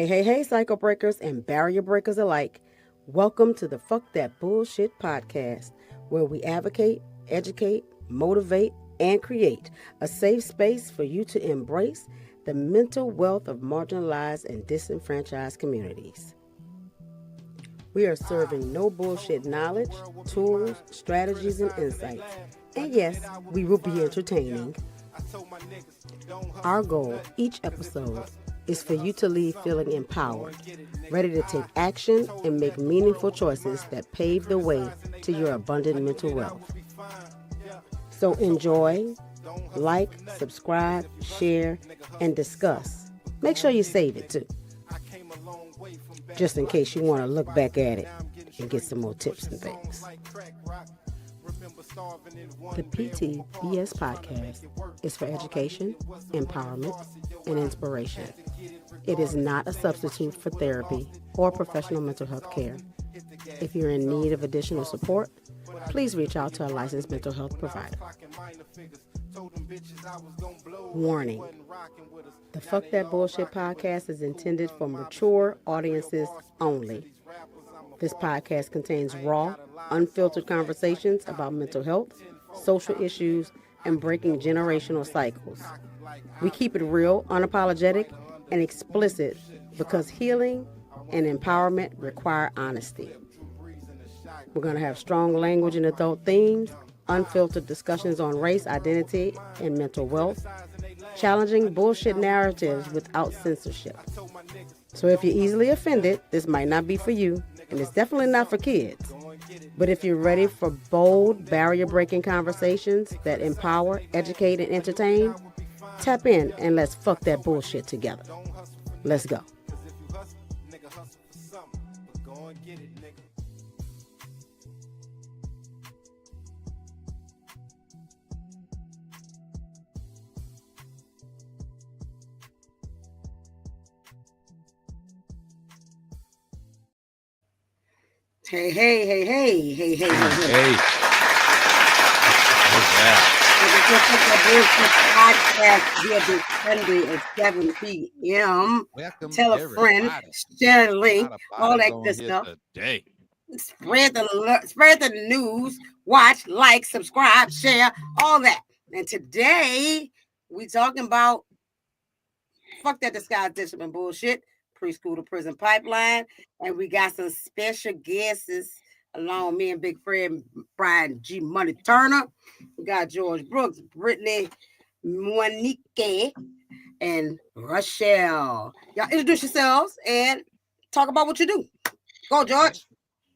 Hey, cycle breakers and barrier breakers alike. Welcome to the Fuck That Bullshit podcast, where we advocate, educate, motivate, and create a safe space for you to embrace the mental wealth of marginalized and disenfranchised communities. We are serving no bullshit knowledge, tools, strategies, and insights. And yes, we will be entertaining. Our goal each episode is for you to leave feeling empowered, ready to take action and make meaningful choices that pave the way to your abundant mental wealth. So enjoy, like, subscribe, share, and discuss. Make sure you save it too, just in case you want to look back at it and get some more tips and things. The PTBS podcast is for education, empowerment, and inspiration. It is not a substitute for therapy or professional mental health care. If you're in need of additional support, please reach out to a licensed mental health provider. Warning: the Fuck That Bullshit podcast is intended for mature audiences only. This podcast contains raw, unfiltered conversations about mental health, social issues, and breaking generational cycles. We keep it real, unapologetic, and explicit because healing and empowerment require honesty. We're going to have strong language and adult themes, unfiltered discussions on race, identity, and mental wealth, challenging bullshit narratives without censorship. So if you're easily offended, this might not be for you, and it's definitely not for kids. But if you're ready for bold, barrier-breaking conversations that empower, educate, and entertain, tap in and let's fuck that bullshit together. Let's go. Hey. Hey. Podcast here this Sunday at 7 p.m. Welcome Tell a friend, share the link, all that good stuff. Today. Spread the news, watch, like, subscribe, share, all that. And today we talking about fuck that disguised discipline bullshit, preschool to prison pipeline, and we got some special guests along with me and big friend Brian G. Money Turner. We got George Brooks, Brittany, Monique, and Rochelle. Y'all introduce yourselves and talk about what you do. Go, George.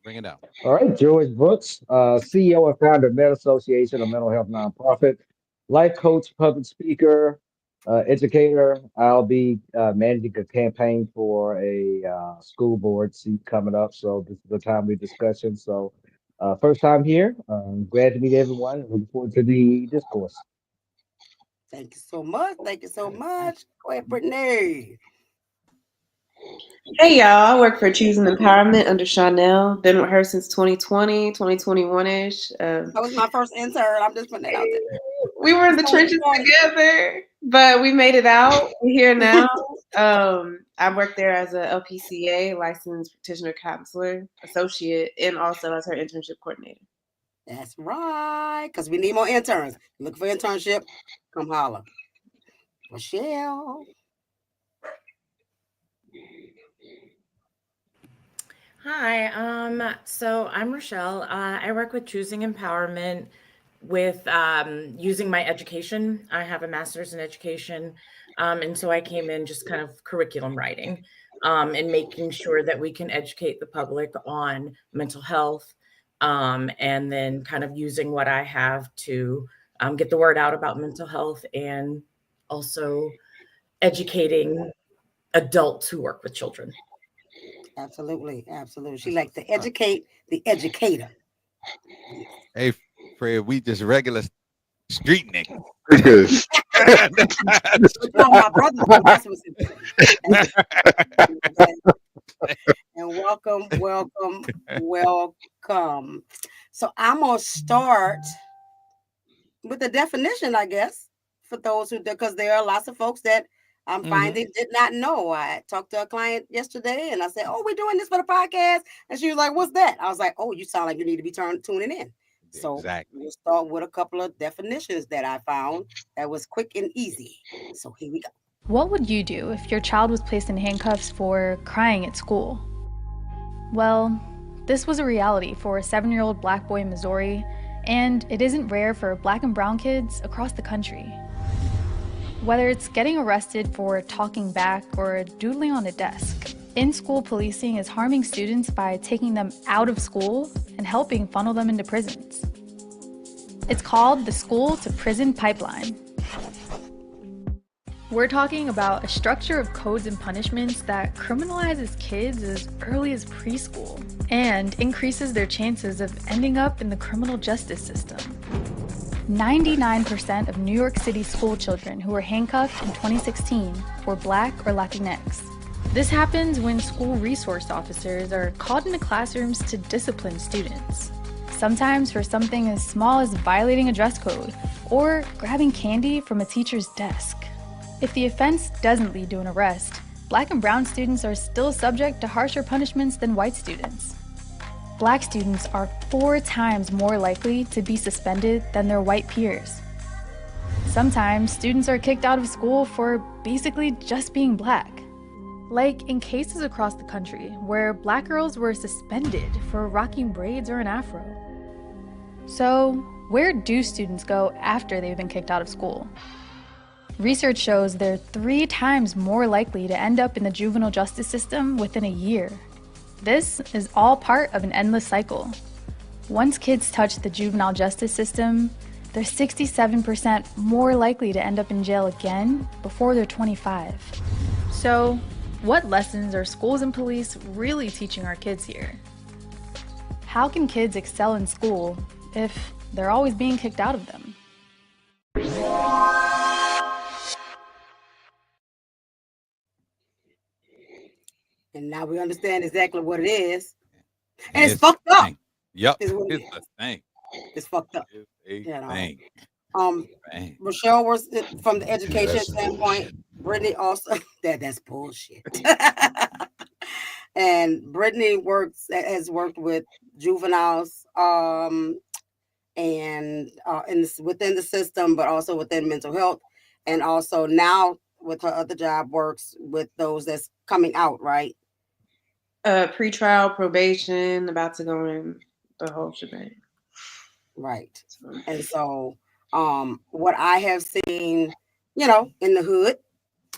Bring it out. All right, George Brooks, CEO and founder of Med Association, a mental health nonprofit, life coach, public speaker, educator. I'll be managing a campaign for a school board seat coming up. So this is the timely discussion. So first time here. Glad to meet everyone. Looking forward to the discourse. Thank you so much. Go ahead, Brittany. Hey y'all, I work for Choosing Empowerment under Chanel. Been with her since 2020, 2021-ish. That was my first intern. I'm just putting it out there. We were in the trenches together, but we made it out. We're here now. I work there as a LPCA, licensed practitioner counselor, associate, and also as her internship coordinator. That's right, because we need more interns. Look for internship, come holler. Rochelle. Hi, so I'm Rochelle. I work with Choosing Empowerment with using my education. I have a master's in education, and so I came in just kind of curriculum writing and making sure that we can educate the public on mental health, and then kind of using what I have to get the word out about mental health and also educating adults who work with children. Absolutely. She likes to educate the educator. Hey, Fred, we just regular street niggas. No, my brother. That's what's and welcome. So I'm gonna start with the definition, I guess, for those who, because there are lots of folks that I'm finding did not know. I talked to a client yesterday and I said, "Oh, we're doing this for the podcast." And she was like, "What's that?" I was like, "Oh, you sound like you need to be tuning in." So Exactly. we'll start with a couple of definitions that I found that was quick and easy. So here we go. What would you do if your child was placed in handcuffs for crying at school? Well, this was a reality for a 7-year-old black boy in Missouri, and it isn't rare for black and brown kids across the country. Whether it's getting arrested for talking back or doodling on a desk, in-school policing is harming students by taking them out of school and helping funnel them into prisons. It's called the school to prison pipeline. We're talking about a structure of codes and punishments that criminalizes kids as early as preschool and increases their chances of ending up in the criminal justice system. 99% of New York City school children who were handcuffed in 2016 were Black or Latinx. This happens when school resource officers are called into classrooms to discipline students, sometimes for something as small as violating a dress code or grabbing candy from a teacher's desk. If the offense doesn't lead to an arrest, Black and brown students are still subject to harsher punishments than white students. Black students are 4 times more likely to be suspended than their white peers. Sometimes students are kicked out of school for basically just being Black. Like in cases across the country where Black girls were suspended for rocking braids or an afro. So, where do students go after they've been kicked out of school? Research shows they're 3 times more likely to end up in the juvenile justice system within a year. This is all part of an endless cycle. Once kids touch the juvenile justice system, they're 67% more likely to end up in jail again before they're 25. So, what lessons are schools and police really teaching our kids here? How can kids excel in school if they're always being kicked out of them? And now we understand exactly what it is. And It's it's fucked a up. thing. Yep. Is what it It's is. a thing. It's fucked up. It's a You know. thing. Thing. Rochelle was from the education standpoint. Brittany also that's bullshit. And Brittany has worked with juveniles and within the system, but also within mental health, and also now with her other job works with those that's coming out, right? Pretrial, probation, about to go in the whole shebang. Right. And so what I have seen, in the hood,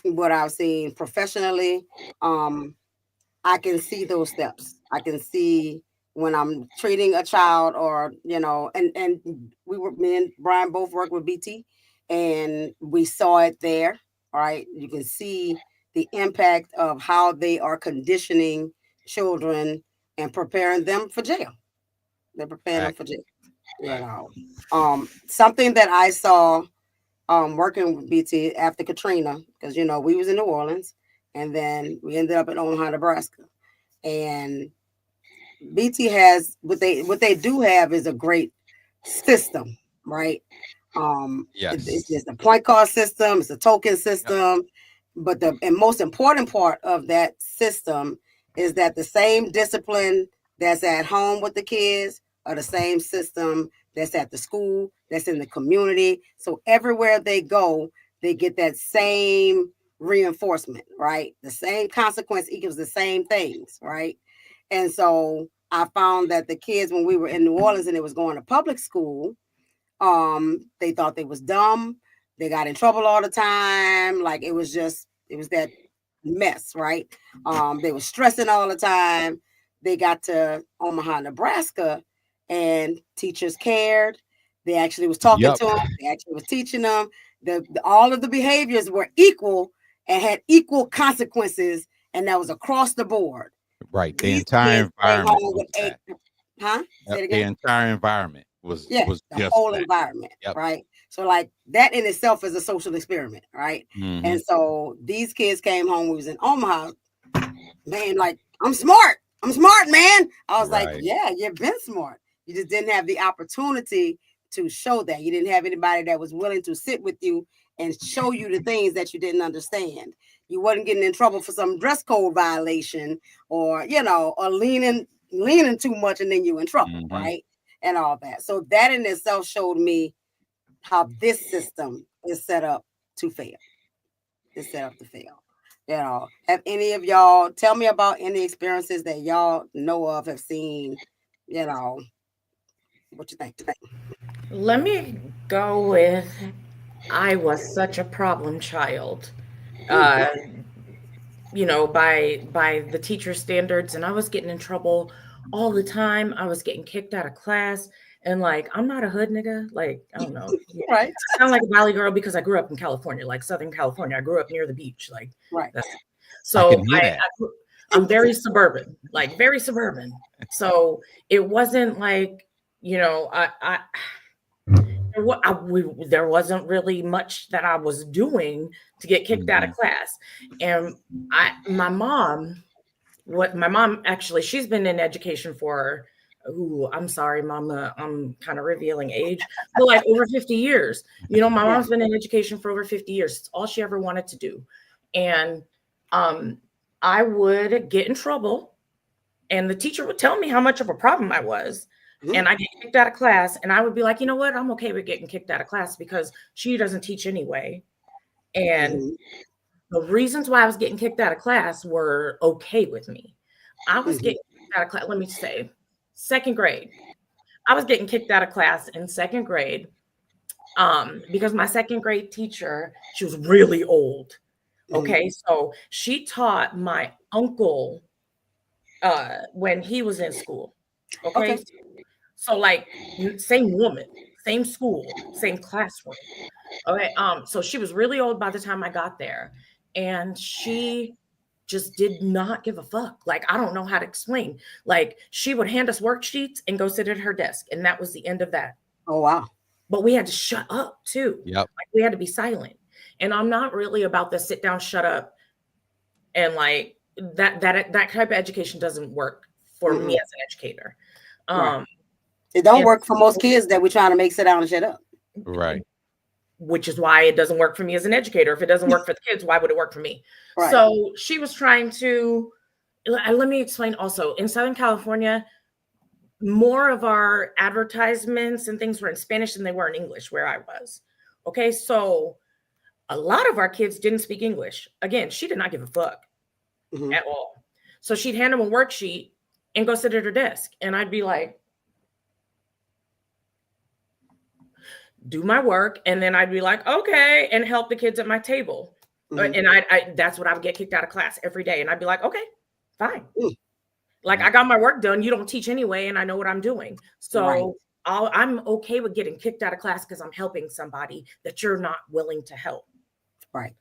what I've seen professionally, I can see those steps. I can see when I'm treating a child or, and me and Brian both work with BT and we saw it there, right? You can see the impact of how they are conditioning children and preparing them for jail. They're preparing them for jail. Something that I saw working with BT after Katrina, because we was in New Orleans and then we ended up in Omaha, Nebraska. And BT has what they do have is a great system, right? Yes. It's just a point card system, it's a token system, but the most important part of that system is that the same discipline that's at home with the kids are the same system that's at the school, that's in the community. So everywhere they go, they get that same reinforcement, right? The same consequence equals the same things, right? And so I found that the kids, when we were in New Orleans and they was going to public school, they thought they was dumb. They got in trouble all the time. Like it was that mess, right? They were stressing all the time. They got to Omaha, Nebraska, and teachers cared. They actually was talking to them. They actually was teaching them. All of the behaviors were equal and had equal consequences, and that was across the board. Right. The entire environment was that. The entire environment was the just whole that. environment, Yep. right? So like that in itself is a social experiment, right? Mm-hmm. And so these kids came home. We was in Omaha, man. Like I'm smart, man. I was like, yeah, you've been smart. You just didn't have the opportunity to show that. You didn't have anybody that was willing to sit with you and show you the things that you didn't understand. You wasn't getting in trouble for some dress code violation or, or leaning too much and then you in trouble, right? And all that. So that in itself showed me how this system is set up to fail. It's set up to fail. Have any of y'all tell me about any experiences that y'all know of, have seen, what you think? Let me go with, I was such a problem child, by the teacher standards, and I was getting in trouble all the time. I was getting kicked out of class, and I'm not a hood nigga. I don't know. Right. I sound like a valley girl because I grew up in California, Southern California. I grew up near the beach, right. So I'm very suburban, very suburban. So it wasn't there wasn't really much that I was doing to get kicked out of class. And my mom actually, she's been in education for, I'm sorry, Mama, I'm kind of revealing age, but over 50 years. My mom's been in education for over 50 years. It's all she ever wanted to do. And I would get in trouble and the teacher would tell me how much of a problem I was. And I get kicked out of class and I would be like, you know what? I'm okay with getting kicked out of class because she doesn't teach anyway. And the reasons why I was getting kicked out of class were okay with me. I was getting kicked out of class, let me say, second grade. I was getting kicked out of class in second grade because my second grade teacher, she was really old. Okay, so she taught my uncle when he was in school. Okay. So same woman, same school, same classroom. Okay. So she was really old by the time I got there. And she just did not give a fuck. I don't know how to explain. She would hand us worksheets and go sit at her desk. And that was the end of that. Oh, wow. But we had to shut up too. Yep. We had to be silent. And I'm not really about the sit down, shut up. And that type of education doesn't work for me as an educator. Right. It don't work for most kids that we're trying to make sit down and shut up. Right. Which is why it doesn't work for me as an educator. If it doesn't work for the kids, why would it work for me? Right. So she was trying to, let me explain also, in Southern California, more of our advertisements and things were in Spanish than they were in English where I was. Okay, so a lot of our kids didn't speak English. Again, she did not give a fuck at all. So she'd hand them a worksheet and go sit at her desk. And I'd be like, do my work. And then I'd be like, okay, and help the kids at my table. And I that's what I would get kicked out of class every day. And I'd be like, okay, fine. I got my work done. You don't teach anyway. And I know what I'm doing. So I'm okay with getting kicked out of class because I'm helping somebody that you're not willing to help. Right.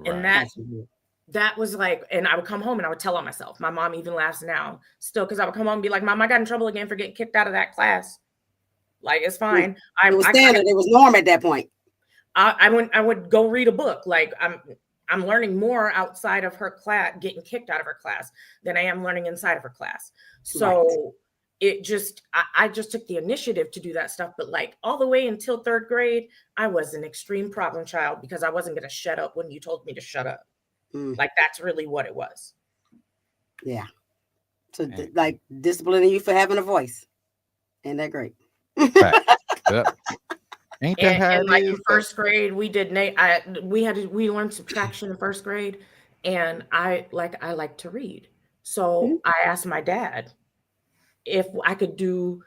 And that was and I would come home and I would tell on myself. My mom even laughs now still because I would come home and be like, Mom, I got in trouble again for getting kicked out of that class. It's fine. It was standard. It was norm at that point. I would go read a book. I'm learning more outside of her class, getting kicked out of her class, than I am learning inside of her class. So it just, I just took the initiative to do that stuff. But all the way until third grade, I was an extreme problem child because I wasn't going to shut up when you told me to shut up. That's really what it was. Yeah. So disciplining you for having a voice. Ain't that great? Ain't that how and in first grade we did we learned subtraction in first grade, and I like to read, so I asked my dad if I could do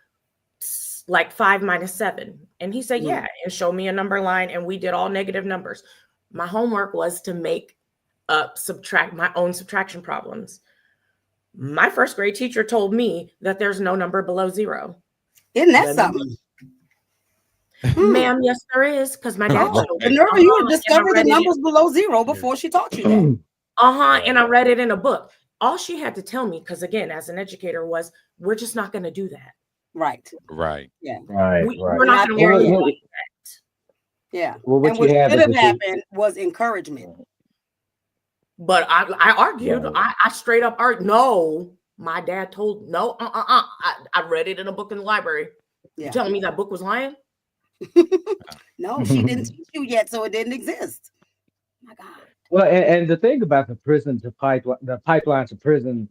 5 minus 7, and he said yeah, and showed me a number line, and we did all negative numbers. My homework was to make subtract my own subtraction problems. My first grade teacher told me that there's no number below 0. Isn't that something? Ma'am, yes, there is, because my dad showed me. Minerva, you discovered the numbers below 0 before she taught you that. And I read it in a book. All she had to tell me, because again, as an educator, was we're just not going to do that. Right. Yeah. We're not going to worry about that. Yeah. Well, what and what should have happened was encouragement. But I argued. Yeah. I straight up argued. No, my dad told I read it in a book in the library. Yeah. You telling me that book was lying? No, she didn't teach you yet, so it didn't exist. My God. Well, and the thing about the pipeline to prison,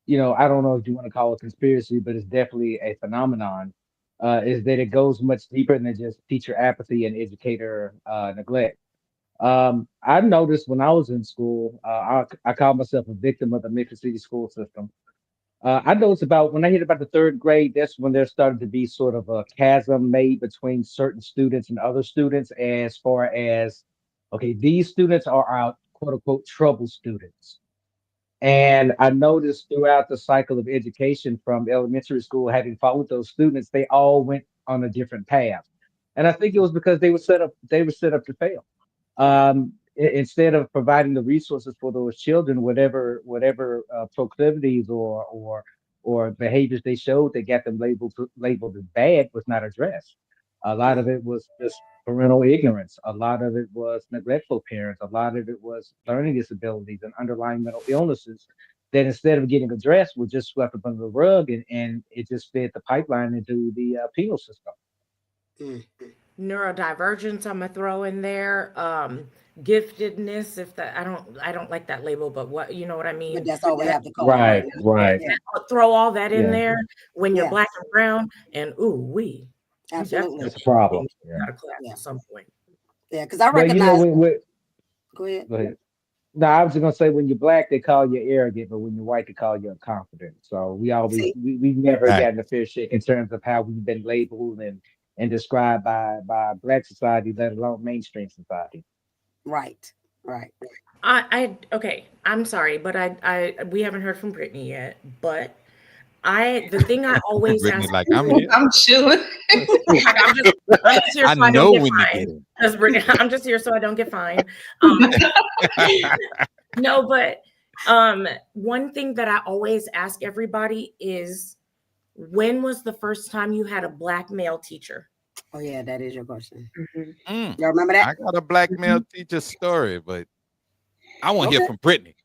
I don't know if you want to call it conspiracy, but it's definitely a phenomenon. Is that it goes much deeper than just teacher apathy and educator neglect. I noticed when I was in school, I called myself a victim of the Memphis City school system. I noticed about when I hit about the third grade, that's when there started to be sort of a chasm made between certain students and other students, as far as, okay, these students are our quote unquote trouble students. And I noticed throughout the cycle of education from elementary school, having followed those students, they all went on a different path. And I think it was because they were set up to fail. Right. Instead of providing the resources for those children, whatever proclivities or behaviors they showed that got them labeled as bad was not addressed. A lot of it was just parental ignorance. A lot of it was neglectful parents. A lot of it was learning disabilities and underlying mental illnesses that instead of getting addressed were just swept up under the rug, and it just fed the pipeline into the penal system. Mm. Neurodivergence, I'm gonna throw in there. Giftedness, if that I don't like that label, but what you know what I But mean. that's all we That, have to call it right now. Right. Yeah. throw all that in Yeah, there when you're Yeah. black and brown, and ooh, you definitely Absolutely. it's a problem. being Yeah. out of class Yeah. at some point. Yeah. Because I Well, recognize. when Go ahead. go ahead. No, I was just gonna say when you're black, they call you arrogant, but when you're white, they call you confident. So See. we've never Right. gotten a fair shake in terms of how we've been labeled and described by black society, let alone mainstream society. Right. Right. Okay, I'm sorry, but we haven't heard from Brittany yet, but the thing I always Brittany, ask like I'm people, here. I'm chilling. like, I'm just here I so I don't know get when you get fined. in. Because Brittany, I'm just here so I don't get fined. Um, no, but one thing that I always ask everybody is, when was the first time you had a black male teacher? Oh yeah, that is your question. Mm, Y'all remember that? I got a black male teacher story, but I want to hear Okay. from Brittany.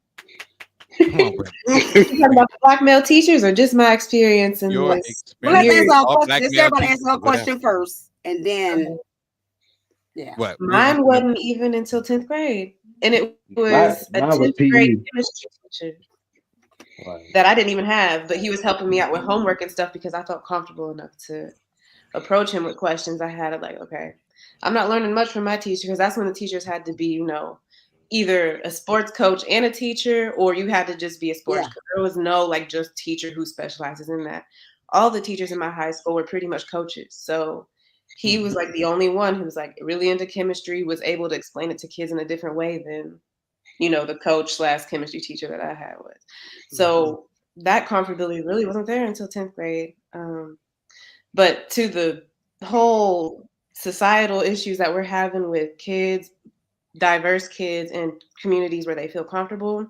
Come on, Brittany. You talking about black male teachers or just my experience in Your this Well, let's experience answer with our all question. black Let's male everybody teachers answer her or whatever. question first, and then yeah. What? Mine wasn't even until 10th grade. And it was a Mine was 10th grade PE. chemistry teacher Right. that I didn't even have, but he was helping me out with homework and stuff because I felt comfortable enough to approach him with questions. I had it like, okay, I'm not learning much from my teacher, because that's when the teachers had to be, either a sports coach and a teacher, or you had to just be a sports Yeah. coach. There was no like just teacher who specializes in that. All the teachers in my high school were pretty much coaches. So he was like the only one who was like really into chemistry, was able to explain it to kids in a different way than, the coach slash chemistry teacher that I had was. So that comfortability really wasn't there until 10th grade. But to the whole societal issues that we're having with kids, diverse kids in communities where they feel comfortable.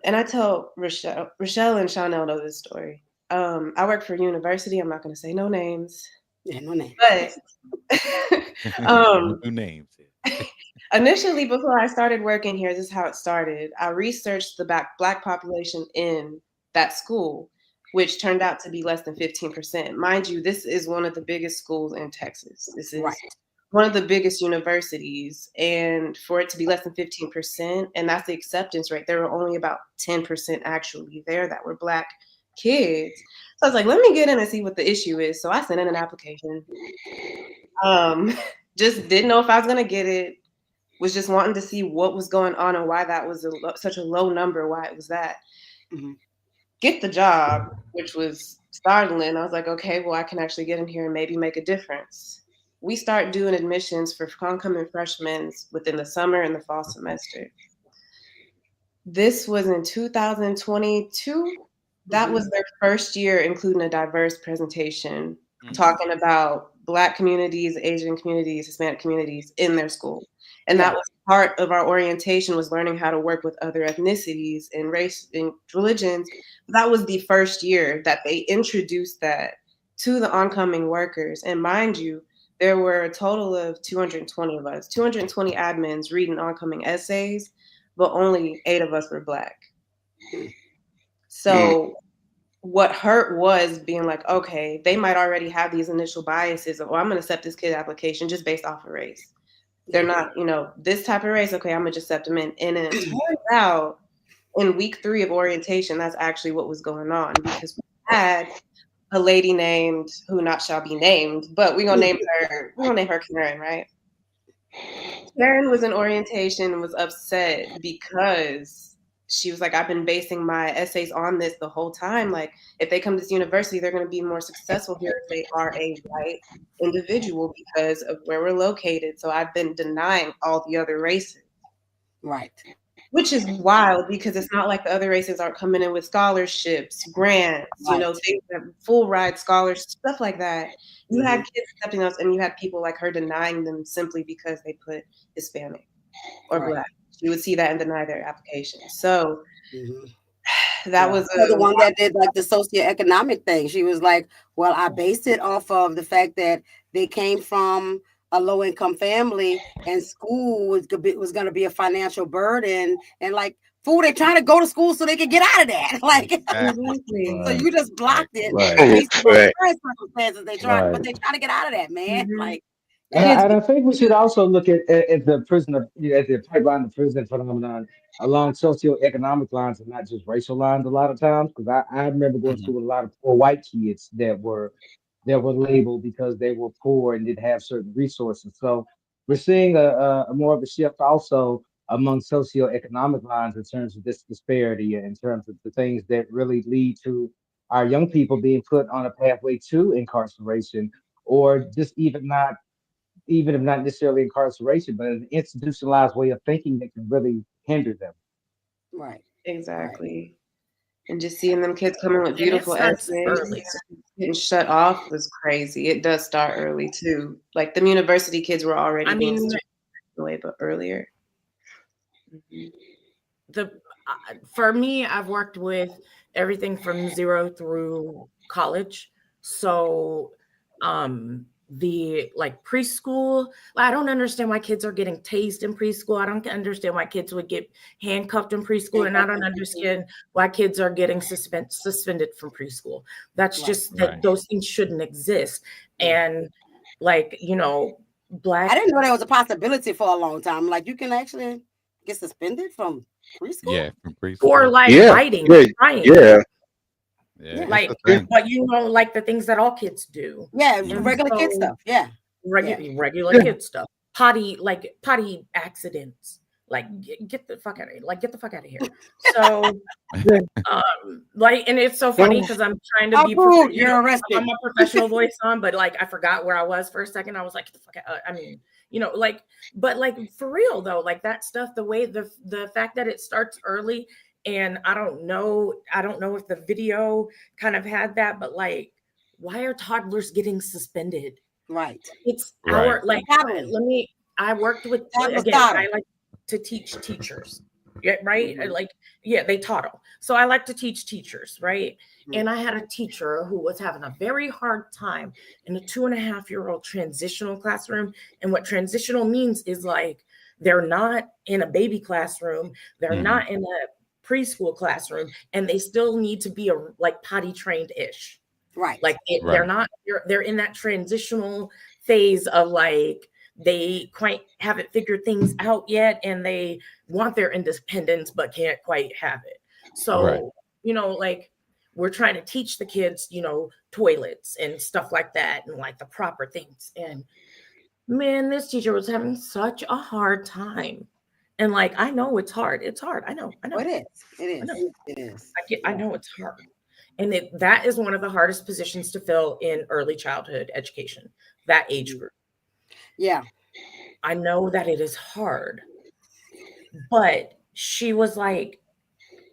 And I tell Rochelle and Chanel know this story. I work for a university. I'm not going to say no names, Yeah. No name. but No um, new names. initially, before I started working here, this is how it started. I researched the black population in that school, which turned out to be less than 15%. Mind you, this is one of the biggest schools in Texas. This is Right. one of the biggest universities, and for it to be less than 15%, and that's the acceptance rate, there were only about 10% actually there that were black kids. So I was like, let me get in and see what the issue is. So I sent in an application. Just didn't know if I was gonna get it. Was just wanting to see what was going on and why that was such a low number, why it was that. Mhm. Get the job, which was startling. I was like, okay, well, I can actually get in here and maybe make a difference. We start doing admissions for oncoming freshmen within the summer and the fall semester. This was in 2022. That was their first year including a diverse presentation, talking about Black communities, Asian communities, Hispanic communities in their school. And that was part of our orientation, was learning how to work with other ethnicities and race and religions. That was the first year that they introduced that to the oncoming workers. And mind you, there were a total of 220 of us, 220 admins reading oncoming essays, but only 8 of us were Black. So what hurt was being like, okay, they might already have these initial biases of, oh, I'm going to accept this kid application just based off of race. They're not, this type of race. Okay, I'm going to just accept them in. And it turns out in week 3 of orientation, that's actually what was going on, because we had a lady named, who not shall be named, but we're going to name her Karen, right? Karen was in orientation and was upset because she was like, I've been basing my essays on this the whole time. Like, if they come to this university, they're going to be more successful here if they are a white individual because of where we're located. So I've been denying all the other races. Right. Which is wild, because it's not like the other races aren't coming in with scholarships, grants, things that full ride scholarships, stuff like that. You had kids accepting us, and you had people like her denying them simply because they put Hispanic or Black. You would see that and deny their application. So that was the one that did like the socioeconomic thing. She was like, well, I based it off of the fact that they came from a low-income family and school was going to be a financial burden, and like, fool, they're trying to go to school so they can get out of that. Like, exactly. So you just blocked it Right. based on the current circumstances. They try, Right. but they trying to get out of that, man. Like, And I think we should also look at the prisoner, at the pipeline to prison phenomenon along socioeconomic lines and not just racial lines a lot of times. Because I remember going to school with a lot of poor white kids that were labeled because they were poor and didn't have certain resources. So we're seeing a more of a shift also among socioeconomic lines in terms of this disparity, in terms of the things that really lead to our young people being put on a pathway to incarceration, or just even if not necessarily incarceration, but an institutionalized way of thinking that can really hinder them. right. Exactly. And just seeing them kids coming with it beautiful starts essays, early. getting shut off was crazy. It does start early too. Like, the university kids were already being stripped away, but earlier. For me, I've worked with everything from 0 through college. So the like preschool, I don't understand why kids are getting tased in preschool. I don't understand why kids would get handcuffed in preschool, and I don't understand why kids are getting suspended from preschool. That's just that those things shouldn't exist. And like, Black, I didn't know that was a possibility for a long time. Like, you can actually get suspended from preschool. Yeah, from preschool. or like biting, crying. Yeah, Like, it's a thing. but like the things that all kids do. Yeah, regular kid stuff. Yeah. Regular kid stuff. Potty accidents. Like, get the fuck out of here. Like, get the fuck out of here. So like, and it's so funny because I'm trying to be you're arrested. I'm a professional voice on, but like I forgot where I was for a second. I was like, get the fuck out. I mean, like, but like for real though, like that stuff, the way the fact that it starts early. And I don't know if the video kind of had that, but like, why are toddlers getting suspended? Right. It's our, like, I worked with, again, I like to teach teachers. Yeah, right. Like, yeah, they toddle. So I like to teach teachers, right? And I had a teacher who was having a very hard time in a 2.5-year-old transitional classroom. And what transitional means is like, they're not in a baby classroom. They're not in a preschool classroom, and they still need to be like potty trained ish. Right. Like they're not, they're in that transitional phase of like, they quite haven't figured things out yet, and they want their independence, but can't quite have it. So, like, we're trying to teach the kids, toilets and stuff like that, and like the proper things. And man, this teacher was having such a hard time. And like, I know it's hard. It's hard. I know. It is. I know it's hard. And that is one of the hardest positions to fill in early childhood education, that age group. Yeah. I know that it is hard. But she was like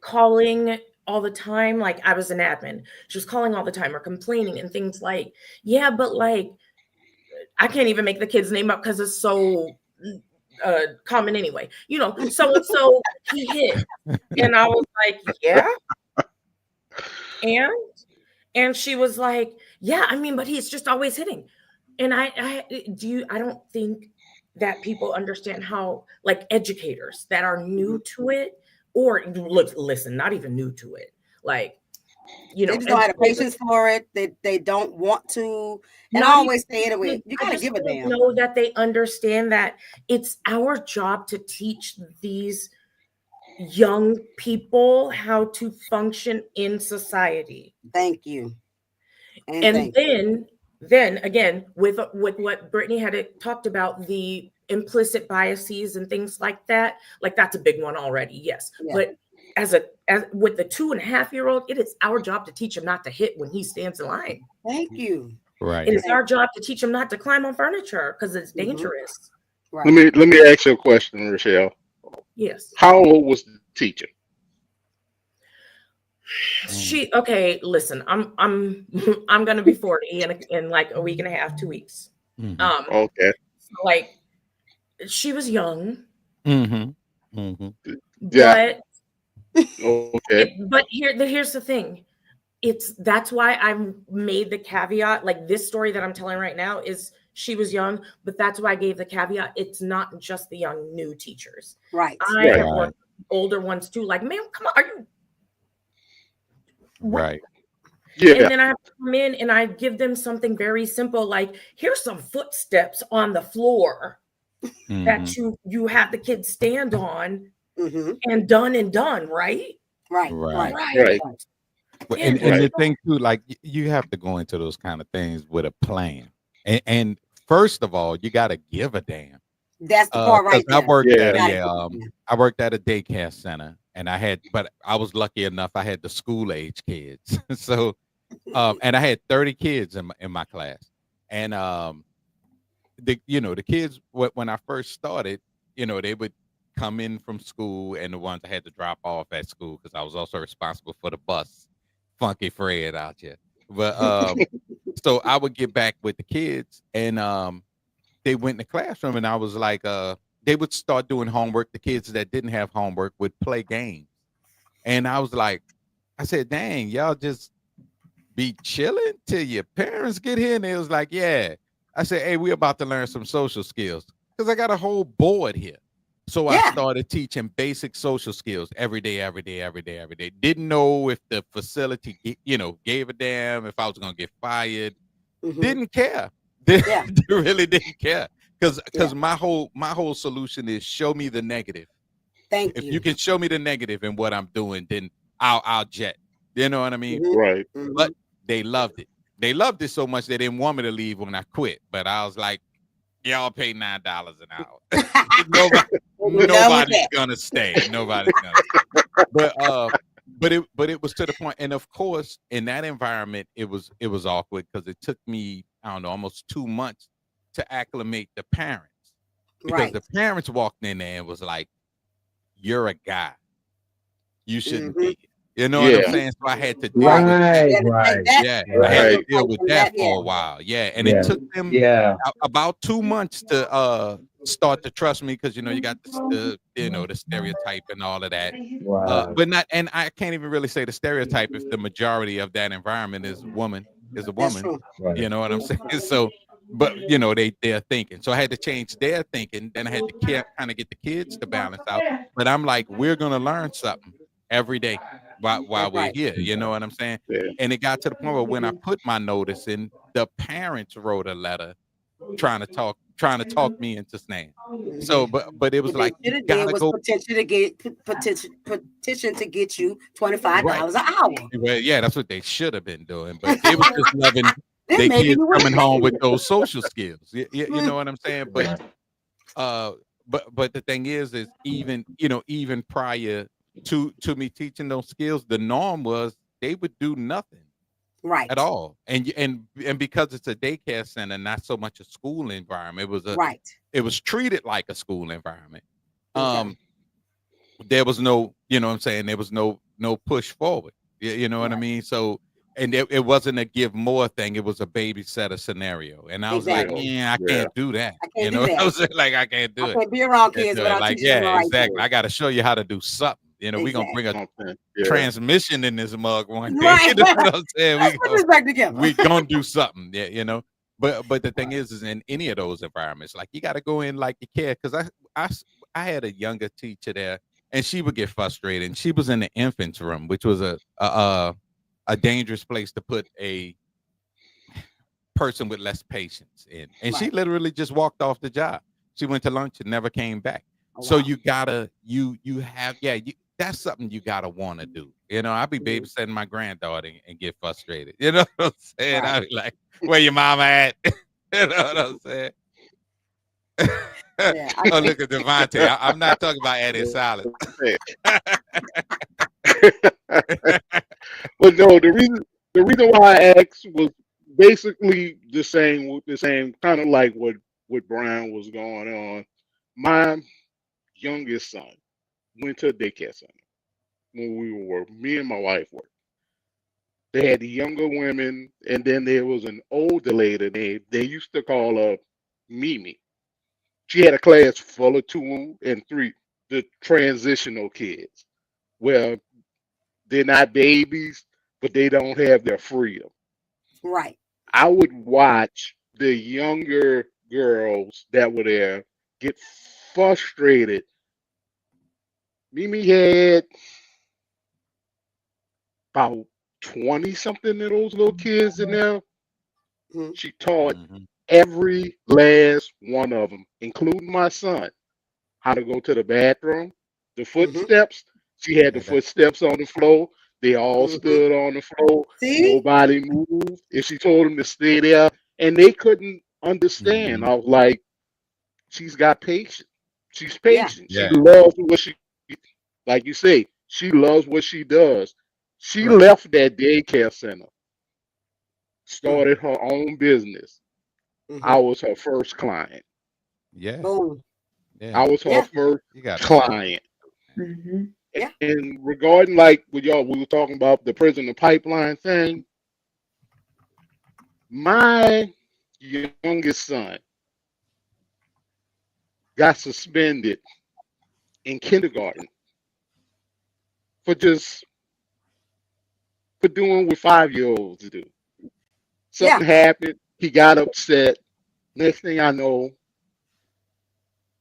calling all the time. Like, I was an admin. She was calling all the time or complaining and things like, yeah, but like, I can't even make the kid's name up because it's so common anyway, so and so he hit, and I was like, yeah, and she was like, yeah, I mean, but he's just always hitting. And I don't think that people understand how, like, educators that are new to it, or listen, not even new to it, like You know, They just don't have the patience for it. They don't want to. And I always say it away. You gotta give a damn. Know that they understand that it's our job to teach these young people how to function in society. Thank you. And then again, with what Brittany had talked about, the implicit biases and things like that, like that's a big one already. Yes. Yeah. But as with the 2.5-year-old, it is our job to teach him not to hit when he stands in line. Thank you. Right. It is our job to teach him not to climb on furniture because it's dangerous. Right. Let me ask you a question, Rochelle. Yes. How old was the teacher? Listen, I'm gonna be 40 in like a week and a half, 2 weeks. Mm-hmm. Okay. So like she was young. Mm-hmm. Mm-hmm. Yeah. Okay. But here's the thing. That's why I made the caveat, like this story that I'm telling right now is she was young, but that's why I gave the caveat. It's not just the young new teachers. Right. I have worked with older ones too. Like, man, come on, are you right? Yeah. And then I have to come in and I give them something very simple, like here's some footsteps on the floor that you have the kids stand on and done, right? Right. Well, and the thing too, like you have to go into those kind of things with a plan. And first of all, you got to give a damn. That's the part right there. I worked at a daycare center, and but I was lucky enough I had the school age kids. So, and I had 30 kids in my class, and the kids when I first started, they would come in from school, and the ones I had to drop off at school because I was also responsible for the bus. Funky Fred out here, but so I would get back with the kids, and they went in the classroom, and I was like, they would start doing homework. The kids that didn't have homework would play games, and I was like, I said, "Dang, y'all just be chilling till your parents get here." And they was like, "Yeah." I said, "Hey, we about to learn some social skills because I got a whole board here." So I started teaching basic social skills every day. Didn't know if the facility, gave a damn if I was going to get fired. Didn't care. Really didn't care. Because my whole solution is show me the negative. If you can show me the negative in what I'm doing, then I'll jet. You know what I mean? Right. But they loved it. They loved it so much they didn't want me to leave when I quit. But I was like, y'all pay $9 an hour. Nobody's gonna stay. Nobody's gonna stay. But it was to the point, and of course, in that environment, it was awkward because it took me, I don't know, almost 2 months to acclimate the parents. Because the parents walked in there and was like, "You're a guy. You shouldn't be here." You know what I'm saying? So I had to deal with that. I had to deal with that for a while. Yeah. And it took them about 2 months to start to trust me because you got the stereotype and all of that. But not, and I can't even really say the stereotype if the majority of that environment is a woman. You know what I'm saying? So, but they're thinking. So I had to change their thinking. Then I had to kind of get the kids to balance out. But I'm like, we're gonna learn something every day while we're here. You know what I'm saying? Yeah. And it got to the point where when I put my notice in, the parents wrote a letter trying to talk me into staying. So, but it was like you gotta go petition to get you $25 an hour. Well, yeah, that's what they should have been doing. But they was just loving their kids coming home with those social skills. You know what I'm saying? But the thing is even prior to me teaching those skills, the norm was they would do nothing at all, and because it's a daycare center, not so much a school environment, it was treated like a school environment. There was no, what I'm saying, there was no push forward. You know what I mean? So, and it wasn't a give more thing, it was a babysitter scenario, and I was like, I can't do that. I was like, I can't do it. I can't be around kids without like, teaching them exactly. I got to show you how to do something. We're gonna bring a transmission in this mug one day. Right. You know what I'm saying? We're gonna do something. Yeah, But the thing is in any of those environments, like you got to go in like you care. Because I had a younger teacher there, and she would get frustrated. And she was in the infants room, which was a a dangerous place to put a person with less patience in. And she literally just walked off the job. She went to lunch and never came back. So you gotta, you have, that's something you gotta want to do. You know, I'll be babysitting my granddaughter and get frustrated. You know what I'm saying? I'll be like, where your mama at? You know what I'm saying? Oh, look at Devontae. I'm not talking about adding silence. But no, the reason why I asked was basically the same kind of like what Brian was going on. My youngest son went to a daycare center when me and my wife worked. They had the younger women, and then there was an older lady. They used to call her Mimi. She had a class full of 2 and 3, the transitional kids, where they're not babies, but they don't have their freedom. Right. I would watch the younger girls that were there get frustrated. Mimi had about 20 something of those little kids in there. She taught every last one of them, including my son, how to go to the bathroom. The footsteps, she had the footsteps on the floor. They all stood on the floor. Nobody moved. If she told them to stay there, and they couldn't understand. I was like, she's got patience. She's patient. She loves what she, like you say, she loves what she does. She left that daycare center, started her own business. I was her first client. I was her first client. And regarding like with y'all, we were talking about the prison pipeline thing. My youngest son got suspended in kindergarten for doing what 5-year-olds do. Something happened. He got upset. Next thing I know,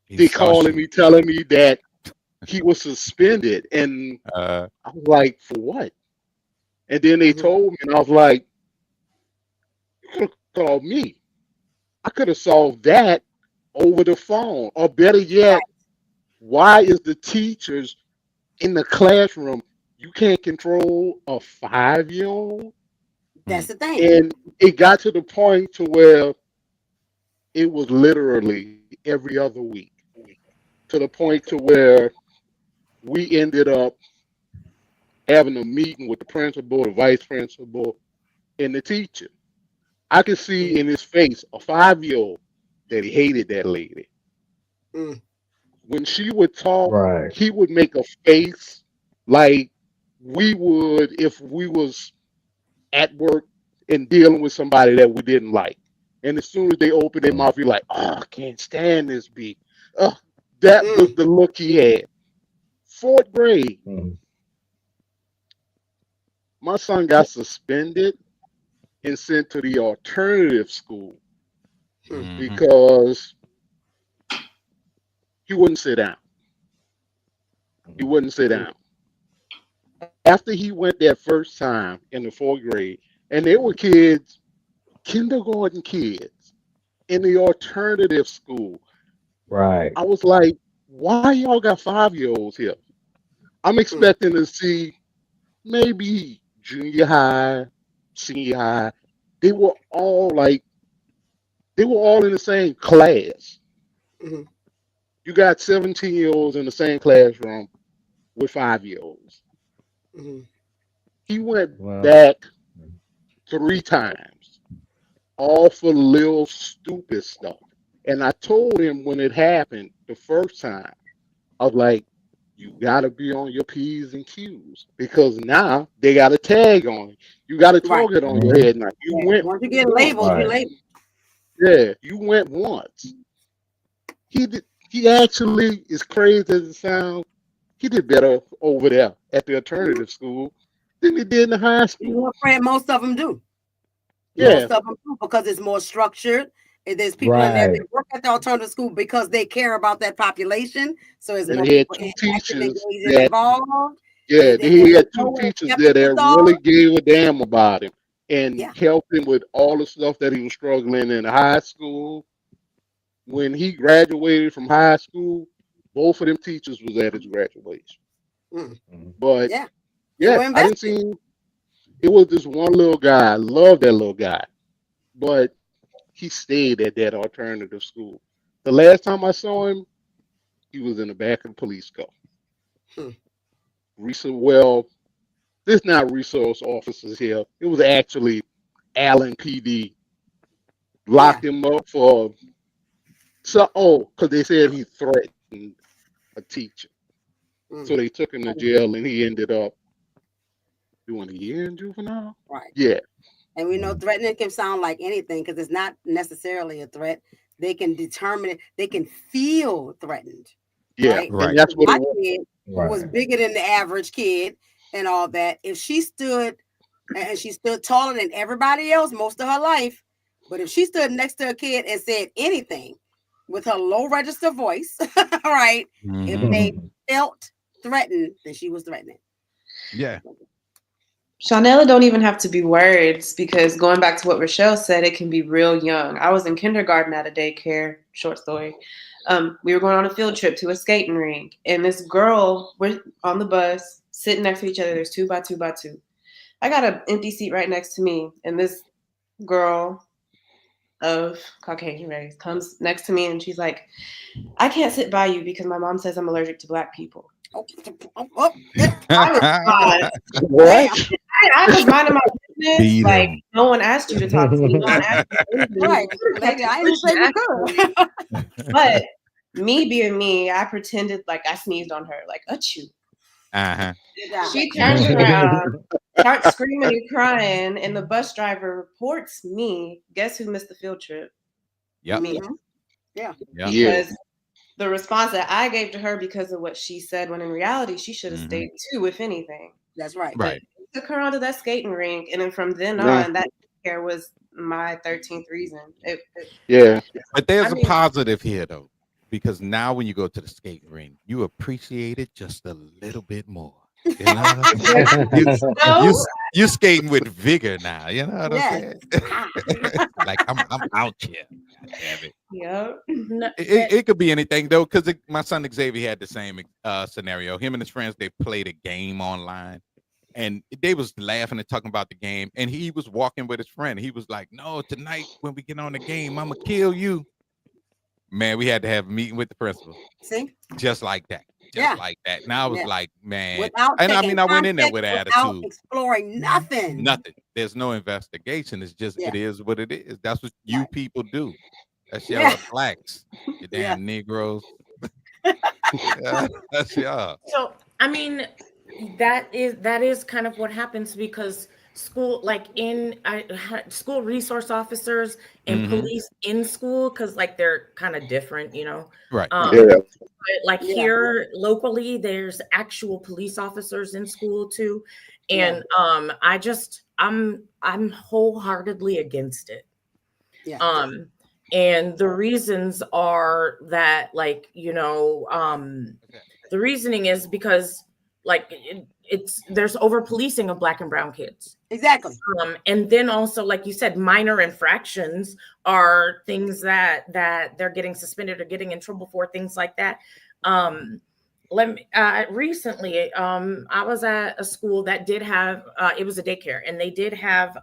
they calling me, telling me that he was suspended. And I was like, for what? And then they told me, and I was like, you could have called me. I could have solved that over the phone. Or better yet, why is the teachers in the classroom, you can't control a 5-year-old? That's the thing. And it got to the point to where it was literally every other week, to the point to where we ended up having a meeting with the principal, the vice principal, and the teacher. I could see in his face, a 5-year-old, that he hated that lady. When she would talk, he would make a face like we would if we was at work and dealing with somebody that we didn't like. And as soon as they open their mouth, you're like, oh, I can't stand this beat. That was the look he had. 4th grade, my son got suspended and sent to the alternative school because he wouldn't sit down. He wouldn't sit down. After he went that first time in the 4th grade, and they were kids, kindergarten kids, in the alternative school. I was like, why y'all got 5-year-olds here? I'm expecting to see maybe junior high, senior high. They were all in the same class. You got 17-year-olds in the same classroom with 5-year-olds. He went back 3 times, all for little stupid stuff. And I told him when it happened the first time, I was like, you got to be on your P's and Q's because now they got a tag on it. You got a target on your head now. You went once you get labeled, you labeled. Yeah, you went once. He actually, as crazy as it sounds, he did better over there at the alternative school than he did in the high school. You know what, Fred? Most of them do. Yeah. Most of them do because it's more structured. And there's people in there that work at the alternative school because they care about that population. So it's more they had people 2 teachers involved. Yeah, and he had two nowhere teachers kept there it that really resolved. gave a damn about him and Yeah. helped him with all the stuff that he was struggling in high school. When he graduated from high school, both of them teachers was at his graduation. Mm. But Yeah. They yeah, were I didn't invested. see. It was this one little guy. I love that little guy, but he stayed at that alternative school. The last time I saw him, he was in the back of the police car. Hmm. Well, this not resource officers here. It was actually Allen PD Yeah. locked him up for because they said he threatened a teacher. Mm. So they took him to jail and he ended up doing a year in juvenile. Right. Yeah. And we know threatening can sound like anything because it's not necessarily a threat. They can determine it. They can feel threatened. Yeah. Right. And Right. that's what it My was. kid, who was bigger than the average kid and all that, if she stood and she stood taller than everybody else most of her life, but if she stood next to a kid and said anything with her low register voice, right, if they felt threatened, then she was threatening. Yeah. Shawnella don't even have to be words because going back to what Rochelle said, it can be real young. I was in kindergarten at a daycare, short story. We were going on a field trip to a skating rink, and this girl, we're on the bus, sitting next to each other. There's 2 by 2 by 2. I got an empty seat right next to me, and this girl of Caucasian race comes next to me, and she's like, I can't sit by you because my mom says I'm allergic to black people. I was fine. What? I was minding my business. Beat Like, him. no one asked you to talk to me. No one asked you to Right. Lady, I didn't say you could. But me being me, I pretended like I sneezed on her, like, achoo. Uh-huh. She turns around, starts screaming and crying, and the bus driver reports me. Guess who missed the field trip? Yep. Me. Yeah. Yep. Because the response that I gave to her because of what she said, when in reality, she should have stayed too, if anything. That's right. Right. Took her onto that skating rink, and then from then on, that care was my 13th reason. Yeah. But there's a positive here though, because now when you go to the skating rink, you appreciate it just a little bit more. You know, you're skating with vigor now. You know what I'm saying? Like I'm out here. Damn it. Yep. It could be anything though, because my son Xavier had the same scenario. Him and his friends, they played a game online, and they was laughing and talking about the game. And he was walking with his friend. He was like, "No, tonight when we get on the game, I'ma kill you." Man, we had to have a meeting with the principal. See, just like that. Just like that. And I was like, man. And I mean, I went in there with attitude. Exploring nothing. Nothing. There's no investigation. It's just, it is what it is. That's what you people do. That's y'all blacks. You damn Negroes. That's y'all. So, I mean, that is kind of what happens because school, like school resource officers and police in school, because like they're kind of different, you know. Right. But like here locally, there's actual police officers in school too, and I'm wholeheartedly against it. Yeah. And the reasons are that, like, you know, the reasoning is because like there's over policing of Black and brown kids. Exactly. And then also, like you said, minor infractions are things that they're getting suspended or getting in trouble for, things like that. Recently, I was at a school that did have, it was a daycare, and they did have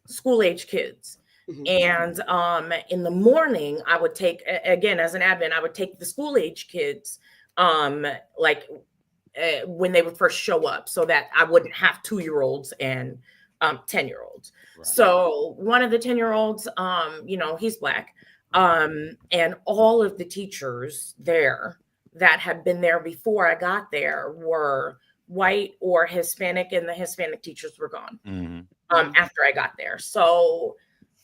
school age kids. And in the morning, I would take, again, as an admin, I would take the school age kids, when they would first show up, so that I wouldn't have 2-year-olds and 10-year-olds. Right. So one of the 10-year-olds, you know, he's Black, and all of the teachers there that had been there before I got there were white or Hispanic, and the Hispanic teachers were gone after I got there. So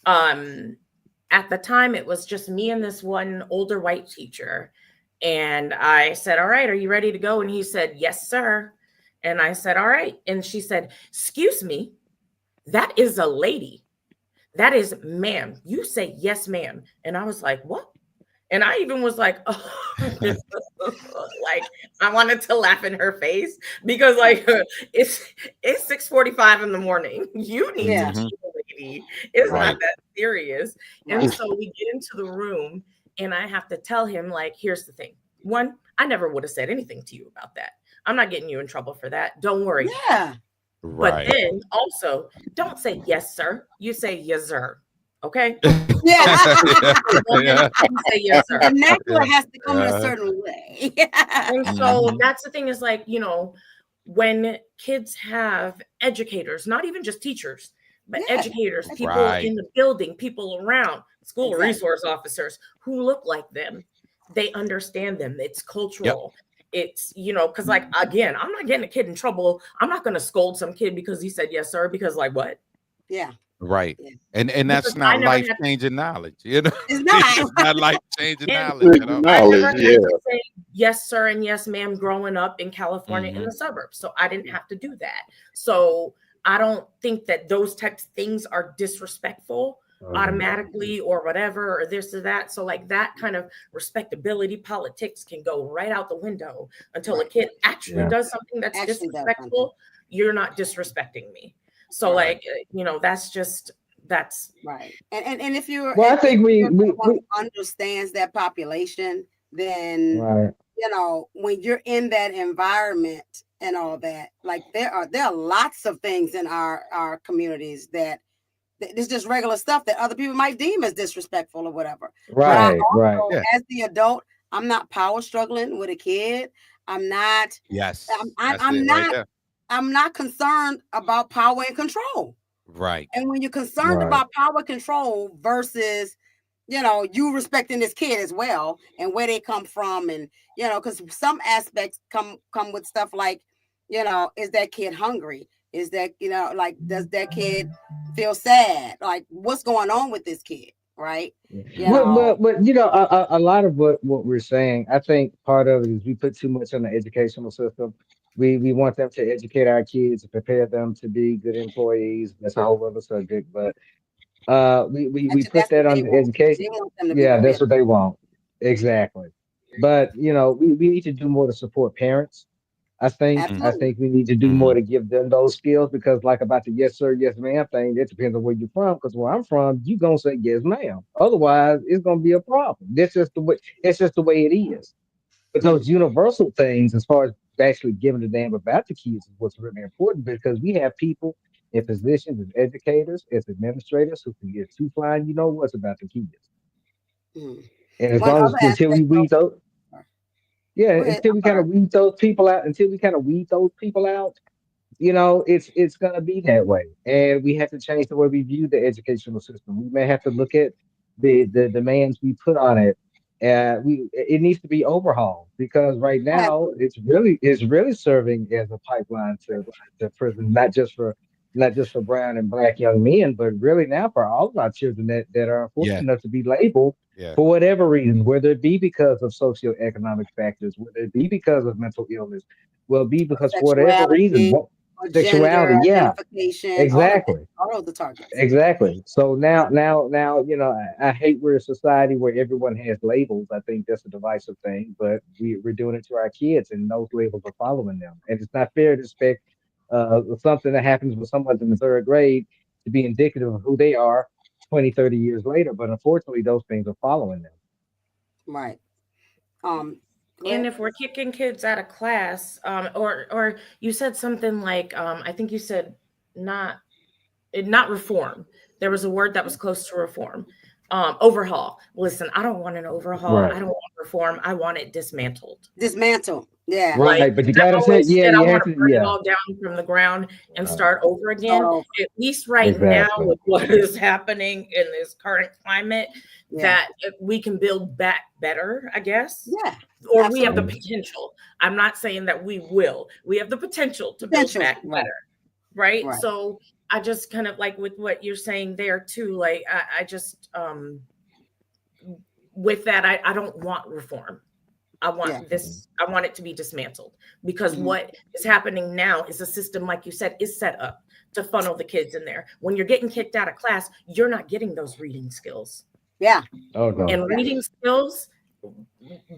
at the time, it was just me and this one older white teacher. And I said, all right, are you ready to go? And he said, yes, sir. And I said, all right. And she said, excuse me, that is a lady. That is ma'am. You say yes, ma'am. And I was like, what? And I even was like, oh, like I wanted to laugh in her face because like it's 6:45 in the morning. You need to chill, lady. It's not that serious. And so we get into the room and I have to tell him, like, here's the thing. One, I never would have said anything to you about that. I'm not getting you in trouble for that. Don't worry. Yeah. But then also, don't say yes, sir. You say yes, sir. Okay. Yeah. Say yes, sir. The necklace has to come in a certain way. And so that's the thing is like, you know, when kids have educators, not even just teachers, but educators, people in the building, people around, school resource officers who look like them, they understand them. It's cultural. It's, you know, because like, again, I'm not getting a kid in trouble. I'm not going to scold some kid because he said yes, sir, because like what? Yeah. Right. And that's not life-changing knowledge, you know. It's not. It's not life-changing knowledge. I never had to say yes, sir, and yes, ma'am, growing up in California in the suburbs. So I didn't have to do that. So I don't think that those types of things are disrespectful automatically or whatever, or this or that. So like that kind of respectability politics can go right out the window until a kid actually does something that's disrespectful. You're not disrespecting me. So like, you know, that's right. And if you're, well, I think we understands that population, then, you know, when you're in that environment and all that, like there are lots of things in our communities that it's just regular stuff that other people might deem as disrespectful or whatever. Right. As the adult, I'm not power struggling with a kid. I'm not. Yes. I'm not. I'm not concerned about power and control. Right. And when you're concerned about power control versus, you know, you respecting this kid as well and where they come from, and you know, because some aspects come with stuff like, you know, is that kid hungry? Is that, you know, like, does that kid feel sad? Like, what's going on with this kid? Right. But you know, a lot of what we're saying, I think part of it is we put too much on the educational system. We want them to educate our kids, prepare them to be good employees. That's a whole other subject. But we put that on the education. Yeah, that's what they want. Exactly. But you know, we need to do more to support parents. I think we need to do more to give them those skills, because like about the yes sir, yes ma'am thing, it depends on where you're from. Because where I'm from, you're gonna say yes ma'am. Otherwise, it's gonna be a problem. That's just the way it is. But those universal things, as far as actually giving a damn about the kids, is what's really important, because we have people in positions as educators, as administrators, who can get too flying, you know what's about the kids. And as long as until we weed those, until we kind of weed those people out, you know, it's gonna be that way. And we have to change the way we view the educational system. We may have to look at the demands we put on it. It needs to be overhauled, because right now it's really serving as a pipeline to prison, not just for brown and black young men, but really now for all of our children that are unfortunate enough to be labeled for whatever reason, whether it be because of socioeconomic factors, whether it be because of mental illness, will be because for whatever reason, sexuality, exactly. All of the targets. Exactly. So now, you know, I hate we're a society where everyone has labels. I think that's a divisive thing, but we're doing it to our kids, and those labels are following them. And it's not fair to expect something that happens when someone's in the third grade to be indicative of who they are 20, 30 years later. But unfortunately, those things are following them. Right. And if we're kicking kids out of class, or you said something like, I think you said not reform. There was a word that was close to reform. Overhaul. Listen, I don't want an overhaul. I don't want reform. I want it dismantled. Yeah. Right. Like, but you gotta say, I want to burn it all down from the ground and start over again. At least now, with what is happening in this current climate, that we can build back better, I guess. Yeah. Or we have the potential. I'm not saying that we will. We have the potential to build back better. Right? So I just kind of like with what you're saying there too, like I just with that, I don't want reform. I want this, I want it to be dismantled, because what is happening now is a system, like you said, is set up to funnel the kids in there. When you're getting kicked out of class, you're not getting those reading skills. Yeah. Oh, no. And reading skills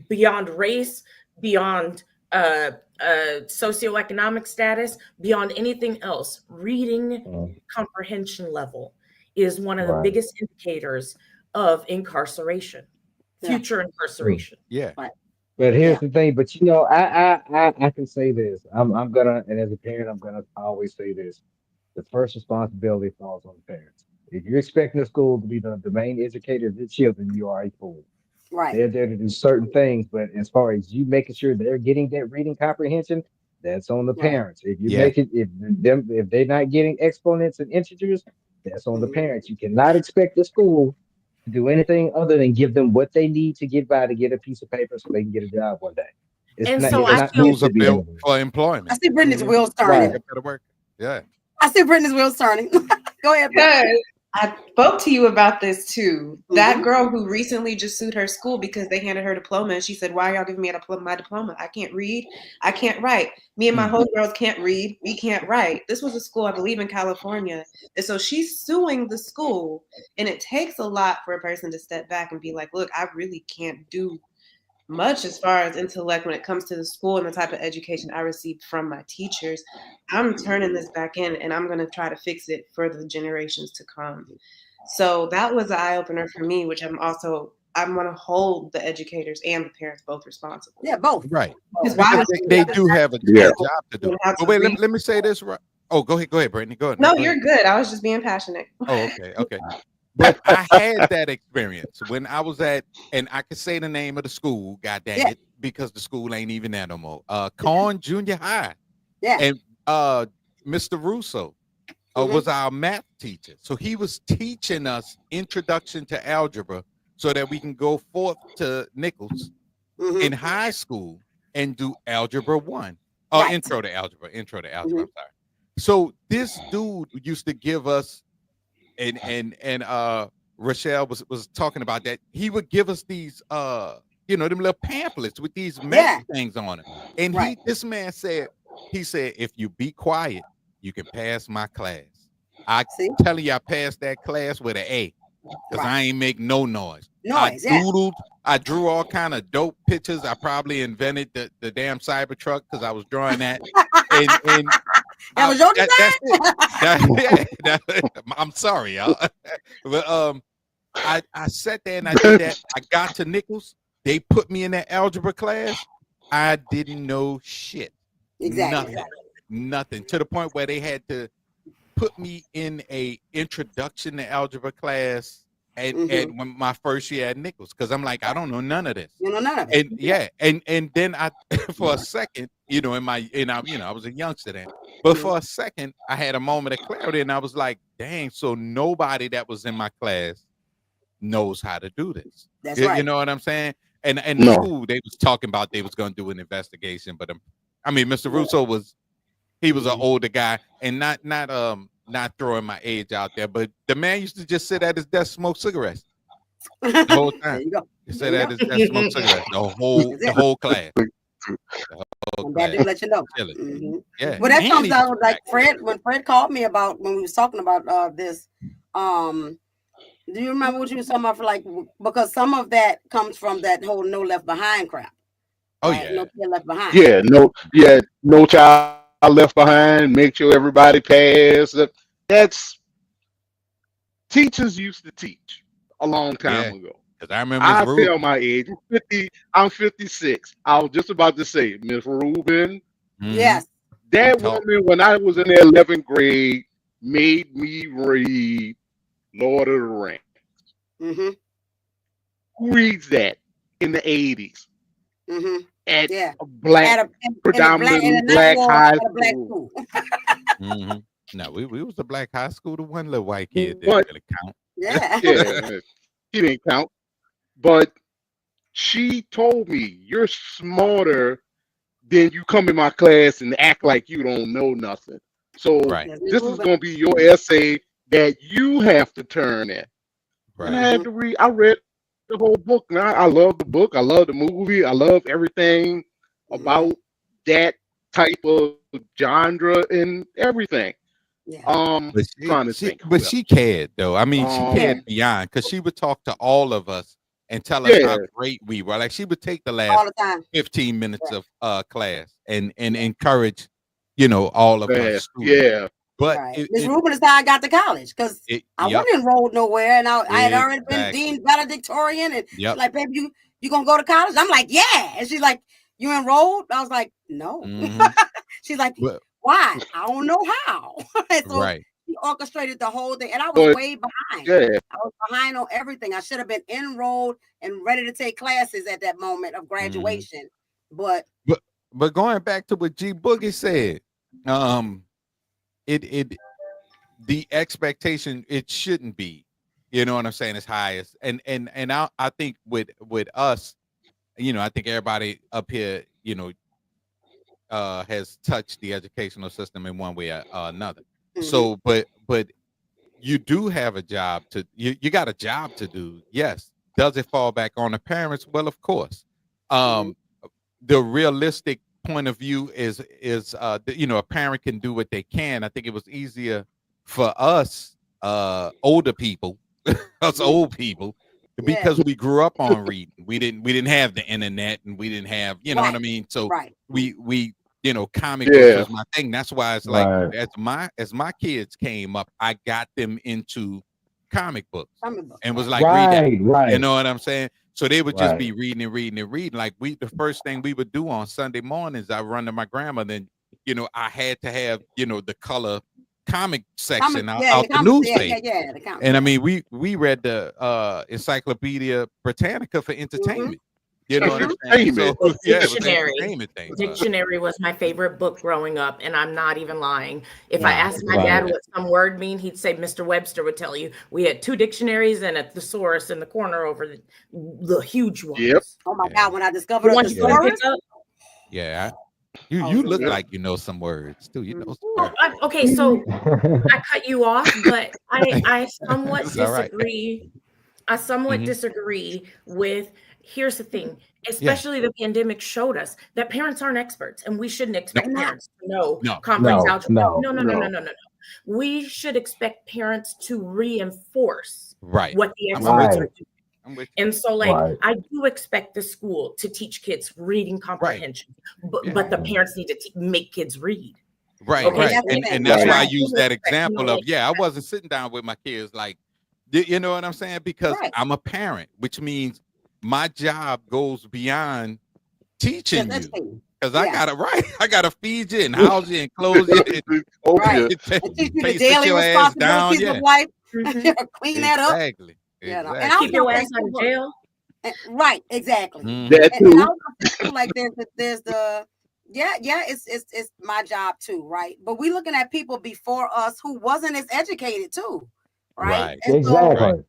beyond race, beyond socioeconomic status, beyond anything else. Reading comprehension level is one of the Right. biggest indicators of incarceration, future incarceration. Yeah. But here's the thing. But you know, I can say this. I'm gonna, and as a parent, I'm gonna always say this. The first responsibility falls on the parents. If you're expecting the school to be the main educator of the children, you are a fool. Right. They're there to do certain things, but as far as you making sure they're getting that reading comprehension, that's on the Right. parents. If you Yeah. make it, if they're not getting exponents and integers, that's on the parents. You cannot expect the school to do anything other than give them what they need to get by to get a piece of paper so they can get a job one day. It's And not. so It's I not feel meant Schools are to be built that way. for I employment. see Brittany's wheels Right. turning. Better work. Yeah. I see Brittany's wheels turning. Go ahead, Brittany. Because I spoke to you about this too. That girl who recently just sued her school because they handed her diploma, and she said, "Why are y'all giving me my diploma? I can't read. I can't write. Me and my homegirls can't read. We can't write." This was a school, I believe, in California, and so she's suing the school. And it takes a lot for a person to step back and be like, "Look, I really can't do much as far as intellect when it comes to the school and the type of education I received from my teachers. I'm turning this back in, and I'm going to try to fix it for the generations to come." So that was an eye-opener for me, which I'm going to hold the educators and the parents both responsible. Yeah, both. Right. Because why Because would they do have a job to do. How to But wait, read? let me say this right. Oh, go ahead, Brittany. Go ahead. No, go you're ahead. good. I was just being passionate. Oh, okay. But I had that experience when I was at, and I could say the name of the school, god dang it, because the school ain't even there no more. Corn Junior High. Yeah. And Mr. Russo was our math teacher. So he was teaching us introduction to algebra so that we can go forth to Nichols in high school and do algebra 1. Intro to algebra. I'm sorry. So this dude used to give us, and Rochelle was talking about that. He would give us these them little pamphlets with these math things on it. And this man said, if you be quiet, you can pass my class. I telling you, I passed that class with an A because I ain't make no noise. I doodled. I drew all kind of dope pictures. I probably invented the damn Cybertruck because I was drawing that. And that was your design? That's it. I'm sorry, y'all. But I sat there and I did that. I got to Nichols. They put me in that algebra class. I didn't know shit. Exactly. Nothing. To the point where they had to put me in a introduction to algebra class at when my first year at Nichols, because I'm like, I don't know none of this. You know none of it. And then I for a second, I was a youngster then. But for a second, I had a moment of clarity, and I was like, dang, so nobody that was in my class knows how to do this. That's right. You know what I'm saying? And the school, they was talking about they was going to do an investigation, but Mr. Russo was an older guy, and not throwing my age out there, but the man used to just sit at his desk, smoke cigarettes the whole time. There you go. He sat at his desk, smoke cigarettes the whole class. That do let you know. Yeah. Well, that comes out like Fred, when Fred called me about when we was talking about this. Do you remember what you was talking about? For like, because some of that comes from that whole no left behind crap. Oh right? yeah. No kid left behind. No child left behind. Make sure everybody pass. That's teachers used to teach a long time ago. Because I remember I tell my age. I'm 56. I was just about to say, Miss Rubin. Yes. That woman, when I was in the 11th grade, made me read Lord of the Rings. Who reads that in the 80s? At a black, predominantly black high school. No, we was the black high school. The one little white kid didn't really count. Yeah. He didn't count. But she told me, you're smarter than you come in my class and act like you don't know nothing. So this is going to be your essay that you have to turn in. And I had to read. I read the whole book. Now I love the book. I love the movie. I love everything about that type of genre and everything. But she cared though. She cared beyond, because she would talk to all of us and tell us how Yeah. great we were. Like she would take the all last the time. 15 minutes of class and encourage, all of her Man. students. Yeah. But Right. Miss Rubin is how I got to college because I yep, wasn't enrolled nowhere, and I had already been exactly. dean valedictorian, and she's Yep. like, "Baby, you gonna go to college?" I'm like, "Yeah," and she's like, "You enrolled?" I was like, "No." Mhm. She's like, But "Why?" I don't know how. And so right. she orchestrated the whole thing, and I was But way behind. yeah. I was behind on everything. I should have been enrolled and ready to take classes at that moment of graduation, but But going back to what G Boogie said, it the expectation, it shouldn't be, you know what I'm saying, as high as and I think with us, I think everybody up here, has touched the educational system in one way or another. So, but you do have a job to you got a job to do. Yes. Does it fall back on the parents? Well, of course. The realistic point of view is a parent can do what they can. I think it was easier for us older people, us old people, because we grew up on reading. We didn't have the internet, and we didn't have, you know what I mean? So we comic books was my thing. That's why it's like as my kids came up, I got them into comic books and was like, read that. You know what I'm saying? So they would just be reading and reading and reading. Like the first thing we would do on Sunday mornings, I run to my grandmother, and I had to have the color comic section out the newspaper. And I mean, we read the Encyclopedia Britannica for entertainment. You know what I'm saying? So, Dictionary was my favorite book growing up, and I'm not even lying. If I asked my dad what some word mean, he'd say Mr. Webster would tell you. We had 2 dictionaries and a thesaurus in the corner over the huge ones. Yep. Oh my God! When I discovered a thesaurus, you look like you know some words too. You know some words. Okay, so I cut you off, but I somewhat disagree. I somewhat disagree with. Here's the thing, especially the pandemic showed us that parents aren't experts, and we shouldn't expect parents to know complex algebra. No. We should expect parents to reinforce what the experts are doing. And so, I do expect the school to teach kids reading comprehension, but the parents need to make kids read. Right. And that's why I use that example of, I wasn't sitting down with my kids like, you know what I'm saying? Because I'm a parent, which means my job goes beyond teaching you, because I gotta feed you and house you and clothe you and teach you the daily responsibilities of life. Clean that up. Exactly. And keep your ass out of jail. Right. Exactly. That too. And I also feel like there's the it's my job too, right? But we looking at people before us who wasn't as educated too, right? Exactly.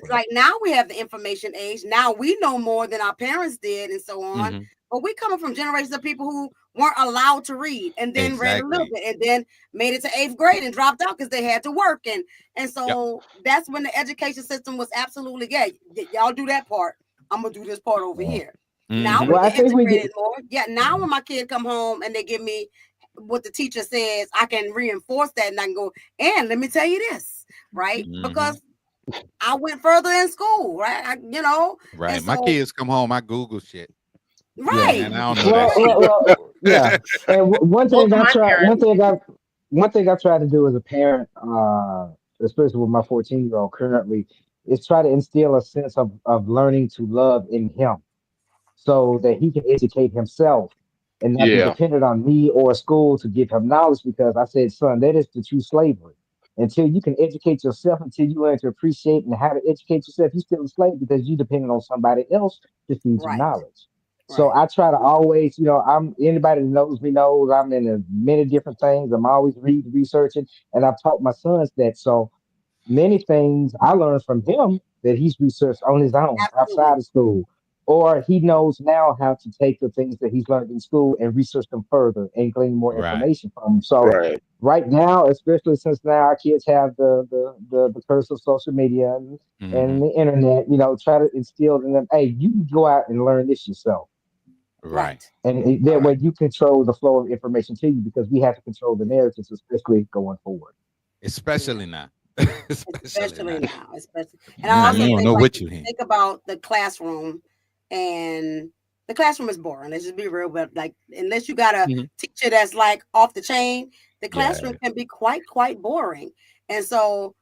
Like now we have the information age. Now we know more than our parents did, and so on. But we coming from generations of people who weren't allowed to read, and then read a little bit, and then made it to 8th grade and dropped out because they had to work, and so that's when the education system was absolutely y'all do that part. I'm gonna do this part over here. Now we integrated more. Now when my kid come home and they give me what the teacher says, I can reinforce that, and I can go, and let me tell you this, right? Because I went further in school, right? Right. My kids come home, I Google shit. Right. And I don't know that shit. And one thing I try to do as a parent, especially with my 14-year-old currently, is try to instill a sense of learning to love in him, so that he can educate himself and not be dependent on me or school to give him knowledge. Because I said, son, that is the true slavery. Until you can educate yourself, until you learn to appreciate and how to educate yourself, you're still a slave because you depending on somebody else to feed you knowledge. So I try to always, I'm anybody that knows me knows I'm in many different things. I'm always researching, and I've taught my sons that. So many things I learned from him that he's researched on his own outside of school. Or he knows now how to take the things that he's learned in school and research them further and glean more information from them. So right now, especially since now our kids have the curse of social media and the internet, try to instill in them, hey, you can go out and learn this yourself. Right. And that way you control the flow of information to you, because we have to control the narratives, especially going forward. Especially now. especially now. Especially, and Yeah, I also you don't think know like what you hear. think about the classroom, and the classroom is boring. Let's just be real, but like unless you got a Mhm. teacher that's like off the chain, the Yeah. classroom can be quite boring. And so,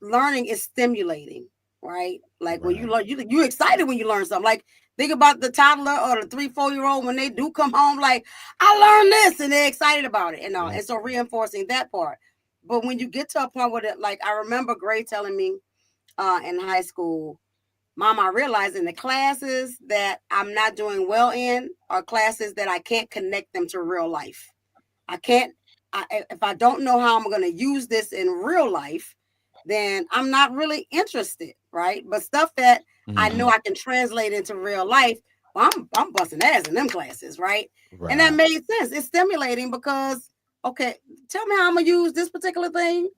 learning is stimulating, right? Like when you learn, you excited when you learn something. Like think about the toddler or the 3-4-year-old when they do come home, like I learned this, and they're excited about it, and all. And so reinforcing that part. But when you get to a point where it, like I remember Gray telling me in high school, Mom, I realize in the classes that I'm not doing well in are classes that I can't connect them to real life. I can't, if I don't know how I'm going to use this in real life, then I'm not really interested, right? But stuff that I know I can translate into real life, well, I'm busting ass in them classes, right? And that made sense. It's stimulating because, okay, tell me how I'm going to use this particular thing.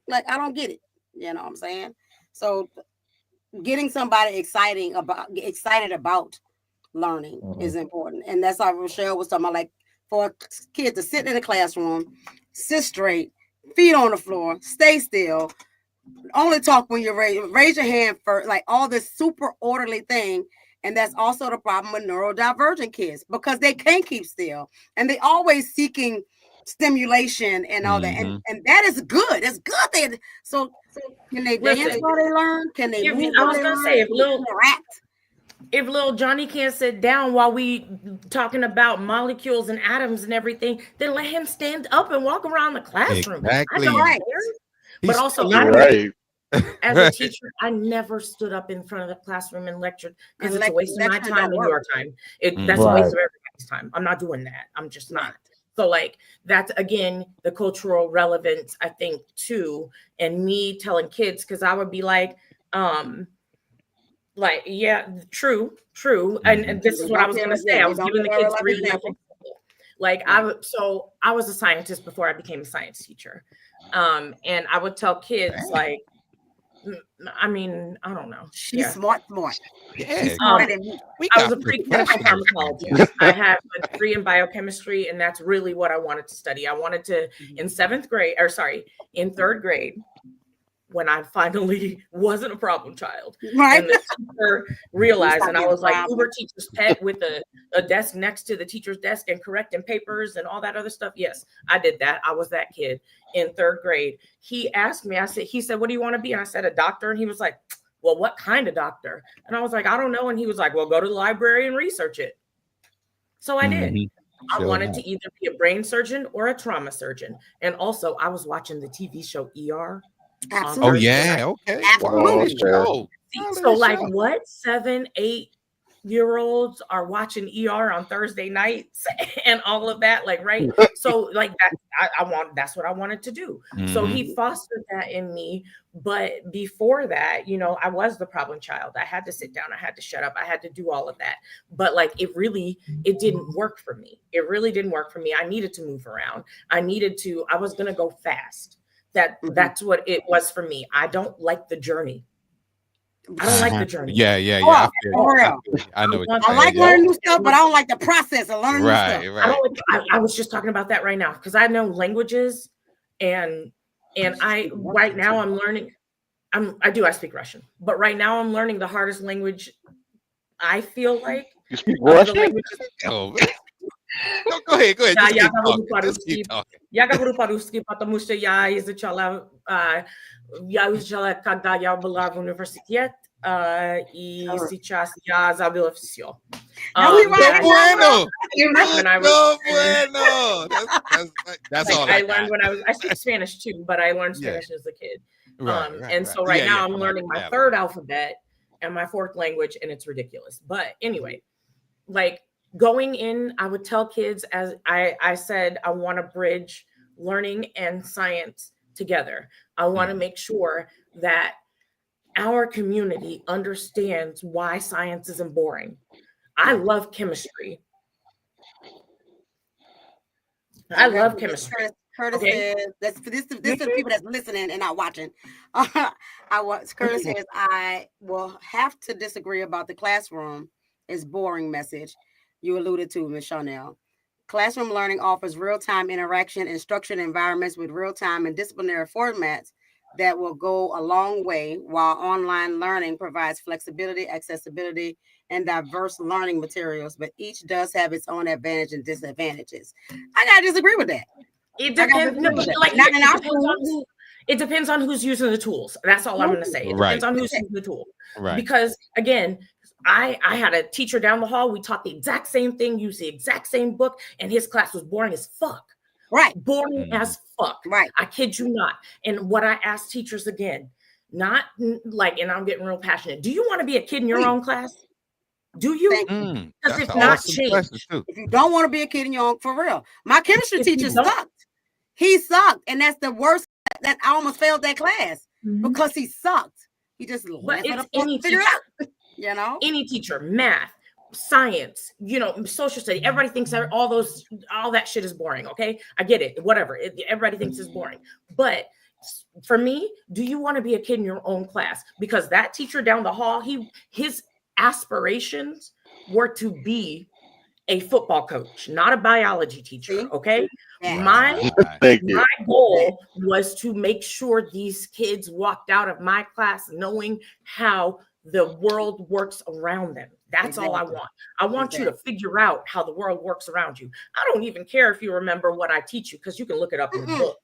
Like, I don't get it. You know what I'm saying? So getting somebody excited about learning is important. And that's how Rochelle was talking about, like for a kid to sit in a classroom, sit straight, feet on the floor, stay still, only talk when you're ready, raise your hand first, like all this super orderly thing. And that's also the problem with neurodivergent kids because they can't keep still and they always seeking stimulation and all that. And that is good. It's good. So can they dance while they learn? Can they move I while was they gonna learn? say Interact? If little Johnny can't sit down while we talking about molecules and atoms and everything, then let him stand up and walk around the classroom. Exactly. I don't care. But also, as a teacher, I never stood up in front of the classroom and lectured because it's a waste of my time and your time. That's a waste of everybody's time. I'm not doing that. I'm just not. So like that's again the cultural relevance, I think, too, and me telling kids because I would be like, yeah, true. And this is what I was gonna say. I was giving the kids real life example. Like I was a scientist before I became a science teacher. And I would tell kids like, I mean, I don't know. She's smart. Yeah. She's smarter than me. I was a preclinical pharmacologist. I have a degree in biochemistry, and that's really what I wanted to study. I wanted to in third grade, when I finally wasn't a problem child. Right. And the teacher realized, and I was like Uber teacher's pet with a desk next to the teacher's desk and correcting papers and all that other stuff. Yes, I did that. I was that kid in third grade. He asked me, he said, what do you want to be? And I said, a doctor. And he was like, well, what kind of doctor? And I was like, I don't know. And he was like, well, go to the library and research it. So I did. I wanted to either be a brain surgeon or a trauma surgeon. And also I was watching the TV show ER. Absolutely. Oh yeah, okay. Absolutely. Wow. So like what 7-8-year-olds are watching ER on Thursday nights and all of that, like right? So like that that's what I wanted to do. So he fostered that in me. But before that, I was the problem child. I had to sit down, I had to shut up, I had to do all of that. But like it didn't work for me. It really didn't work for me. I needed to move around. I was gonna go fast. That's what it was for me. I don't like the journey. I don't like the journey. Yeah. I know. I like learning new stuff, but I don't like the process of learning new stuff. Right. I was just talking about that right now because I know languages, and right now I'm learning. I speak Russian, but right now I'm learning the hardest language. I feel like you speak Russian. No, go ahead. Just keep talking. Я говорю по-русски, потому что я изучала когда я была в университете, и сейчас я забыла все. That's all I learned when I speak Spanish too, but I learned Spanish as a kid. So right now I'm learning my third alphabet and my fourth language, and it's ridiculous. But anyway, like going in, I would tell kids, as I said, I want to bridge learning and science together. I want to make sure that our community understands why science isn't boring. I love chemistry. Curtis says, this is people that's listening and not watching. Curtis says, I will have to disagree about the classroom is boring message you alluded to, Ms. Chanel. Classroom learning offers real-time interaction and structured environments with real-time and disciplinary formats that will go a long way, while online learning provides flexibility, accessibility, and diverse learning materials, but each does have its own advantage and disadvantages. I gotta disagree with that. It depends. No, like Not in our it depends on who's using the tools. That's all I'm going to say. It depends on who's using the tool. Right. Because again, I had a teacher down the hall. We taught the exact same thing, used the exact same book, and his class was boring as fuck. Right. Boring as fuck. Right. I kid you not. And what I ask teachers again, not like, and I'm getting real passionate. Do you want to be a kid in your own class? Do you? Because if not, change. If you don't want to be a kid in your own, for real. My chemistry teacher sucked. He sucked. And that's the worst, that I almost failed that class because he sucked. He just but it's any teacher, you know, any teacher, math, science, you know, social study. Everybody thinks that all that shit is boring. Okay, I get it. Whatever. Everybody thinks it's boring. But for me, do you want to be a kid in your own class? Because that teacher down the hall, his aspirations were to be a football coach, not a biology teacher. Okay. Yeah. My goal was to make sure these kids walked out of my class knowing how the world works around them. That's all I want. I want you to figure out how the world works around you. I don't even care if you remember what I teach you, because you can look it up in the book.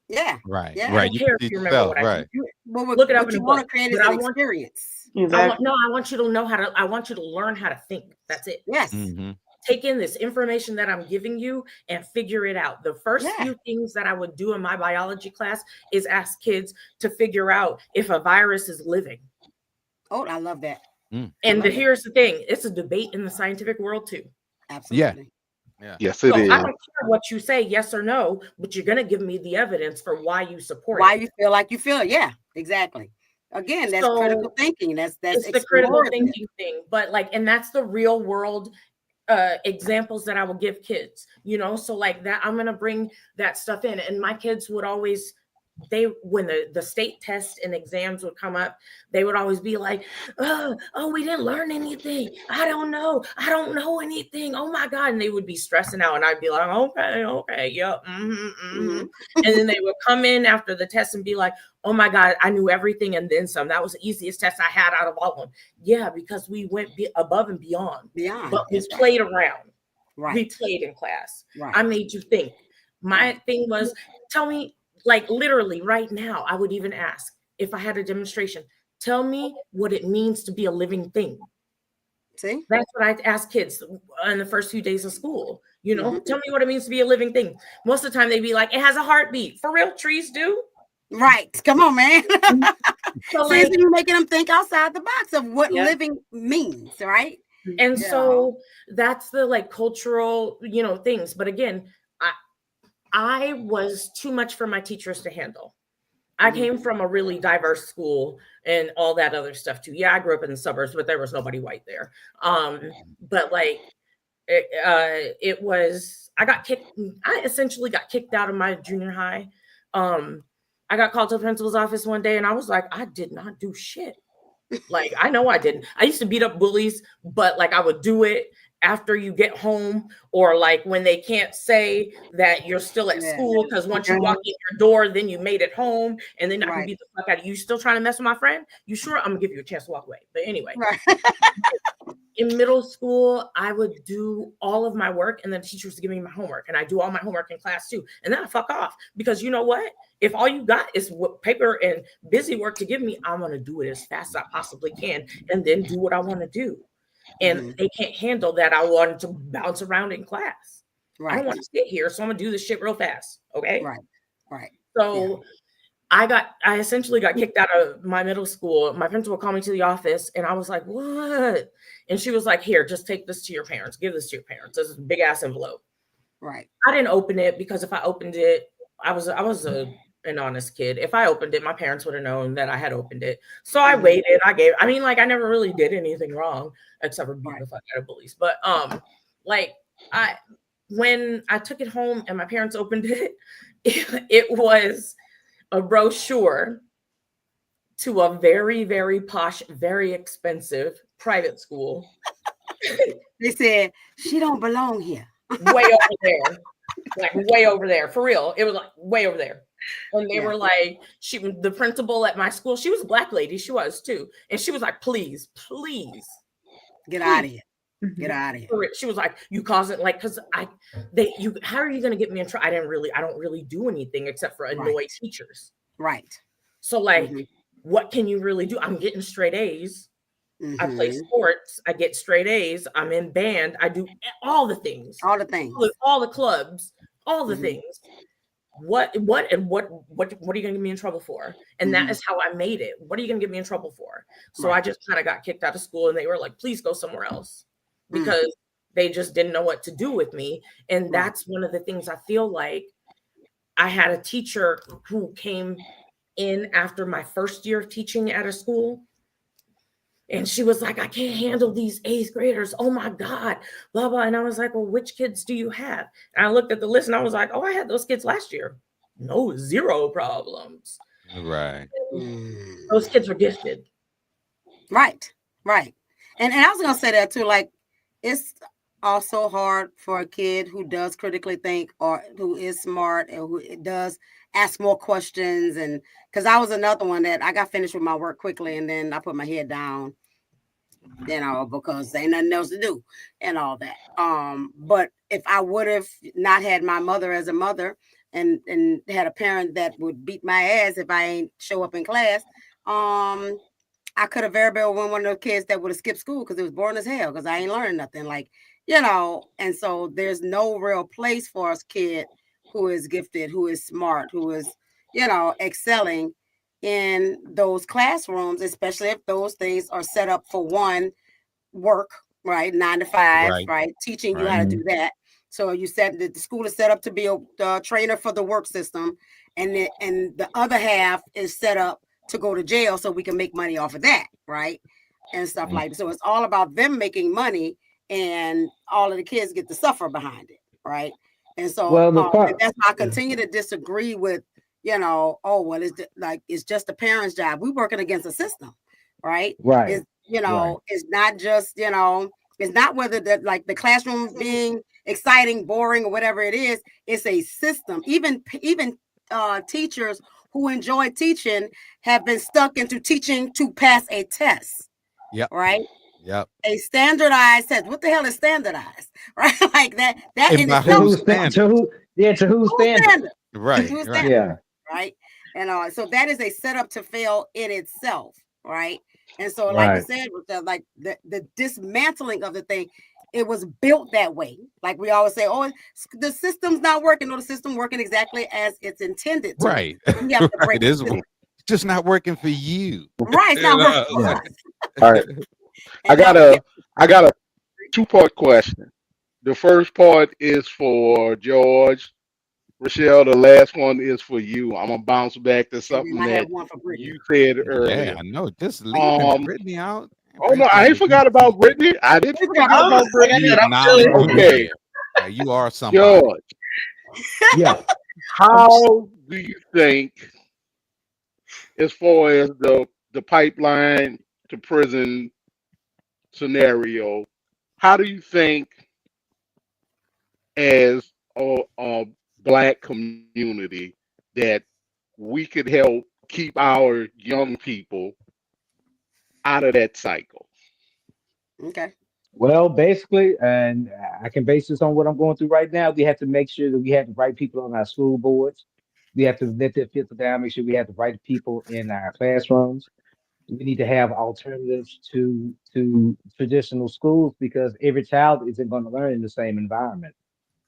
Yeah. Right. Yeah. Right. I don't care if you remember what I teach you. Look it up in the book. Want to create an experience. I want you to know how to, I want you to learn how to think. That's it. Yes. Take in this information that I'm giving you and figure it out. The first few things that I would do in my biology class is ask kids to figure out if a virus is living. Oh, I love that. And here's the thing. It's a debate in the scientific world too. Absolutely. Yeah. Yes, it is. I don't care what you say, yes or no, but you're going to give me the evidence for why you support why it. you feel like you feel it. Yeah, exactly. Again, that's critical thinking. That's it's the critical thinking thing. But like, and that's the real world examples that I will give kids, you know, so like that, I'm going to bring that stuff in. And my kids would always, when the state tests and exams would come up, they would always be like, oh, we didn't learn anything. I don't know anything. Oh my God. And they would be stressing out. And I'd be like, okay. Yep. And then they would come in after the test and be like, oh my God, I knew everything and then some. That was the easiest test I had out of all of them. Yeah, because we went above and beyond. But we played around. Right. We played in class. Right. I made you think. My thing was, tell me, like literally right now, I would even ask if I had a demonstration, tell me what it means to be a living thing. See? That's what I ask kids in the first few days of school. You know, tell me what it means to be a living thing. Most of the time they'd be like, it has a heartbeat. For real, trees do. Right. Come on, man. So like, you're making them think outside the box of what living means, right? And so that's the like cultural, you know, things. But again, I was too much for my teachers to handle. I came from a really diverse school and all that other stuff too. Yeah, I grew up in the suburbs, but there was nobody white there. But like it was, I essentially got kicked out of my junior high. I got called to the principal's office one day and I was like, I did not do shit. Like, I know I didn't. I used to beat up bullies, but like I would do it after you get home, or like when they can't say that you're still at school, because once you walk in your door, then you made it home, and then I can beat the fuck out of you. Still trying to mess with my friend? You sure? I'm gonna give you a chance to walk away. But anyway, in middle school, I would do all of my work, and then the teacher was giving me my homework, and I do all my homework in class too, and then I fuck off, because you know what? If all you got is paper and busy work to give me, I'm gonna do it as fast as I possibly can, and then do what I want to do. And they can't handle that. I wanted to bounce around in class. I don't want to sit here, so I'm gonna do this shit real fast. Okay. Right. So I essentially got kicked out of my middle school. My principal called me to the office and I was like, what? And she was like, here, just take this to your parents. Give this to your parents. This is a big ass envelope. Right. I didn't open it because if I opened it, I was an honest kid. If I opened it, my parents would have known that I had opened it. So I waited. I never really did anything wrong except for beating the fuck out of bullies. But when I took it home and my parents opened it, it was a brochure to a very, very posh, very expensive private school. They said, she don't belong here. Way over there. Like way over there. For real. It was like way over there. And they were like, the principal at my school, she was a Black lady, she was too. And she was like, please, get out of here. Get mm-hmm. out of here. She was like, you cause it, like, because how are you going to get me in trouble? I don't really do anything except for annoy teachers. Right. So like, what can you really do? I'm getting straight A's. I play sports. I get straight A's. I'm in band. I do all the things. All the things. All the clubs. All the things. What are you going to get me in trouble for? And that is how I made it. What are you going to get me in trouble for? So I just kind of got kicked out of school, and they were like, please go somewhere else, because they just didn't know what to do with me. And that's one of the things I feel like. I had a teacher who came in after my first year of teaching at a school. And she was like, I can't handle these 8th graders. Oh my God, blah, blah. And I was like, well, which kids do you have? And I looked at the list and I was like, oh, I had those kids last year. No, 0 problems. Right. Those kids are gifted. Right. And I was going to say that too. Like, it's also hard for a kid who does critically think, or who is smart, and who does ask more questions. And because I was another one that I got finished with my work quickly, and then I put my head down, because there ain't nothing else to do and all that. But if I would have not had my mother as a mother, and had a parent that would beat my ass if I ain't show up in class, I could have very well been one of those kids that would have skipped school because it was boring as hell, because I ain't learning nothing. Like, and so there's no real place for us kid who is gifted, who is smart, who is, excelling in those classrooms, especially if those things are set up for one, work, right? 9 to 5, right? Teaching you how to do that. So you said that the school is set up to be a trainer for the work system, and the other half is set up to go to jail so we can make money off of that, right? And stuff like that. So it's all about them making money, and all of the kids get to suffer behind it, right? And so and that's why I continue to disagree with, it's just the parents' job. We're working against a system, right? Right. It's not just, it's not whether the classroom being exciting, boring, or whatever it is. It's a system. Even teachers who enjoy teaching have been stuck into teaching to pass a test. Yep. Right. Yep. A standardized test. What the hell is standardized? Right. Like that. That and in by itself. whose standard? To whose standard? Right. Who's right. Yeah. Right. And so that is a setup to fail in itself. Right. And so, like I said, with the dismantling of the thing, it was built that way. Like we always say, oh, the system's not working, or the system working exactly as it's intended to. Right. We have to break It's just not working for you. Right. It's not working for us. All right. I got a 2-part question. The first part is for George. Rochelle, the last one is for you. I'm gonna bounce back to something that you said earlier. Yeah, I know. Just leaving Brittany out. Oh no, I ain't forgot about Brittany. I didn't forget about Brittany. Okay. You are somebody. George. Yeah. How do you think, as far as the pipeline to prison scenario, how do you think, as a Black community, that we could help keep our young people out of that cycle? Okay. Well, basically, and I can base this on what I'm going through right now. We have to make sure that we have the right people on our school boards. We have to let that filter down, make sure we have the right people in our classrooms. We need to have alternatives to traditional schools, because every child isn't going to learn in the same environment.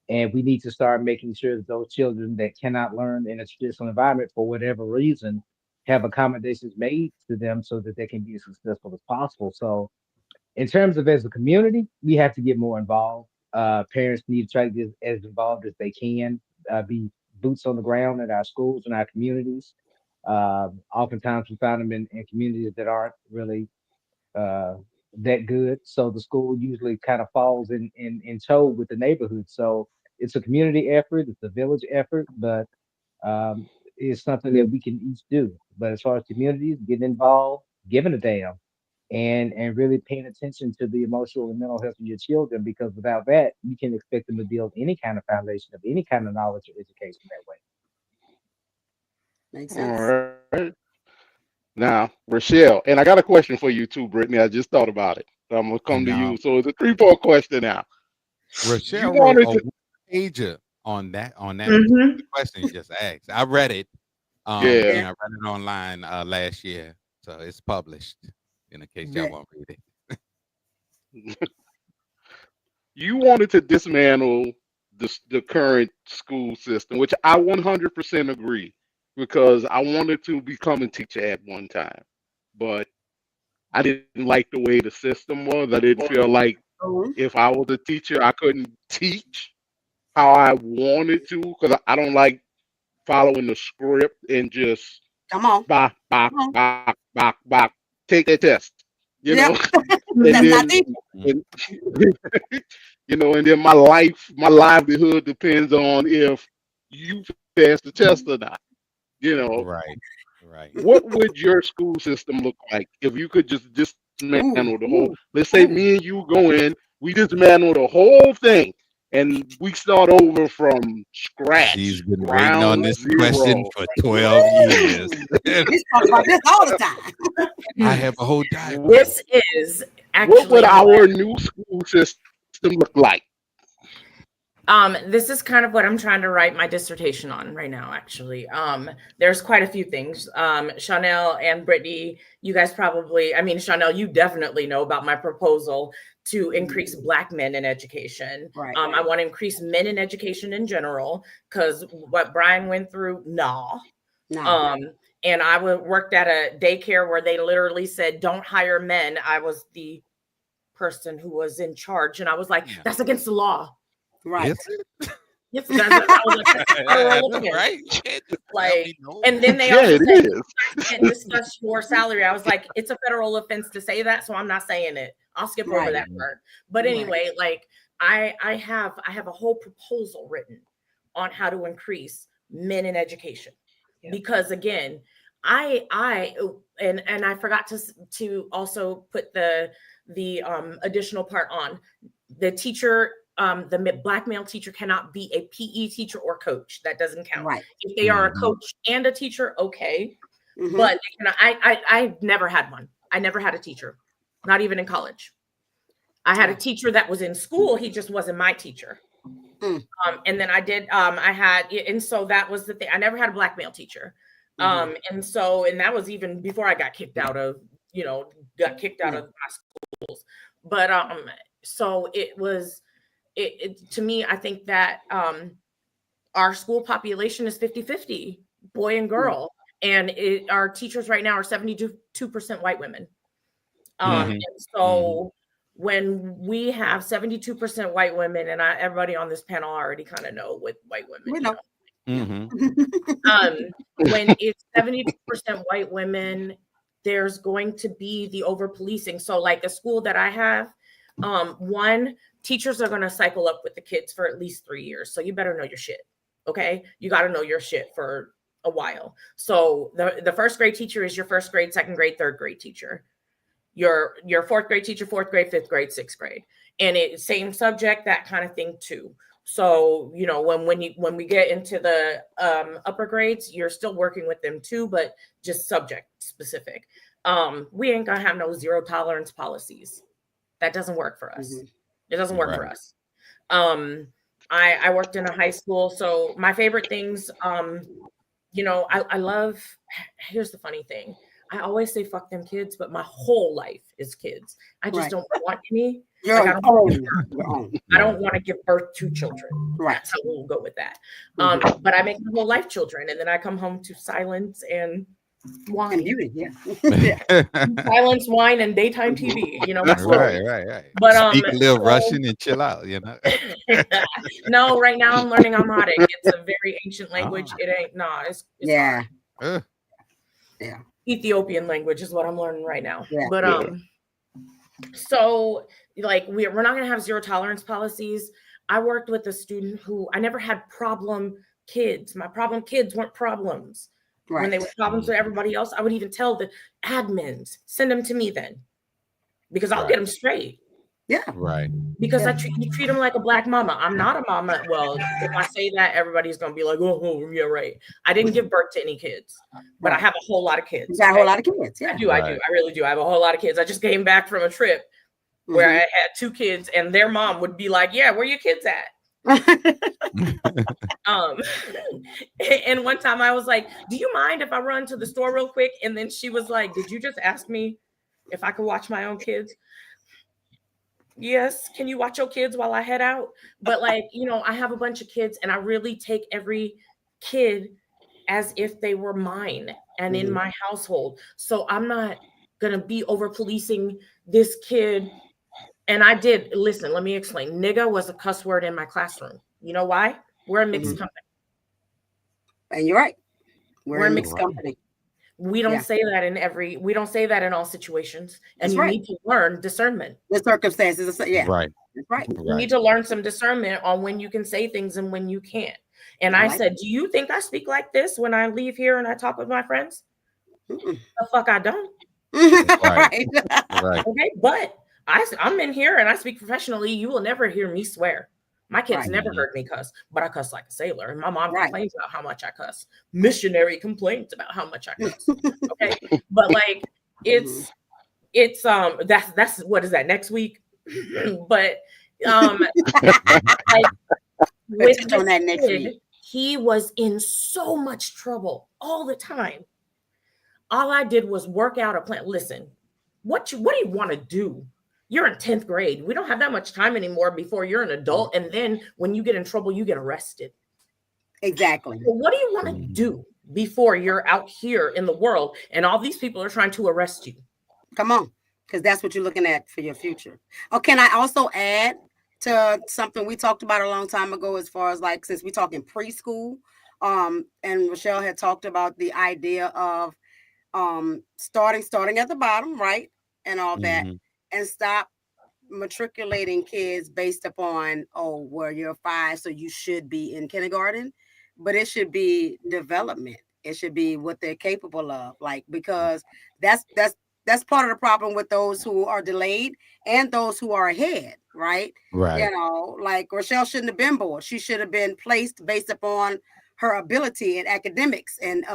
And we need to start making sure that those children that cannot learn in a traditional environment for whatever reason have accommodations made to them so that they can be as successful as possible. So in terms of as a community, we have to get more involved. Parents need to try to get as involved as they can, be boots on the ground in our schools and our communities. Oftentimes we find them in communities that aren't really that good. So the school usually kind of falls in tow with the neighborhood. So it's a community effort, it's a village effort, but it's something that we can each do. But as far as communities getting involved, giving a damn, and really paying attention to the emotional and mental health of your children, because without that, you can expect them to build any kind of foundation of any kind of knowledge or education that way. Makes All sense. right. Now, Rochelle, and I got a question for you too, Brittany. I just thought about it. So I'm gonna come And to you. So it's a 3-part question now. You Rochelle wrote wanted a to, pager on that Mm-hmm. question you just asked. I read it. yeah. And I read it online last year, so it's published. In case y'all Bet. want to read it. You wanted to dismantle the current school system, which I 100% agree, because I wanted to become a teacher at one time, but I didn't like the way the system was. I didn't feel like Mhm. if I was a teacher, I couldn't teach how I wanted to, because I don't like following the script and just Come on. bop, bop, Come on. bop, bop, bop, take that test, you Yep. know, and That's not then, teaching. and, and then my livelihood depends on if you pass the test or not. You know, Right. Right. what would your school system look like if you could just dismantle the whole? Ooh. Let's say me and you go in, we dismantle the whole thing, and we start over from She's scratch, been waiting on ground this question zero. for 12 years. We talk about this all the time. I have a whole diagram. This is What would actually our new school system look like? This is kind of what I'm trying to write my dissertation on right now, actually. There's quite a few things. Chanel and Brittany, you guys probably, I mean, Chanel, you definitely know about my proposal to increase Black men in education. Right. I want to increase men in education in general, because what Brian went through, nah. No. And I worked at a daycare where they literally said, don't hire men. I was the person who was in charge. And I was like, Yeah. that's against the law. Right. Is it? Yes, I was like, federal offense. Right? You can't just tell Like, me no. and then they Yeah, also it said is. you can't discuss your salary. I was like, it's a federal offense to say that, so I'm not saying it. I'll skip over Right. that part. But Right. anyway, like I have a whole proposal written on how to increase men in education. Yep. Because again, I forgot to also put the additional part on the teacher. The Black male teacher cannot be a PE teacher or coach. That doesn't count. Right. If they are a Mhm. coach and a teacher, okay. Mhm. But I never had one. I never had a teacher, not even in college. I had a teacher that was in school. He just wasn't my teacher. Mm. And then I did. I had, and so that was the thing. I never had a Black male teacher. Mhm. And that was even before I got kicked out of, got kicked out of my schools. But so it was. It to me, I think that our school population is 50-50, boy and girl. And our teachers right now are 72% white women. Mhm. And so when we have 72% white women, and everybody on this panel already kind of know with white women, We know. when it's 72% white women, there's going to be the over policing. So like the school that I have, one, teachers are going to cycle up with the kids for at least 3 years. So you better know your shit. Okay. You got to know your shit for a while. So the first grade teacher is your first grade, second grade, third grade teacher. Your fourth grade teacher, fourth grade, fifth grade, sixth grade. And it same subject, that kind of thing too. So, when we get into the upper grades, you're still working with them too, but just subject specific. We ain't gonna have no zero tolerance policies. That doesn't work for us. Mhm. It doesn't work for us. I worked in a high school, so my favorite things, I love. Here's the funny thing. I always say fuck them kids, but my whole life is kids. I just Right. don't want any. Your Like, own. Your own. I don't want to give birth to children. Right. That's how we'll go with that. Mhm. But I make my whole life children, and then I come home to silence and And wine. beauty. Yeah. Yeah. Silence, wine, and daytime TV. My story. Right. But Speak a little Russian and chill out, No, right now I'm learning Amharic. It's a very ancient language. It ain't it's Yeah. hard. Yeah. Ethiopian language is what I'm learning right now. Yeah. But so like we're not gonna have zero tolerance policies. I worked with a student who I never had problem kids. My problem kids weren't problems. Right. When they were problems with everybody else, I would even tell the admins, send them to me then. Because I'll get them straight. Yeah. Right. Because Yeah. you treat them like a black mama. I'm not a mama. Well, if I say that, everybody's gonna be like, oh, yeah, right. I didn't give birth to any kids, but I Right. have a whole lot of kids. You got a whole lot of kids. Yeah. I do. I really do. I have a whole lot of kids. I just came back from a trip where I had 2 kids, and their mom would be like, yeah, where your kids at? And one time I was like, do you mind if I run to the store real quick? And then she was like, did you just ask me if I could watch my own kids? Yes. Can you watch your kids while I head out? But like, I have a bunch of kids, and I really take every kid as if they were mine and in my household. So I'm not going to be over policing this kid. And I did. Listen, let me explain. Nigga was a cuss word in my classroom. You know why? We're a mixed company. And you're right. We're a mixed company. We don't say that we don't say that in all situations. And you need to learn discernment. The circumstances. Yeah. Right. That's right. You need to learn some discernment on when you can say things and when you can't. And I said, do you think I speak like this when I leave here and I talk with my friends? The fuck I don't. Right. Okay, but I'm in here and I speak professionally. You will never hear me swear. My kids never heard me cuss, but I cuss like a sailor. And my mom complains about how much I cuss. Missionary complains about how much I cuss. Okay. But like it's that's what is that, next week? But like with this kid, he was in so much trouble all the time. All I did was work out a plan. Listen, what do you want to do? You're in 10th grade. We don't have that much time anymore before you're an adult. And then when you get in trouble, you get arrested. Exactly. So what do you want to do before you're out here in the world and all these people are trying to arrest you? Come on, because that's what you're looking at for your future. Oh, can I also add to something we talked about a long time ago, as far as like, since we're talking preschool, and Rochelle had talked about the idea of starting at the bottom, right? And all that, and stop matriculating kids based upon, well, you're 5, so you should be in kindergarten, but it should be development. It should be what they're capable of, like, because that's part of the problem with those who are delayed and those who are ahead, right? Right. Like Rochelle shouldn't have been bored. She should have been placed based upon her ability in academics and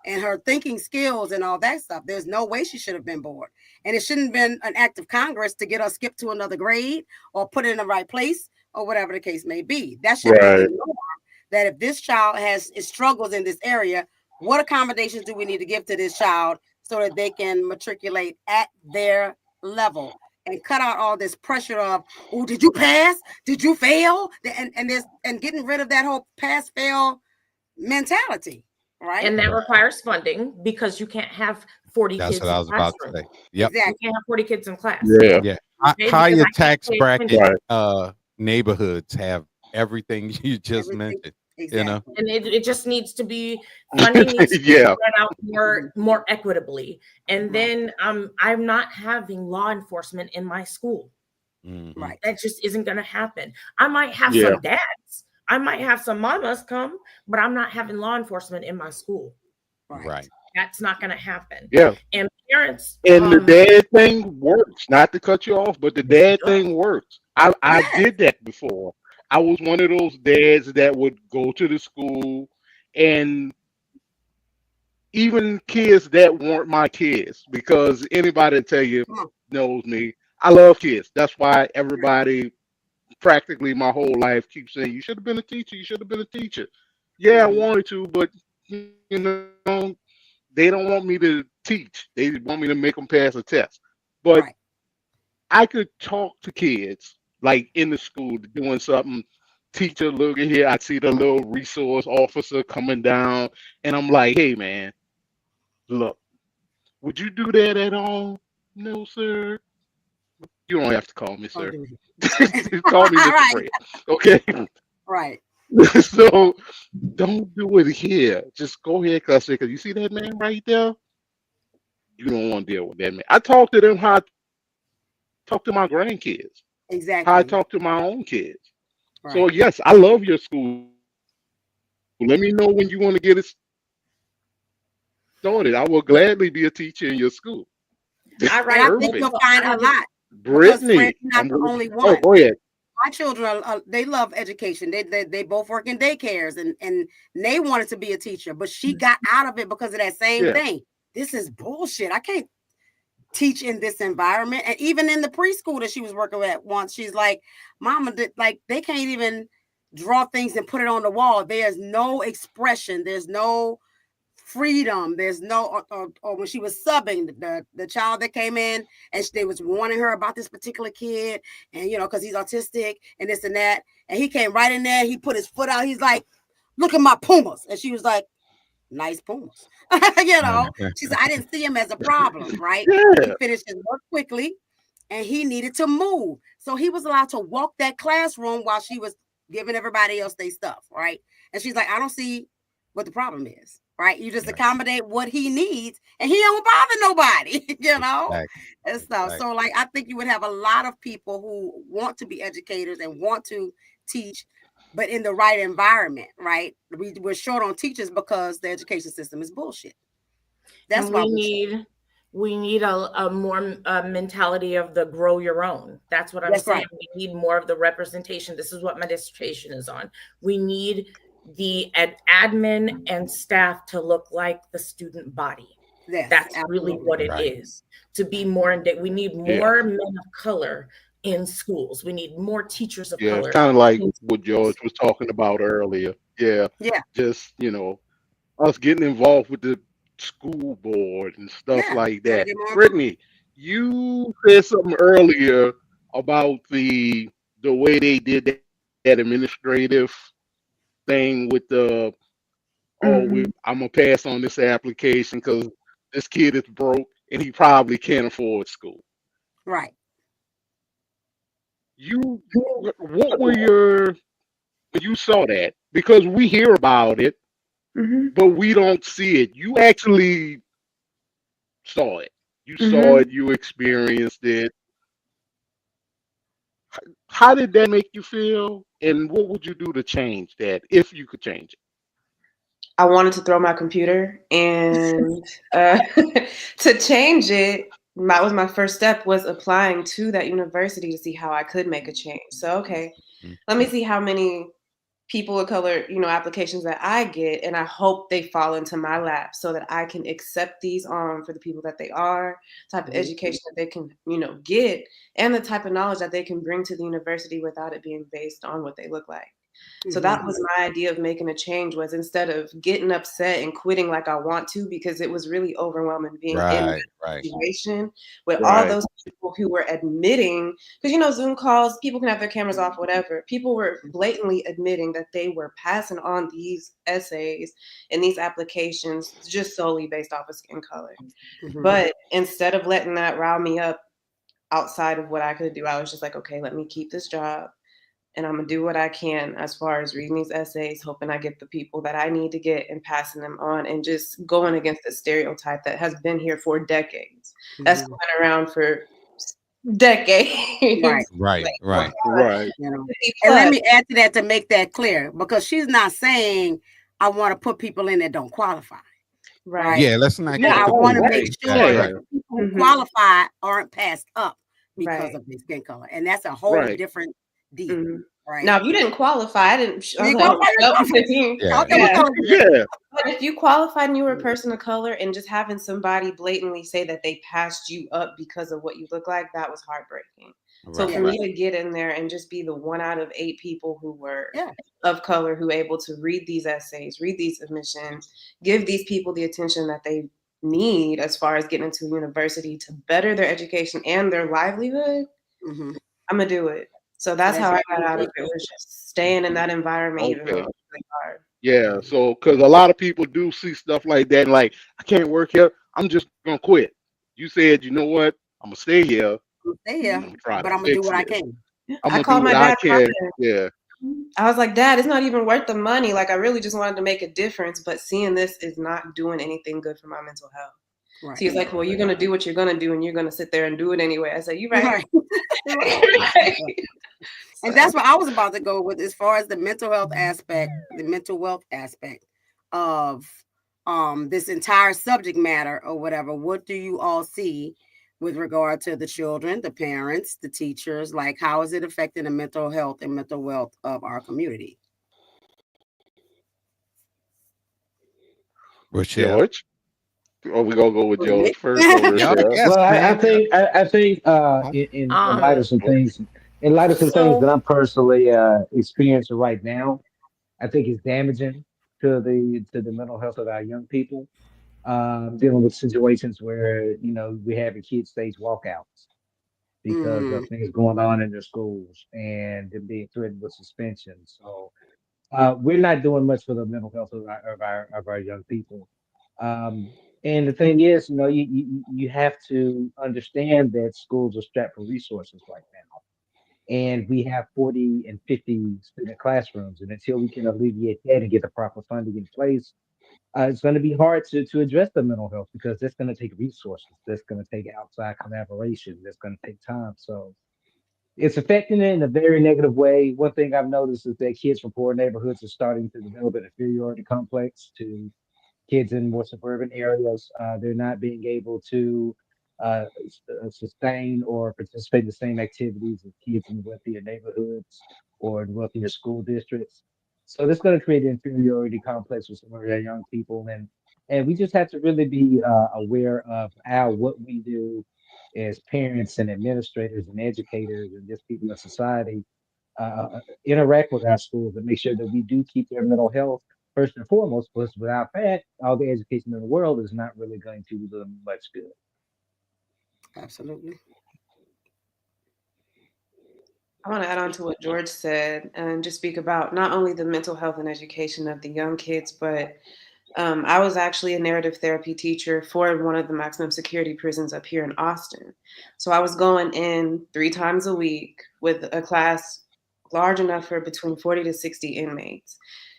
and her thinking skills and all that stuff. There's no way she should have been bored. And it shouldn't have been an act of Congress to get her skipped to another grade or put in the right place or whatever the case may be. That should be the norm, that if this child has struggles in this area, what accommodations do we need to give to this child so that they can matriculate at their level and cut out all this pressure of, oh, did you pass? Did you fail? And getting rid of that whole pass-fail mentality. Right. And that requires funding, because you can't have 40 kids. That's what I was about to say. Yep. Exactly. You can't have 40 kids in class. Yeah. Higher tax bracket neighborhoods have everything you just mentioned. Exactly. And it just needs to be, funding needs to be spread out more equitably. And then I'm not having law enforcement in my school. Right. That just isn't going to happen. I might have some dads. I might have some mamas come, but I'm not having law enforcement in my school. Right. That's not going to happen. Yeah. And parents. And the dad thing works. Not to cut you off, but the dad thing works. I did that before. I was one of those dads that would go to the school, and even kids that weren't my kids, because anybody that tell you knows me, I love kids. That's why everybody practically my whole life keeps saying, you should have been a teacher. You should have been a teacher. Yeah, I wanted to, but they don't want me to teach. They want me to make them pass a test. But I could talk to kids like in the school doing something. Teacher, look at here. I see the little resource officer coming down, and I'm like, hey, man, look, would you do that at all? No, sir. You don't have to call me, sir. Call me Mr. Fred. Okay. Right. So don't do it here. Just go ahead, because you see that man right there? You don't want to deal with that man. I talk to them how I talk to my grandkids. Exactly. How I talk to my own kids. Right. So yes, I love your school. Let me know when you want to get it started. I will gladly be a teacher in your school. I think you'll find a lot. Because Brittany, Fred's not the only oh, one. go ahead. My children, they love education. They both work in daycares, and they wanted to be a teacher, but she got out of it because of that same Yeah. thing. This is bullshit. I can't teach in this environment. And even in the preschool that she was working at once, she's like, Mama, like they can't even draw things and put it on the wall. There's no expression. There's no freedom. There's no, or when she was subbing the child that came in and they was warning her about this particular kid, and because he's autistic and this and that, and he came right in there, he put his foot out, he's like, look at my Pumas, and she was like, nice Pumas. She said, I didn't see him as a problem, right? Yeah. He finished his work quickly and he needed to move, so he was allowed to walk that classroom while she was giving everybody else their stuff, right? And she's like, I don't see what the problem is. Right, you just accommodate what he needs, and he don't bother nobody, and stuff. So, like, I think you would have a lot of people who want to be educators and want to teach, but in the right environment, right? We're short on teachers because the education system is bullshit. That's why we need a more mentality of the grow your own. That's what I'm saying. Right. We need more of the representation. This is what my dissertation is on. We need the admin and staff to look like the student body. Yes, that's absolutely. Really what it is. To be more we need more men of color in schools. We need more teachers of color. It's kind of like what George was talking about earlier. Yeah. Just us getting involved with the school board and stuff like that. Brittany, you said something earlier about the way they did that administrative thing with the I'm gonna pass on this application because this kid is broke and he probably can't afford school. Right. What were you saw that? Because we hear about it, but we don't see it. You actually saw it. You saw it. You experienced it. How did that make you feel? And what would you do to change that if you could change it? I wanted to throw my computer, and to change it, that was my first step, was applying to that university to see how I could make a change. So, okay, let me see how many people of color, applications that I get, and I hope they fall into my lap so that I can accept these for the people that they are, type of education that they can, get, and the type of knowledge that they can bring to the university without it being based on what they look like. So that was my idea of making a change, was instead of getting upset and quitting like I want to, because it was really overwhelming being in that situation with all those people who were admitting, because Zoom calls, people can have their cameras off, whatever. People were blatantly admitting that they were passing on these essays and these applications just solely based off of skin color. But instead of letting that rile me up outside of what I could do, I was just like, okay, let me keep this job. And I'm going to do what I can as far as reading these essays, hoping I get the people that I need to get and passing them on, and just going against the stereotype that has been here for decades. That's been around for decades. Right. And let me add to that to make that clear, because she's not saying I want to put people in that don't qualify. Right. Yeah, let's not. I want to make sure that people who qualify aren't passed up because of their skin color. And that's a whole different deal. Right. Now, if you didn't qualify, But if you qualified and you were a person of color, and just having somebody blatantly say that they passed you up because of what you look like, that was heartbreaking. So for me to get in there and just be the 1 out of 8 people who were of color, who were able to read these essays, read these submissions, give these people the attention that they need as far as getting into university to better their education and their livelihood, I'm gonna do it. So that's how I got out of it, was just staying in that environment, even though it was really hard. Yeah, so because a lot of people do see stuff like that, and like, I can't work here, I'm just gonna quit. You said, you know what, I'm gonna stay here. But I'm gonna do what I can. I called my dad. I was like, Dad, it's not even worth the money. Like, I really just wanted to make a difference, but seeing this is not doing anything good for my mental health. Right. So he was like, well, you're going to do what you're going to do, and you're going to sit there and do it anyway. I said, you're right. And that's what I was about to go with, as far as the mental health aspect, the mental wealth aspect of this entire subject matter or whatever. What do you all see with regard to the children, the parents, the teachers? Like, how is it affecting the mental health and mental wealth of our community? Rochelle. George? Or we gonna go with Well, George first or Y'all Rochelle? guess, Well, I man. think in light of some things, in light of some things that So I'm personally experiencing right now, I think it's damaging to the mental health of our young people. Dealing with situations where we having kid stage walkouts because of Mm, things going on in their schools and them being threatened with suspension. So we're not doing much for the mental health of our young people. Um, and the thing is, you have to understand that schools are strapped for resources right now. And we have 40 and 50 student classrooms. And until we can alleviate that and get the proper funding in place, it's going to be hard to address the mental health because that's going to take resources. That's going to take outside collaboration. That's going to take time. So it's affecting it in a very negative way. One thing I've noticed is that kids from poor neighborhoods are starting to develop an inferiority complex to kids in more suburban areas. They're not being able to sustain or participate in the same activities as kids in wealthier neighborhoods or in wealthier school districts. So this is going to create an inferiority complex with some of our young people, and we just have to really be aware of what we do as parents and administrators and educators and just people in society interact with our schools and make sure that we do keep their mental health first and foremost, because without that, all the education in the world is not really going to do them much good. absolutely. I want to add on to what George said and just speak about not only the mental health and education of the young kids, but I was actually a narrative therapy teacher for one of the maximum security prisons up here in Austin. So I was going in 3 times a week with a class large enough for between 40 to 60 inmates.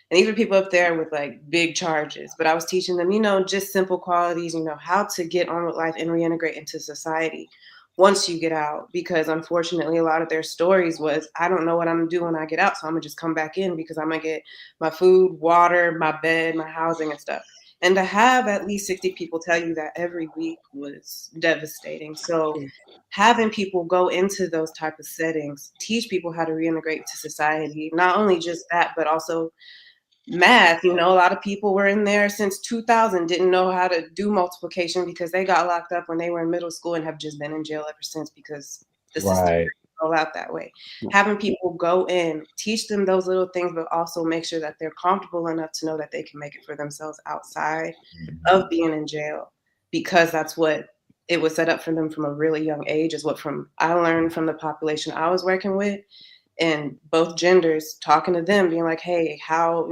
And these were people up there with like big charges, but I was teaching them, just simple qualities, how to get on with life and reintegrate into society once you get out. Because unfortunately, a lot of their stories was, I don't know what I'm gonna do when I get out, so I'm gonna just come back in because I'm gonna get my food, water, my bed, my housing, and stuff. And to have at least 60 people tell you that every week was devastating. So Yeah. having people go into those type of settings, teach people how to reintegrate to society, not only just that, but also math. A lot of people were in there since 2000, didn't know how to do multiplication because they got locked up when they were in middle school and have just been in jail ever since because the system Right. roll out that way. Having people go in, teach them those little things, but also make sure that they're comfortable enough to know that they can make it for themselves outside of being in jail, because that's what it was set up for them from a really young age, is what I learned from the population I was working with, and both genders, talking to them, being like, hey, how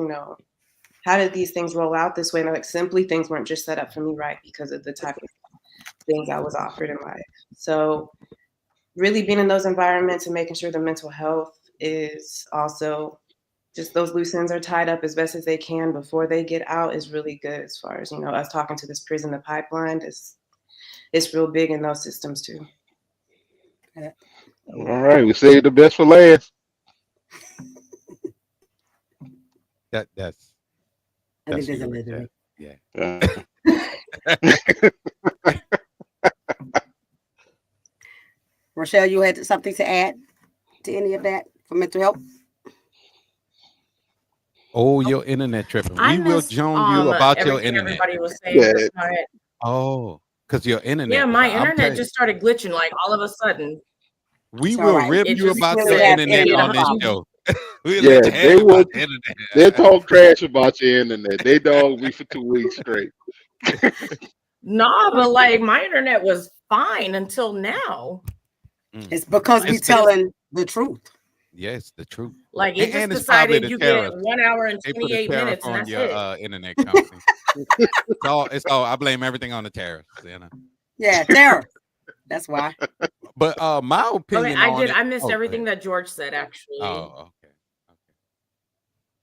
did these things roll out this way? And like, simply, things weren't just set up for me right because of the type of things I was offered in life. So really being in those environments and making sure the mental health is also just those loose ends are tied up as best as they can before they get out is really good. As far as, us talking to this prison, the pipeline it's real big in those systems too. All right, we saved the best for last. That's I think you there's a right there. literally. Yeah. Rochelle, you had something to add to any of that for mental health? Oh, your internet tripping. I We will missed join you about your everything internet. everybody was saying. Yeah. Oh, because your internet. Yeah, was my out. I'm internet telling just started glitching like all of a sudden. we It's all will right. rib It you just about really your said have internet need on this 100. show. We'll Yeah, let you have about the internet. they talk trash about your internet. They dogged me for 2 weeks straight. Nah, but like my internet was fine until now. It's because we It's telling the truth. Yes, the truth. Like it just And it's probably decided the you get tariff. 1 hour and They put a 28 tariff minutes and on that's your it. internet company. It's all. I blame everything on the tariffs. Yeah, terror. That's why. But my Okay, opinion on it. I missed Oh, go everything ahead. that George said actually. Oh, okay.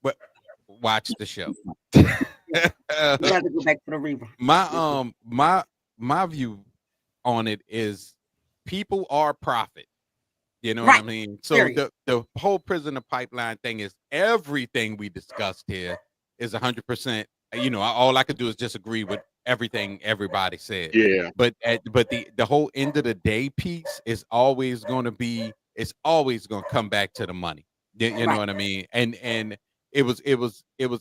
But watch the show. You have to go back to the reaver. My view on it is people are profit. You know what I Right. mean? So Period. the whole prisoner pipeline thing is everything we discussed here is 100%. All I could do is just agree with everything everybody said. Yeah. But the whole end of the day piece is always going to be, it's always going to come back to the money. You know Right. what I mean? And it was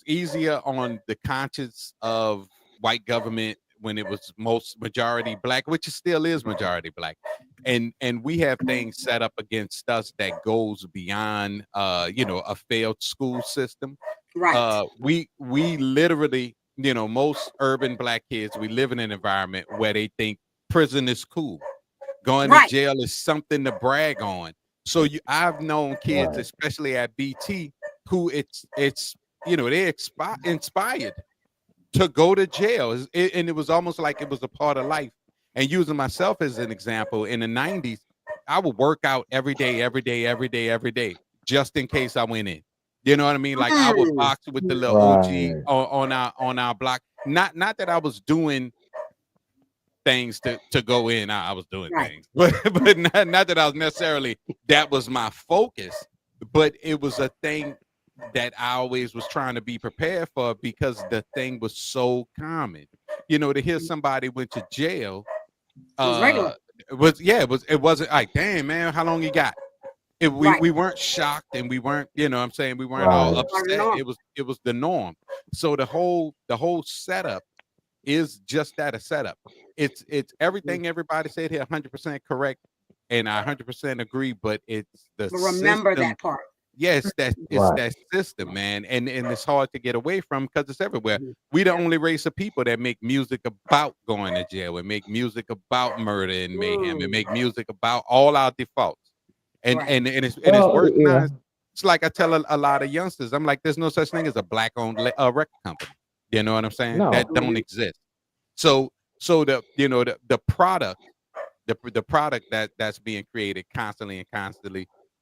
easier on the conscience of white government when it was most majority black, which it still is majority black. And we have things set up against us that goes beyond a failed school system. Right. We literally, most urban black kids, we live in an environment where they think prison is cool. Going to Right. jail is something to brag on. So I've known kids, Right. especially at BT, who it's they're inspired to go to jail. And it was almost like it was a part of life. And using myself as an example, in the 90s, I would work out every day, just in case I went in. You know what I mean? Like I would box with the little Right. OG on our block. Not that I was doing things to go in. I was doing Right. things, but not that I was necessarily, that was my focus, but it was a thing that I always was trying to be prepared for, because the thing was so common. To hear somebody went to jail, It was regular. it wasn't like, damn man, how long you got? Right. We weren't shocked, and we weren't, we weren't all Right. upset. It was the norm. So the whole setup is just that, a setup. It's everything everybody said here 100% correct, and I 100% agree, but it's the But remember system. that part. Yes, it's Right. that system, man, and it's hard to get away from because it's everywhere. Mhm. We the only race of people that make music about going to jail, and make music about murder and mayhem, and make music about all our defaults. And Right. and it's Well, worse now. yeah. It's like I tell a lot of youngsters, I'm like, there's no such thing as a black-owned record company. You know what I'm saying? No. That don't exist. So the product, the product that's being created constantly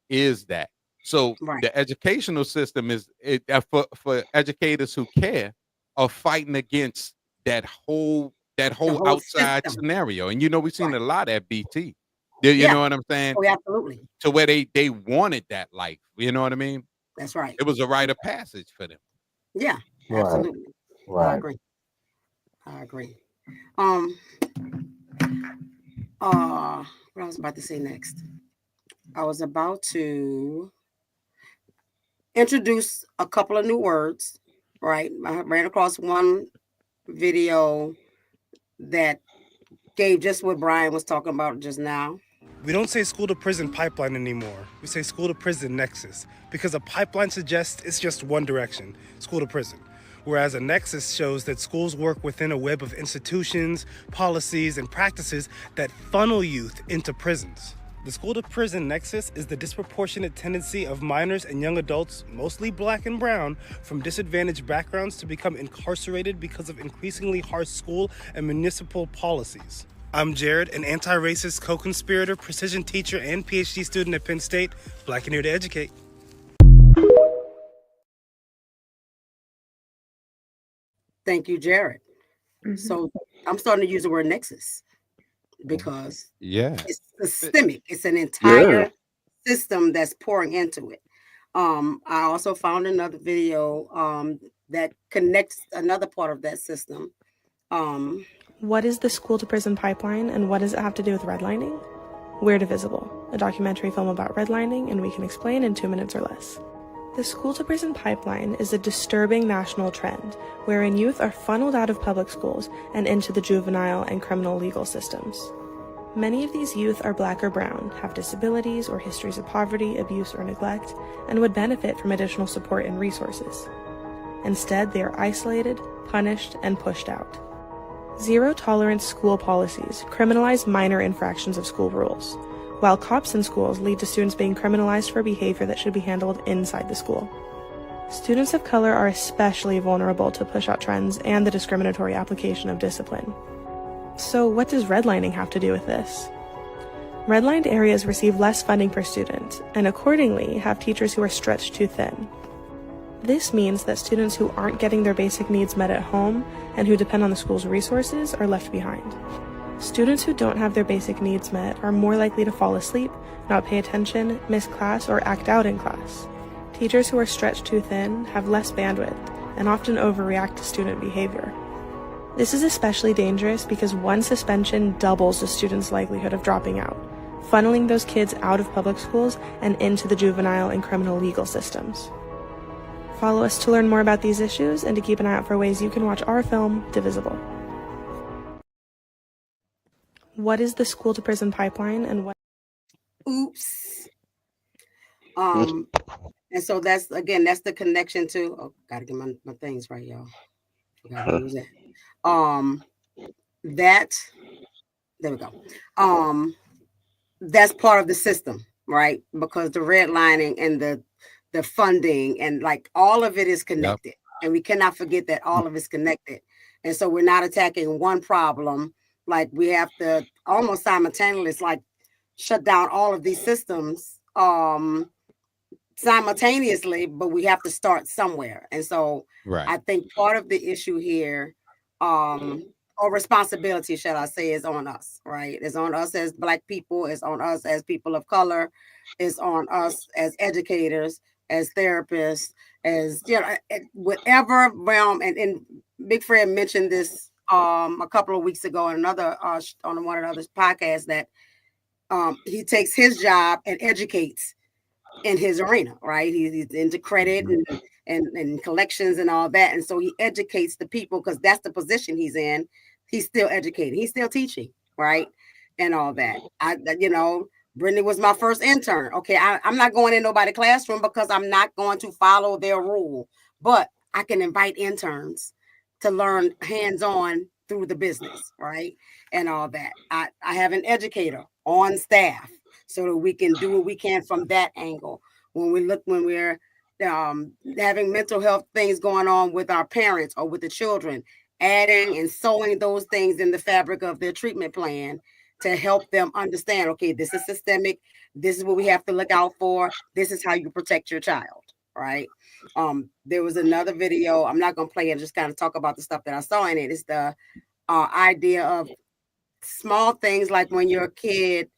is that. So Right. the educational system is for educators who care, are fighting against that whole whole outside system. scenario. And we've seen Right. a lot at BT. You Yeah. know what I'm saying? Oh, absolutely. To where they wanted that life. You know what I mean? That's right. It was a rite of passage for them. Yeah, Right. absolutely. I Right. agree. What I was about to say next. I was about to introduce a couple of new words, right? I ran across one video that gave just what Brian was talking about just now. We don't say school to prison pipeline anymore. We say school to prison nexus, because a pipeline suggests it's just one direction, school to prison. Whereas a nexus shows that schools work within a web of institutions, policies, and practices that funnel youth into prisons. The school to prison nexus is the disproportionate tendency of minors and young adults, mostly black and brown, from disadvantaged backgrounds to become incarcerated because of increasingly harsh school and municipal policies. I'm Jared, an anti-racist co-conspirator, precision teacher, and PhD student at Penn State, black and here to educate. Thank you, Jared. Mhm. So I'm starting to use the word nexus because Yeah. it's systemic. It's an entire system that's pouring into it. I also found another video that connects another part of that system. What is the school to prison pipeline, and what does it have to do with redlining? We're Divisible, a documentary film about redlining, and we can explain in 2 minutes or less. The school to prison pipeline is a disturbing national trend wherein youth are funneled out of public schools and into the juvenile and criminal legal systems. Many of these youth are black or brown, have disabilities or histories of poverty, abuse, or neglect, and would benefit from additional support and resources. Instead, they are isolated, punished, and pushed out. Zero-tolerance school policies criminalize minor infractions of school rules, while cops in schools lead to students being criminalized for behavior that should be handled inside the school. Students of color are especially vulnerable to push-out trends and the discriminatory application of discipline. So what does redlining have to do with this? Redlined areas receive less funding per student, and accordingly have teachers who are stretched too thin. This means that students who aren't getting their basic needs met at home and who depend on the school's resources are left behind. Students who don't have their basic needs met are more likely to fall asleep, not pay attention, miss class, or act out in class. Teachers who are stretched too thin have less bandwidth and often overreact to student behavior. This is especially dangerous because one suspension doubles the student's likelihood of dropping out, funneling those kids out of public schools and into the juvenile and criminal legal systems. Follow us to learn more about these issues and to keep an eye out for ways you can watch our film, Divisible. What is the school to prison pipeline and what? Oops. And so that's the connection to, gotta get my things right, y'all. Gotta use that. There we go. That's part of the system, right? Because the redlining and the funding and like all of it is connected. Yep. And we cannot forget that all of it's connected. And so we're not attacking one problem. Like we have to almost simultaneously like shut down all of these systems simultaneously, but we have to start somewhere. And so I think part of the issue here, or responsibility, shall I say, is on us, right? It's on us as Black people, it's on us as people of color, it's on us as educators, as therapists, as whatever realm. And Big Fred mentioned this a couple of weeks ago in another on one of the other podcasts that he takes his job and educates in his arena, right? He's into credit and collections and all that, and so he educates the people because that's the position he's in. He's still educating, he's still teaching, right, and all that. Brittany was my first intern. Okay, I'm not going in nobody's classroom because I'm not going to follow their rule, but I can invite interns to learn hands-on through the business, right? And all that. I have an educator on staff so that we can do what we can from that angle. When we're having mental health things going on with our parents or with the children, adding and sewing those things in the fabric of their treatment plan to help them understand, okay, this is systemic, this is what we have to look out for, this is how you protect your child, right? There was another video, I'm not going to play it, just kind of talk about the stuff that I saw in it. It's the idea of small things like when your kid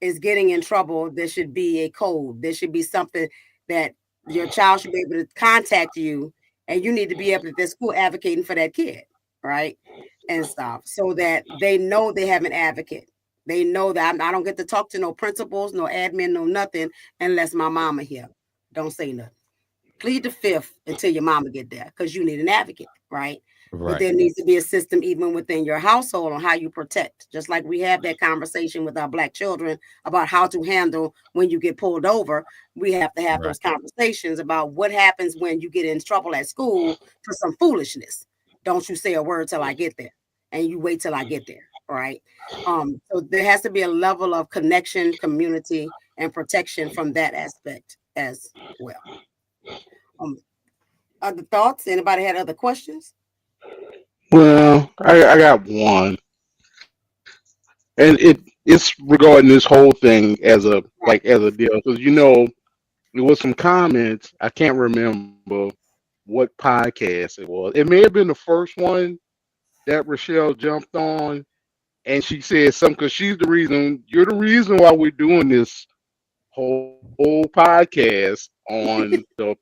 is getting in trouble, there should be a code. There should be something that your child should be able to contact you, and you need to be able to, the school advocating for that kid, right? And stuff, so that they know they have an advocate. They know that I don't get to talk to no principals, no admin, no nothing, unless my mama here. Don't say nothing. Plead the fifth until your mama get there, because you need an advocate, right? But there needs to be a system even within your household on how you protect. Just like we have that conversation with our Black children about how to handle when you get pulled over, we have to have those conversations about what happens when you get in trouble at school for some foolishness. Don't you say a word till I get there, and you wait till I get there, right? So there has to be a level of connection, community, and protection from that aspect as well. Other thoughts? Anybody had other questions? Well, I got one, and it's regarding this whole thing as a deal, because there was some comments. I can't remember what podcast it was. It may have been the first one that Rochelle jumped on, and she said something because you're the reason why we're doing this whole podcast on the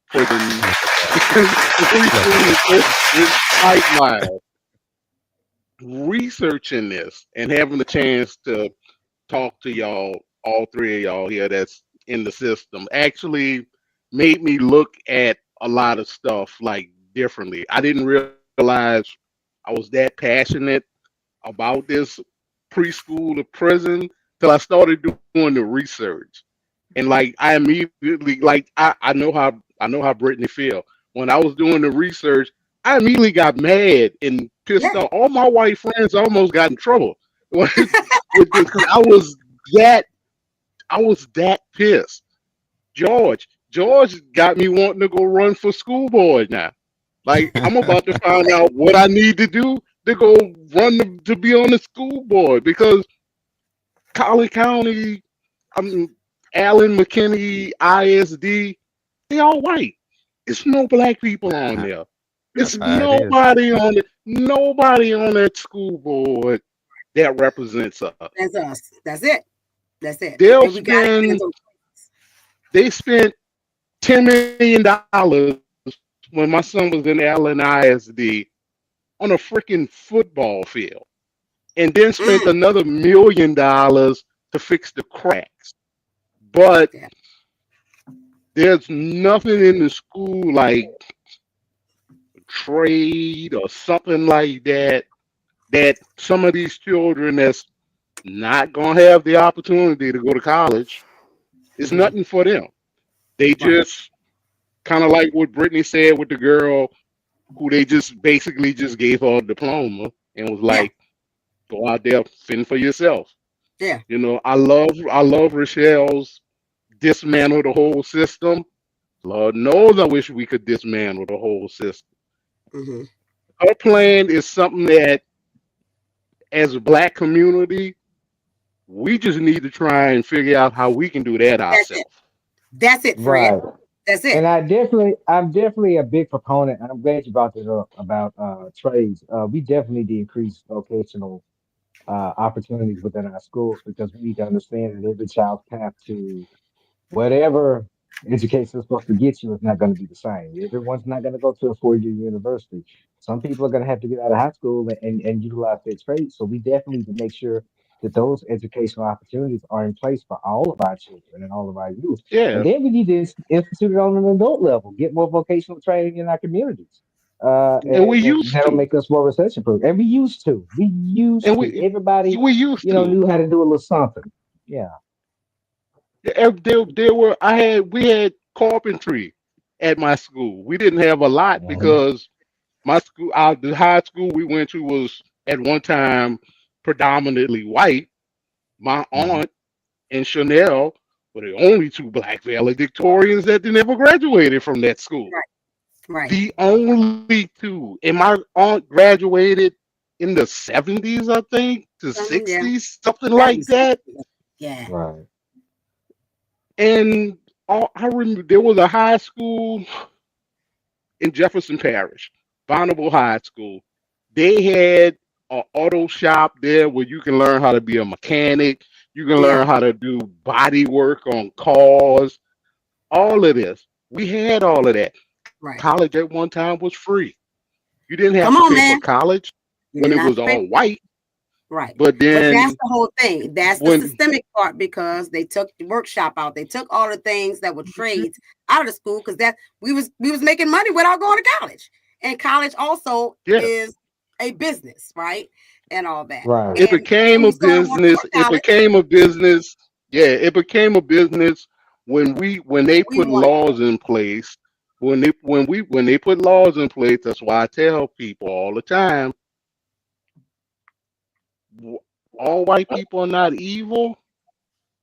pipeline. Researching this and having the chance to talk to y'all, all three of y'all here that's in the system, actually made me look at a lot of stuff like differently. I didn't realize I was that passionate about this preschool to prison till I started doing the research. And like I immediately, like I know how Brittany feel. When I was doing the research, I immediately got mad and pissed off. All my white friends almost got in trouble with this because I was that pissed. George got me wanting to go run for school board now. Like I'm about to find out what I need to do to go run to be on the school board, because Collin County, Allen, McKinney, ISD, they all white. It's no Black people on there. It's nobody on that school board that represents us. That's us. That's it. That's it. They spent $10 million when my son was in Allen ISD on a freaking football field, and then spent another $1 million to fix the cracks. But Yeah. there's nothing in the school like trade or something like that that some of these children that's not gonna have the opportunity to go to college, it's nothing for them. They just kind of like what Brittany said with the girl who they just basically just gave her a diploma and was like, go out there, fend for yourself. Yeah. You know, I love Rochelle's dismantle the whole system. Lord knows I wish we could dismantle the whole system. Mm-hmm. Her plan is something that, as a black community, we just need to try and figure out how we can do that ourselves. That's it, Fred. Right. That's it. And I'm definitely a big proponent, and I'm glad you brought this up about trades. We definitely need to increase vocational opportunities within our schools because we need to understand that every child's path to whatever education is supposed to get you is not going to be the same. Everyone's not going to go to a 4-year university. Some people are going to have to get out of high school and utilize their trades. So we definitely need to make sure that those educational opportunities are in place for all of our children and all of our youth. And Yeah, then we need to institute it on an adult level, get more vocational training in our communities. and we And used that'll to, make us more recession proof. And we used to. We and used to. Everybody, we used to. knew how to do a little something. Yeah. We had carpentry at my school. We didn't have a lot Mhm. because the high school we went to was at one time predominantly white. My Mhm. aunt and Chanel were the only two black valedictorians that never graduated from that school. Right. Right. The only two. And my aunt graduated in the 70s, I think, to Yeah. 60s, something That like was that. yeah. Right. And I remember there was a high school in Jefferson Parish, Bonneville High School. They had an auto shop there where you can learn how to be a mechanic. You can Yeah. learn how to do body work on cars. All of this. We had all of that. Right. College at one time was free. You didn't have Come to on, pay for man. college You when didn't it have was to pay. all white. Right. But But that's then the whole thing. That's the when systemic part because they took the workshop out. They took all the things that were trades out of the school because that we was making money without going to college. And college also yeah, is a business, right? And all that. Right. it And became then a you start working business. for It college. became a business. Yeah, it became a business when they We put wanted laws in place. When they put laws in place, that's why I tell people all the time, w- all white people are not evil,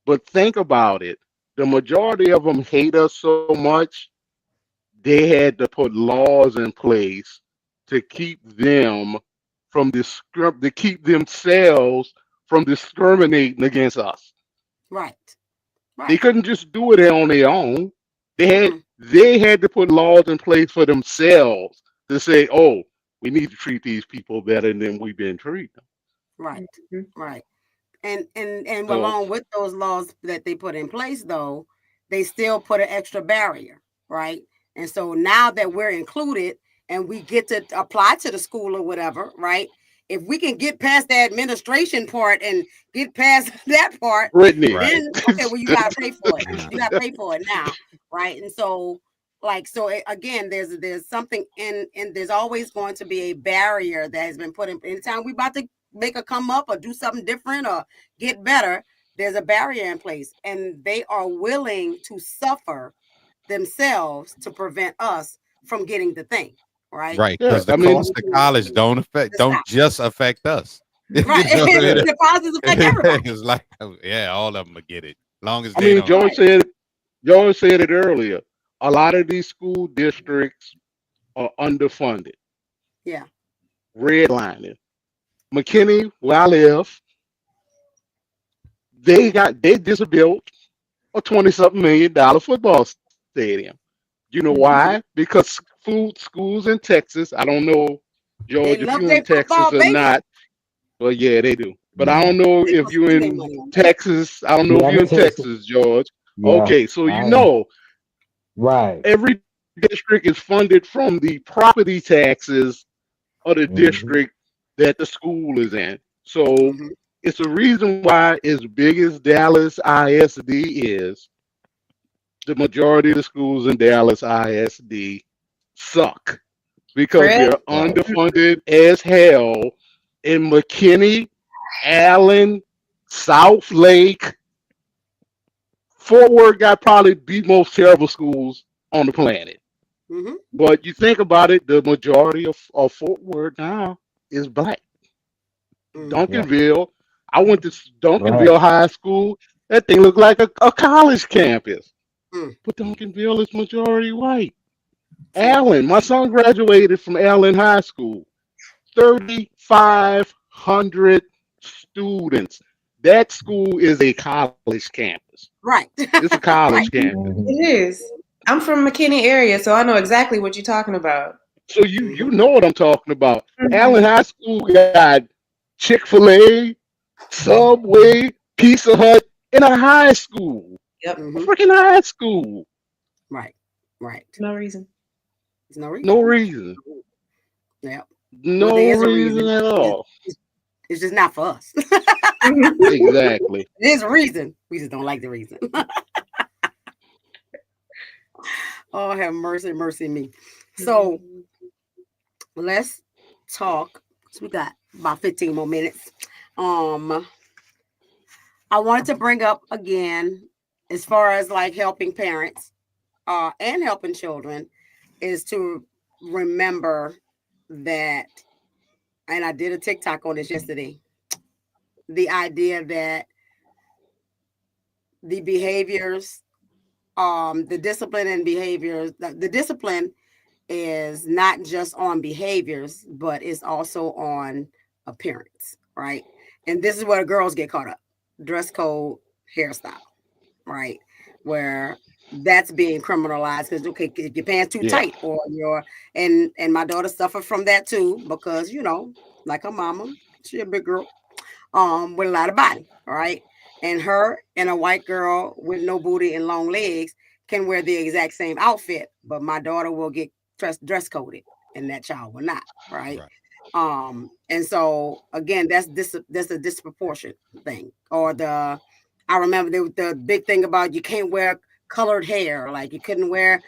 but think about it. The majority of them hate us so much, they had to put laws in place to keep them to keep themselves from discriminating against us. right. They Right. couldn't just do it on their own. Mm-mm. They had to put laws in place for themselves to say, "Oh, we need to treat these people better than we've been treating Right. Mhm. Right. And them." So along with those laws that they put in place though, they still put an extra barrier, right? And so now that we're included and we get to apply to the school or whatever, right? If we can get past the administration part and get past that part, Brittany, Right. then okay, well you got to pay for it. Uh, You got to pay for it now, right? And so again, there's something in there's always going to be a barrier that has been put in. Anytime we about to make a come up or do something different or get better, there's a barrier in place, and they are willing to suffer themselves to prevent us from getting the thing, right? Right, yeah, because the I mean, cost of college don't Stop. just affect us. You Right. know, yeah. The deposits affect everybody. it's like, yeah, all of them will get it, long as I they mean, don't. Right. George said it earlier. A lot of these school districts are underfunded, Yeah. redlining. McKinney, where I live, they just built a 20-something $1 million football stadium. You know Mhm. why? Because schools in Texas, I don't know, They George, if love you're their in Texas football, or baby. not. Well, yeah, they do. But I Yeah. don't know They if gonna you're spend their money in on that. Texas. I don't know Yeah, if I'm you're in in Texas. Texas, George. Yeah, Okay, so I am. Right. every district is funded from the property taxes of the district that the school is in. So it's a reason why, as big as Dallas ISD is, the majority of the schools in Dallas ISD suck because Fred? they're underfunded as hell in McKinney, Allen, South Lake. Fort Worth got probably the most terrible schools on the planet. But you think about it, the majority of Fort Worth now is black. Duncanville, I went to Duncanville High School. That thing looked like a college campus. But Duncanville is majority white. Allen, my son graduated from Allen High School. 3,500 students. That school is a college campus. Right. It's a college campus. It is. I'm from McKinney area, so I know exactly what you're talking about. So you know what I'm talking about. Allen High School got Chick-fil-A, Subway, Pizza Hut in a high school. Yep. A freaking high school. Right. No reason. There's no reason. No reason. Yeah. No reason at all. It's just not for us. Exactly. There's a reason. We just don't like the reason. Oh, have mercy, mercy me. So let's talk. We got about 15 more minutes. I wanted to bring up again, as far as like helping parents and helping children, is to remember that, and I did a TikTok on this yesterday, the idea that the behaviors, the discipline and behaviors, the discipline is not just on behaviors, but it's also on appearance, right? And this is where girls get caught up: dress code, hairstyle, right? Where that's being criminalized because okay, if your pants too tight, or your and my daughter suffered from that too, because like her mama, she a big girl, with a lot of body, right? And her and a white girl with no booty and long legs can wear the exact same outfit, but my daughter will get dress coded and that child will not, right? And so again, that's a disproportionate thing. Or I remember the big thing about you can't wear colored hair, like you couldn't wear,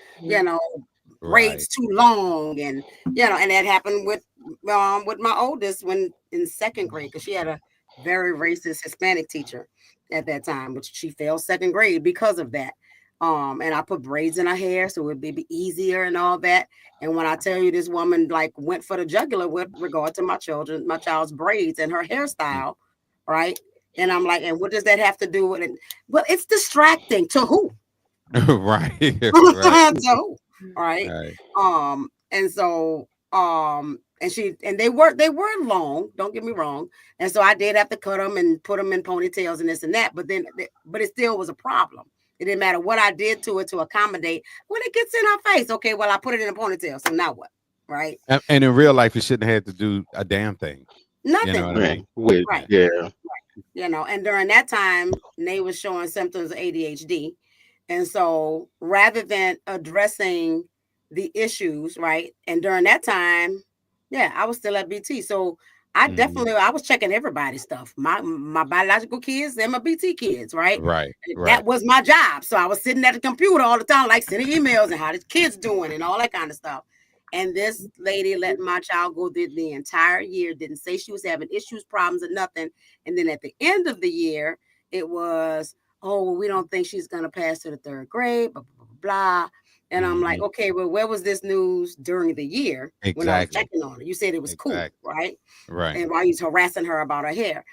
braids too long, and and that happened with my oldest when in second grade, because she had a very racist Hispanic teacher at that time, which she failed second grade because of that. And I put braids in her hair so it'd be easier and all that. And when I tell you, this woman like went for the jugular with regard to my child's braids and her hairstyle, right? And I'm like, and what does that have to do with it? Well, it's distracting to who? Right. To who? Right. And so and they were long, don't get me wrong. And so I did have to cut them and put them in ponytails and this and that, but it still was a problem. It didn't matter what I did to it to accommodate. When it gets in her face, okay, well, I put it in a ponytail, so now what? Right. And in real life, you shouldn't have to do a damn thing. Nothing. You know what I mean? Right. Yeah. Right. And during that time, Nate was showing symptoms of ADHD. And so rather than addressing the issues, right? And during that time, I was still at BT. So I I was checking everybody's stuff, my biological kids and my BT kids, right? Right. That was my job. So I was sitting at the computer all the time, like sending emails and how the kids doing and all that kind of stuff. And this lady let my child go through the entire year, didn't say she was having issues, problems, or nothing. And then at the end of the year, it was, oh, well, we don't think she's going to pass to the third grade, blah, blah, blah, blah. And I'm like, okay, well, where was this news during the year when I was checking on her? You said it was cool, right? Right. And why he's harassing her about her hair.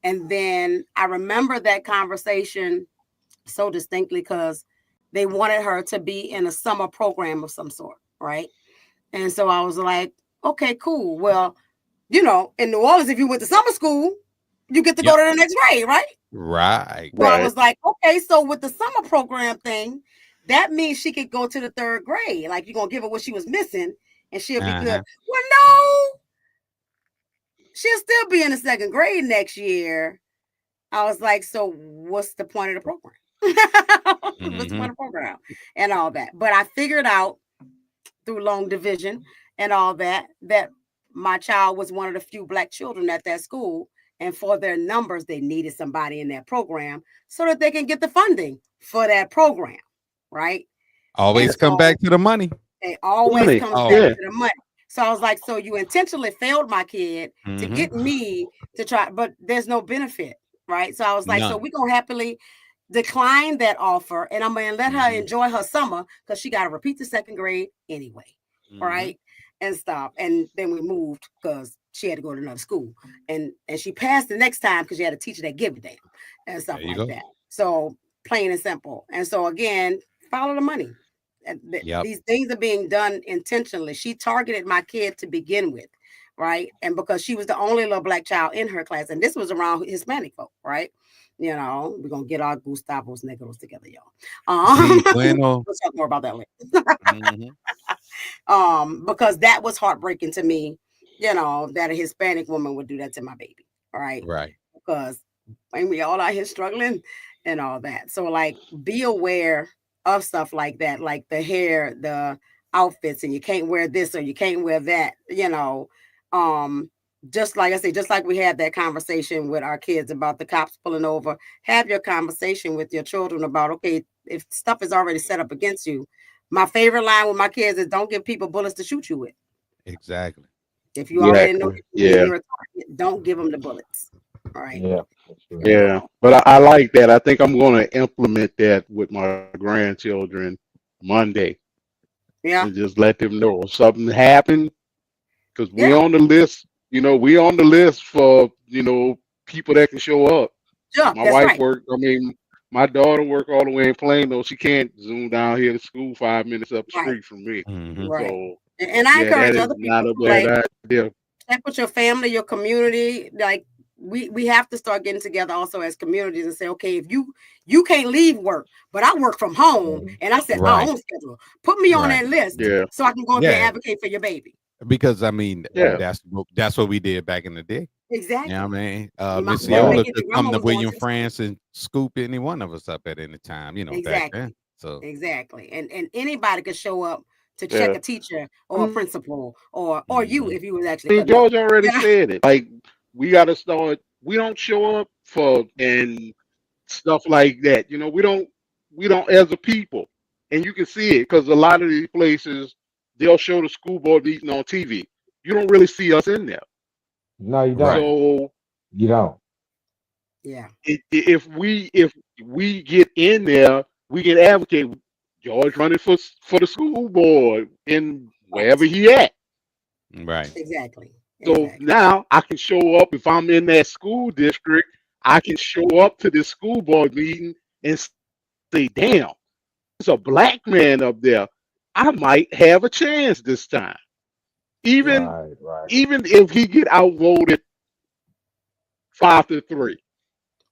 And then I remember that conversation so distinctly because they wanted her to be in a summer program of some sort, right? And so I was like, okay, cool. Well, in New Orleans, if you went to summer school, you get to go to the next grade, right? Right. So I was like, okay, so with the summer program thing, that means she could go to the third grade. Like, you're going to give her what she was missing and she'll be good. Well, no, she'll still be in the second grade next year. I was like, so what's the point of the program? What's the point of the program? And all that. But I figured out through long division and all that my child was one of the few Black children at that school. And for their numbers, they needed somebody in that program so that they can get the funding for that program, right? Always come back to the money. It always Money. comes back Yeah. to the money. So I was like, so you intentionally failed my kid to get me to try, but there's no benefit, right? So I was like, so we're going to happily decline that offer, and I'm going to let her enjoy her summer because she got to repeat the second grade anyway, right? And stuff. And then we moved because she had to go to another school. And she passed the next time because she had a teacher that gave a damn and stuff like that. So plain and simple. And so again, follow the money. These things are being done intentionally. She targeted my kid to begin with, right? And because she was the only little Black child in her class, and this was around Hispanic folk, right? You know, we're gonna get our Gustavos Negros together, y'all. We'll talk more about that later. Because that was heartbreaking to me, you know, that a Hispanic woman would do that to my baby, right? Right. Because when we all out here struggling and all that, so like, be aware of stuff like that, like the hair, the outfits, and you can't wear this or you can't wear that, you know. Just like I say, just like we had that conversation with our kids about the cops pulling over, have your conversation with your children about, okay, if stuff is already set up against you. My favorite line with my kids is, don't give people bullets to shoot you with. Exactly. If you already know you're a target, don't give them the bullets. All right. Yeah. But I like that. I think I'm going to implement that with my grandchildren Monday. Yeah. And just let them know if something happened, because we're on the list. You know, we're on the list for, you know, people that can show up. Yeah, my wife worked. I mean, my daughter worked all the way in Plano. She can't zoom down here to school 5 minutes up the street from me. Right. So, and I encourage other people, not a bad idea. Check with your family, your community. Like, we have to start getting together also as communities and say, okay, if you can't leave work, but I work from home and I set my own schedule, put me on that list so I can go there and advocate for your baby. Because I mean, that's what we did back in the day. Exactly. You know what I mean? Miss Yola could come to William France and scoop any one of us up at any time, you know, back then. So exactly. And anybody could show up to check a teacher or a principal or you if you was actually. I mean, George already said it. Like, we got to start. We don't show up for and stuff like that. You know, we don't as a people, and you can see it because a lot of these places they'll show the school board meeting on TV. You don't really see us in there. No, you don't. So you don't. Yeah. If we get in there, we can advocate. George running for the school board in wherever he at. Right. Exactly. So now I can show up if I'm in that school district. I can show up to this school board meeting and say, "Damn, there's a Black man up there. I might have a chance this time." Even if he get outvoted 5-3.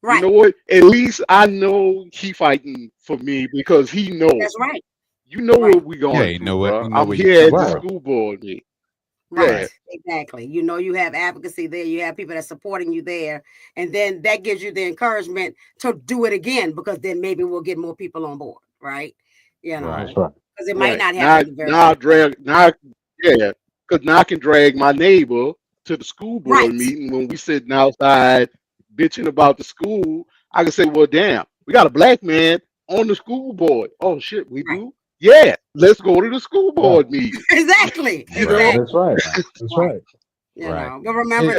Right. You know what? At least I know he fighting for me because he knows. That's right. You know what we going through, bro. I'm here at the school board meeting. Right. Exactly. You know, you have advocacy there. You have people that's supporting you there. And then that gives you the encouragement to do it again, because then maybe we'll get more people on board. Right. You know, because it might not happen. Because now I can drag my neighbor to the school board meeting when we sitting outside bitching about the school. I can say, well, damn, we got a Black man on the school board. Oh, shit, we do? Yeah, let's go to the school board meeting. Exactly. That's right. That's right. You know, but remember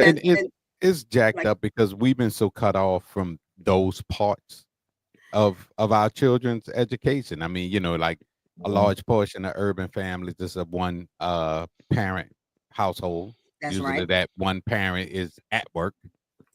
it's jacked up because we've been so cut off from those parts of our children's education. I mean, you know, like a large portion of urban families is a one parent household. That's usually that one parent is at work.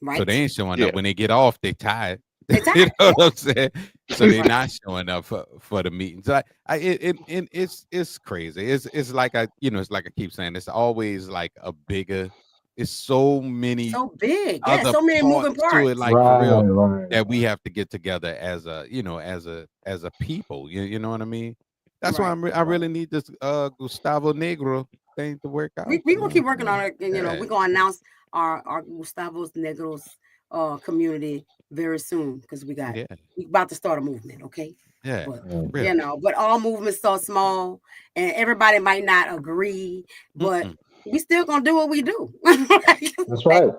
Right. So they ain't showing up. When they get off, they tired. You know what I'm saying? So they're not showing up for the meetings. It's crazy. It's like it's like I keep saying, it's always like a bigger. It's so many, so big, so many moving parts to it, like for real, that we have to get together as a people. You know what I mean? That's why I really need this Gustavo Negro thing to work out. We're gonna keep working on it, and we're gonna announce our Gustavo Negros community very soon, because we about to start a movement. Okay. But all movements start small, and everybody might not agree, but we still gonna do what we do. That's right.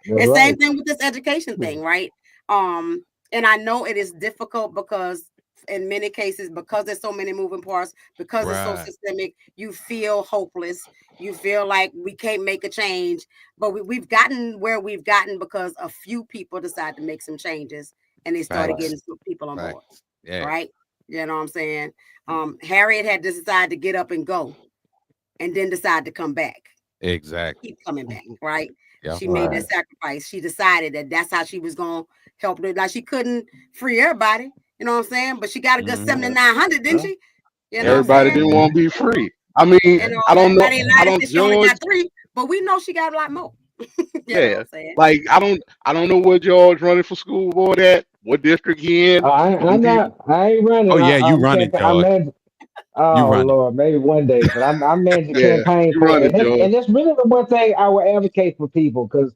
And same thing with this education thing, right? And I know it is difficult because in many cases, because there's so many moving parts, because it's so systemic, you feel hopeless. You feel like we can't make a change. But we've gotten where we've gotten because a few people decided to make some changes and they started getting some people on board. Right? You know what I'm saying? Harriet had to decide to get up and go and then decide to come back. Exactly. Keep coming back, right? Yeah. She made that sacrifice. She decided that that's how she was going to help her. Like she couldn't free everybody, you know what I'm saying? But she got a good 7,900, didn't she? You know, everybody didn't want to be free. I mean, I don't know. I don't she only got judge. 3, but we know she got a lot more. You know what I'm saying? Like I don't know where George running for school board at. What district he in? I ain't running. Oh yeah, you running, George. Oh Lord, maybe one day. But I'm managing campaign for running, and that's really the one thing I would advocate for people because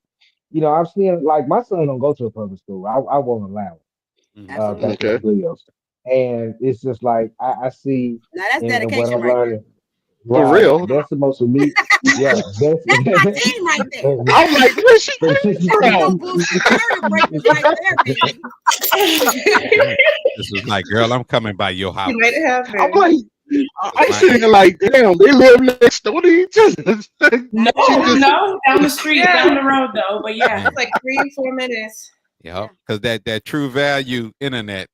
I'm seeing like my son don't go to a public school. I won't allow it. Back in Leos. And it's just like I see now that's and what dedication I'm right learning. For real. That's the most immediate. Yeah, that's my team right there. I'm like, where's she from? This was like, girl, I'm coming by your house. I'm like, I'm sitting like, damn, they live next door to each other. No, down the street, down the road though. But yeah, it's like 3 or 4 minutes. Yeah, because that true value internet.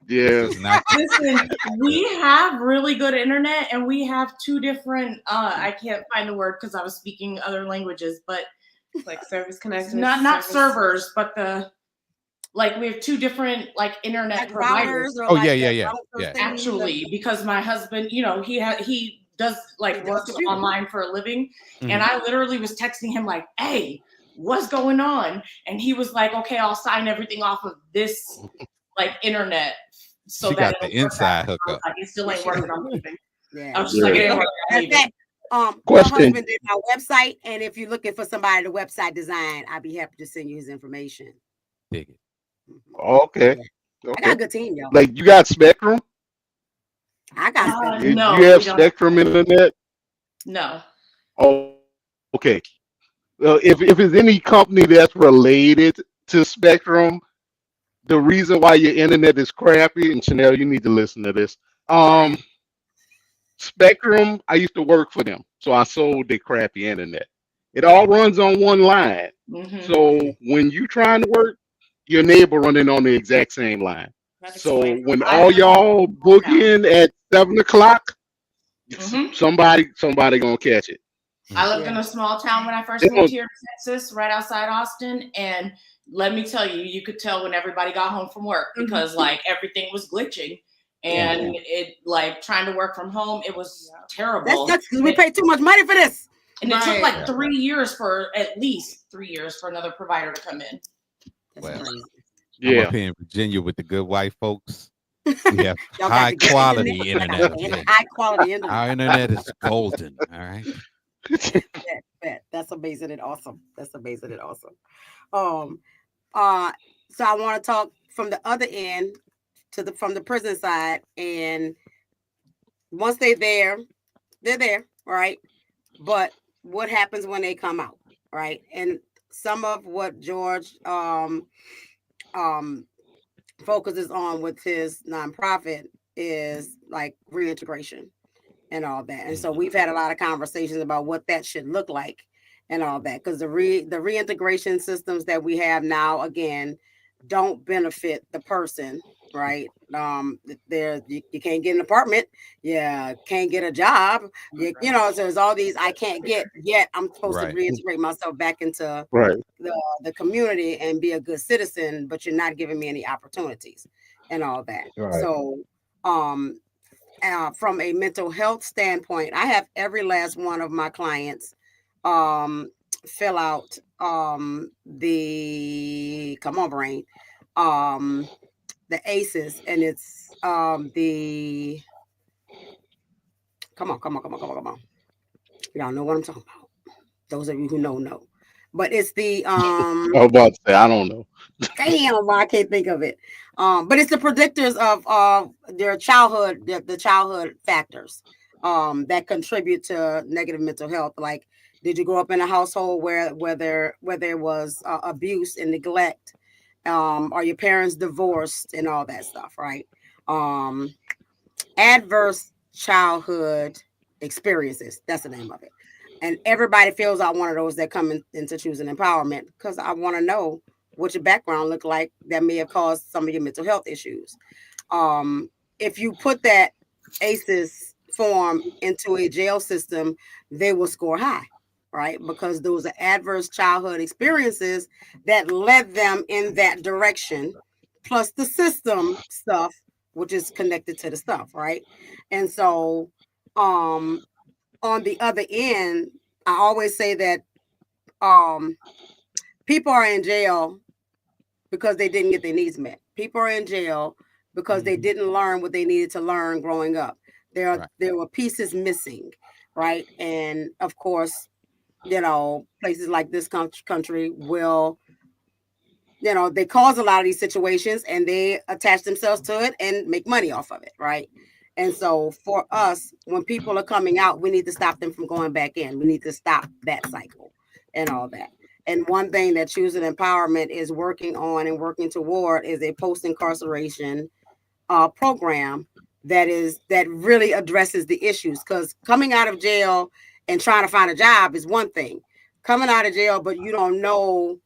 Yeah. Listen, we have really good internet, and we have 2 different. I can't find the word because I was speaking other languages, but like service connections. Not servers, but we have 2 different internet providers. Oh yeah. Actually, because my husband, he does works online for a living, and I literally was texting him like, "Hey, what's going on?" And he was like, "Okay, I'll sign everything off of this internet." So she got the inside hookup. It still ain't working on anything. Yeah. I was just like, it ain't working. My husband did my website, and if you're looking for somebody to website design, I'd be happy to send you his information. Dig it. Okay. I got a good team, y'all. Like you got Spectrum? I got Spectrum. No, you have Spectrum internet? No. Oh, okay. Well, if it's any company that's related to Spectrum, the reason why your internet is crappy, and Chanel, you need to listen to this. Spectrum, I used to work for them, so I sold their crappy internet. It all runs on one line. So when you trying to work, your neighbor running on the exact same line. So when all y'all book in at 7:00, somebody gonna catch it. I lived in a small town when I first moved here to Texas, right outside Austin, and let me tell you, you could tell when everybody got home from work because everything was glitching, and it trying to work from home, it was terrible. That's because we pay too much money for this. And it took like 3 years at least 3 years for another provider to come in. Well, I'm up here in Virginia with the good white folks. We have high quality internet. High quality internet. Our internet is golden. All right. That's amazing and awesome. So I want to talk from the other end from the prison side, and once they're there, right? But what happens when they come out, right? And some of what George focuses on with his nonprofit is like reintegration and all that. And so we've had a lot of conversations about what that should look like and all that, because the reintegration systems that we have now, again, don't benefit the person, right? You can't get an apartment, can't get a job, so there's all these I can't get, yet I'm supposed to reintegrate myself back into the community and be a good citizen, but you're not giving me any opportunities and all that. So from a mental health standpoint, I have every last one of my clients fill out the the ACEs, and it's the come on. Y'all know what I'm talking about. Those of you who know. But it's the I was about to say, I don't know. Damn, I can't think of it. But it's the predictors of their childhood, the childhood factors that contribute to negative mental health, like Did you grow up in a household where there was abuse and neglect? Are your parents divorced and all that stuff, right? Adverse childhood experiences. That's the name of it. And everybody fills out one of those that come into choosing empowerment, because I want to know what your background looked like that may have caused some of your mental health issues. If you put that ACEs form into a jail system, they will score high, right? Because those are adverse childhood experiences that led them in that direction, plus the system stuff, which is connected to the stuff, right? And so, on the other end, I always say that people are in jail because they didn't get their needs met. People are in jail because they didn't learn what they needed to learn growing up. There were pieces missing, right? And of course, places like this country will, they cause a lot of these situations and they attach themselves to it and make money off of it, right? And so for us, when people are coming out, we need to stop them from going back in. We need to stop that cycle and all that. And one thing that Choosing Empowerment is working on and working toward is a post-incarceration program that really addresses the issues. Because coming out of jail and trying to find a job is one thing. Coming out of jail, but you don't know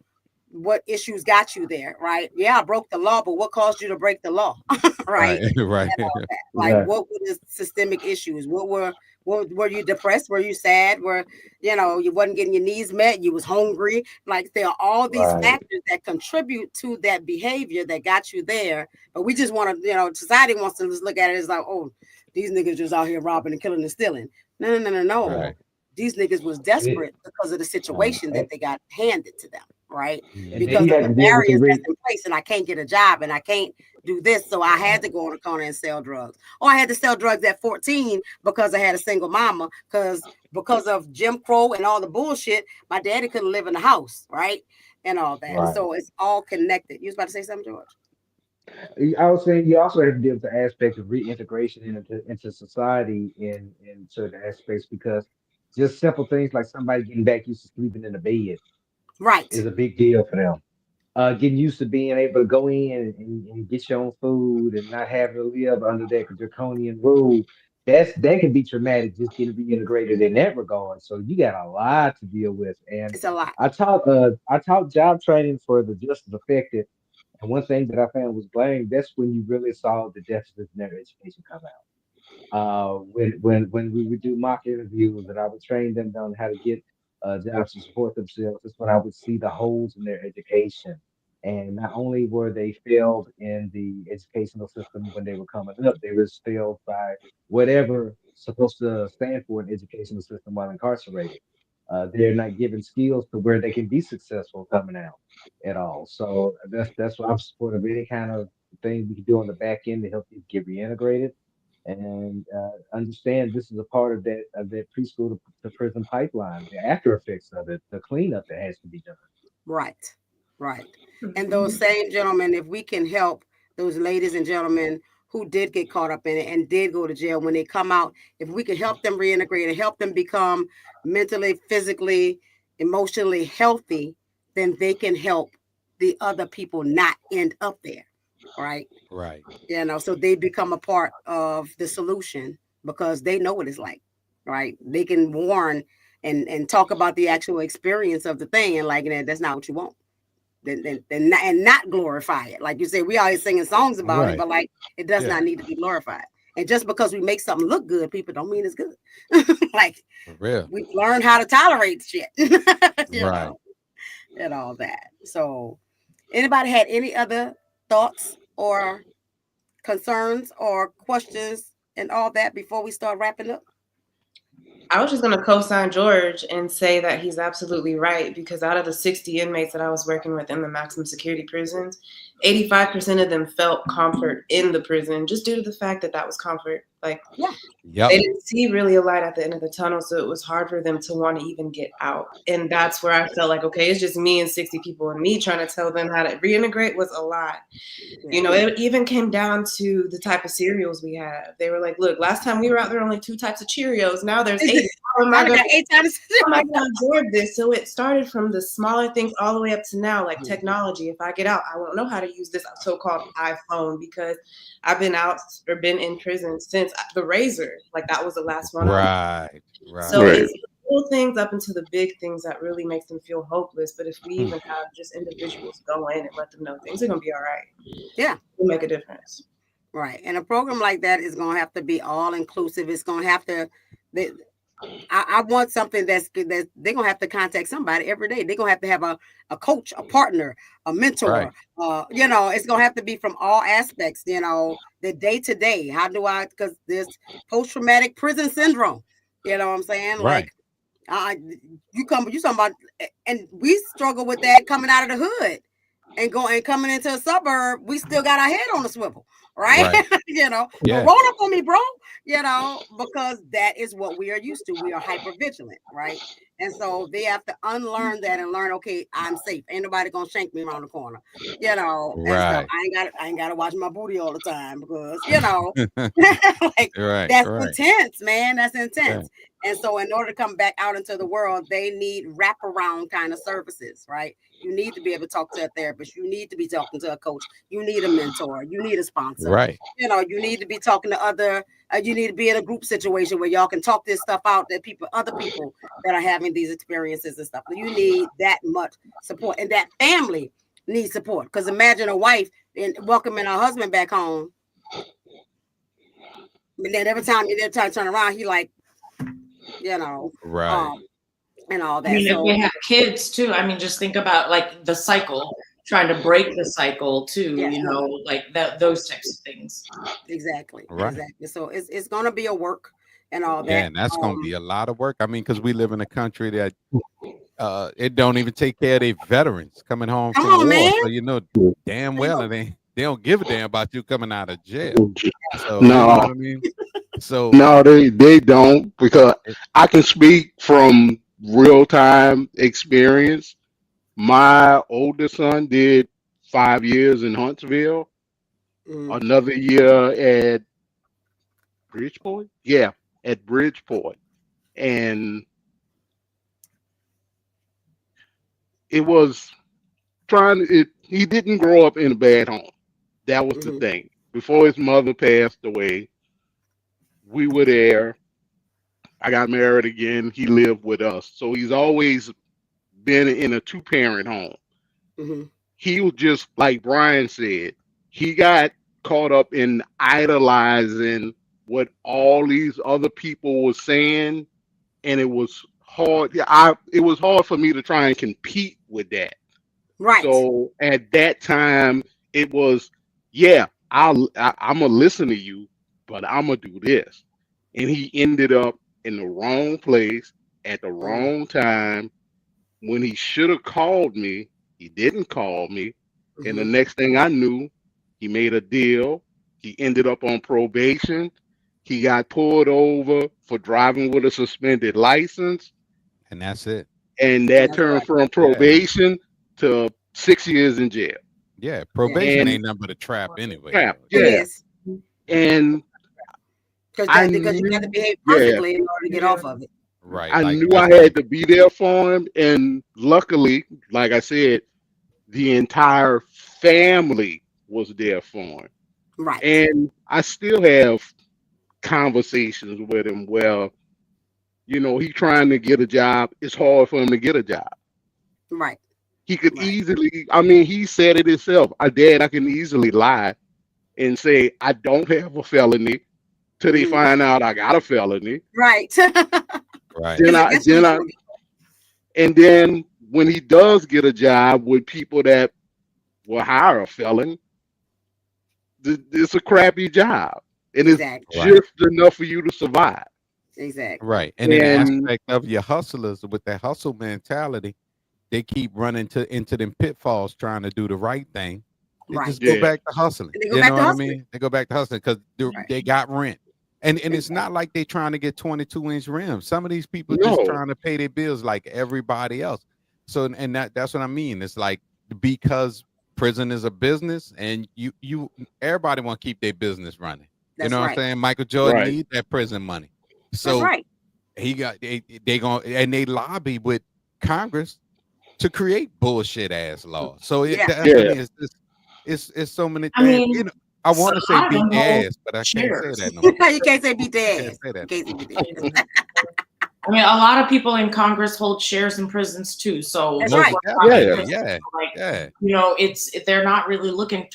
what issues got you there, right? Yeah, I broke the law, but what caused you to break the law? Right. Right. Like, what were the systemic issues? What were you depressed? Were you sad? You wasn't getting your needs met? You was hungry? Like, there are all these factors that contribute to that behavior that got you there. But we just want to, society wants to just look at it as like, oh, these niggas just out here robbing and killing and stealing. No. Right. These niggas was desperate because of the situation that they got handed to them, right? And Because of you had the to be able to barriers read. that's in place, and I can't get a job and I can't do this, so I had to go on the corner and sell drugs. Or I had to sell drugs at 14 because I had a single mama, because of Jim Crow and all the bullshit, my daddy couldn't live in the house, right? And all that. Right. So it's all connected. You was about to say something, George? I was saying you also have to deal with the aspect of reintegration into society in certain aspects, because just simple things like somebody getting back used to sleeping in a bed Right. is a big deal for them. Getting used to being able to go in and get your own food and not having to live under that draconian rule. That can be traumatic, just getting reintegrated in that regard. So you got a lot to deal with. And It's a lot. I taught job training for the justice affected. And one thing that I found was blamed. That's when you really saw the deficits in their education come out. When we would do mock interviews and I would train them on how to get jobs to support themselves, that's when I would see the holes in their education. And not only were they failed in the educational system when they were coming up, they were failed by whatever supposed to stand for an educational system while incarcerated. They're not given skills to where they can be successful coming out at all. So that's why I'm supportive of any kind of thing we can do on the back end to help you get reintegrated and understand this is a part of that preschool to prison pipeline, the after effects of it, the cleanup that has to be done. Right. And those same gentlemen, if we can help those ladies and gentlemen who did get caught up in it and did go to jail, when they come out, if we can help them reintegrate and help them become mentally, physically, emotionally healthy, then they can help the other people not end up there. Right. So they become a part of the solution because they know what it's like. Right. They can warn and talk about the actual experience of the thing and like, that's not what you want. Then not glorify it. Like you say, we always singing songs about it, but like it does not need to be glorified. And just because we make something look good, people don't mean it's good. Like, For real. we learn how to tolerate shit. Right. know, and all that. So anybody had any other thoughts or concerns or questions and all that before we start wrapping up? I was just going to co-sign George and say that he's absolutely right, because out of the 60 inmates that I was working with in the maximum security prisons, 85% of them felt comfort in the prison just due to the fact that that was comfort Like, Yep. they didn't see really a light at the end of the tunnel, so it was hard for them to want to even get out. And that's where I felt like, okay, it's just me and 60 people, and me trying to tell them how to reintegrate was a lot. You know, it even came down to the type of cereals we have. They were like, look, last time we were out there, only 2 types of Cheerios. Now there's 8. How am I going to absorb this? So it started from the smaller things all the way up to now, like technology. If I get out, I won't know how to use this so-called iPhone because I've been out or been in prison since the Razor. Like, that was the last one. Right. So it's little things up into the big things that really makes them feel hopeless. But if we even have just individuals go in and let them know things are going to be all right. Yeah. It'll make a difference. Right. And a program like that is going to have to be all inclusive. It's going to have to, I want something that's good. That they're going to have to contact somebody every day. They're going to have a coach, a partner, a mentor. You know, it's going to have to be from all aspects, you know, the day to day. How do I, because there's post-traumatic prison syndrome. You know what I'm saying? Right. Like, you talking about, and we struggle with that coming out of the hood and coming into a suburb. We still got our head on the swivel, right? You know, roll up on me, bro. You know, because that is what we are used to. We are hyper vigilant, right? And so they have to unlearn that and learn, okay, I'm safe. Ain't nobody gonna shank me around the corner, you know. And stuff. I ain't gotta watch my booty all the time because, you know, like that's intense, man. That's intense. And so in order to come back out into the world, they need wraparound kind of services, right? You need to be able to talk to a therapist. You need to be talking to a coach. You need a mentor. You need a sponsor. Right. You know, you need to be talking to other, you need to be in a group situation where y'all can talk this stuff out, that other people that are having these experiences and stuff. You need that much support, and that family needs support. Because imagine a wife welcoming her husband back home. And then every time you turn around, he like, you know, and all that. I mean, so, if they have kids too, I mean, just think about like the cycle, trying to break the cycle too, you know, like those types of things. Exactly. Right. Exactly. So it's going to be a work and all that. Yeah, and that's going to be a lot of work. I mean, because we live in a country that it don't even take care of their veterans coming home from war. Man. So you know damn well they don't give a damn about you coming out of jail. So, No, you know what I mean? So no, they don't, because I can speak from real time experience. My oldest son did 5 years in Huntsville, another year at Bridgeport. Yeah, at Bridgeport, and it was he didn't grow up in a bad home. That was the thing. Before his mother passed away, we were there. I got married again. He lived with us. So he's always been in a 2-parent home. He was just like Brian said, he got caught up in idolizing what all these other people were saying. And it was hard. It was hard for me to try and compete with that. Right. So at that time, it was, I'm gonna listen to you, but I'm gonna do this. And he ended up in the wrong place at the wrong time. When he should have called me, he didn't call me. And the next thing I knew, he made a deal. He ended up on probation. He got pulled over for driving with a suspended license. And that's it. And that turned from probation to 6 years in jail. Yeah, probation ain't nothing but a trap anyway. Yes. And because you got to behave perfectly in order to get off of it. Right. I knew I had to be there for him. And luckily, like I said, the entire family was there for him. Right. And I still have conversations with him. Well, you know, he trying to get a job. It's hard for him to get a job. Right. He could easily, I mean, he said it himself. Dad, I can easily lie and say I don't have a felony till they find out I got a felony. Right. Right. And then when he does get a job with people that will hire a felon, it's a crappy job. And it's just enough for you to survive. Exactly. Right. And in the aspect of your hustlers with that hustle mentality, they keep running into them pitfalls trying to do the right thing. They just go back to hustling. You know what I mean? They go back to hustling because they got rent And it's not like they're trying to get 22-inch rims. Some of these people are just trying to pay their bills like everybody else. So and that's what I mean. It's like because prison is a business, and you everybody want to keep their business running. That's what I'm saying? Michael Jordan needs that prison money. So that's right. he got they gonna and they lobby with Congress to create bullshit ass laws. So I mean, it's so many things. I mean, you know, I want to say beat the ass, but I can't say that no more. You can't say beat the ass. Can't say that. You can't say beat the ass. I mean, a lot of people in Congress hold shares in prisons too. So That's right. Yeah. You know, they're not really looking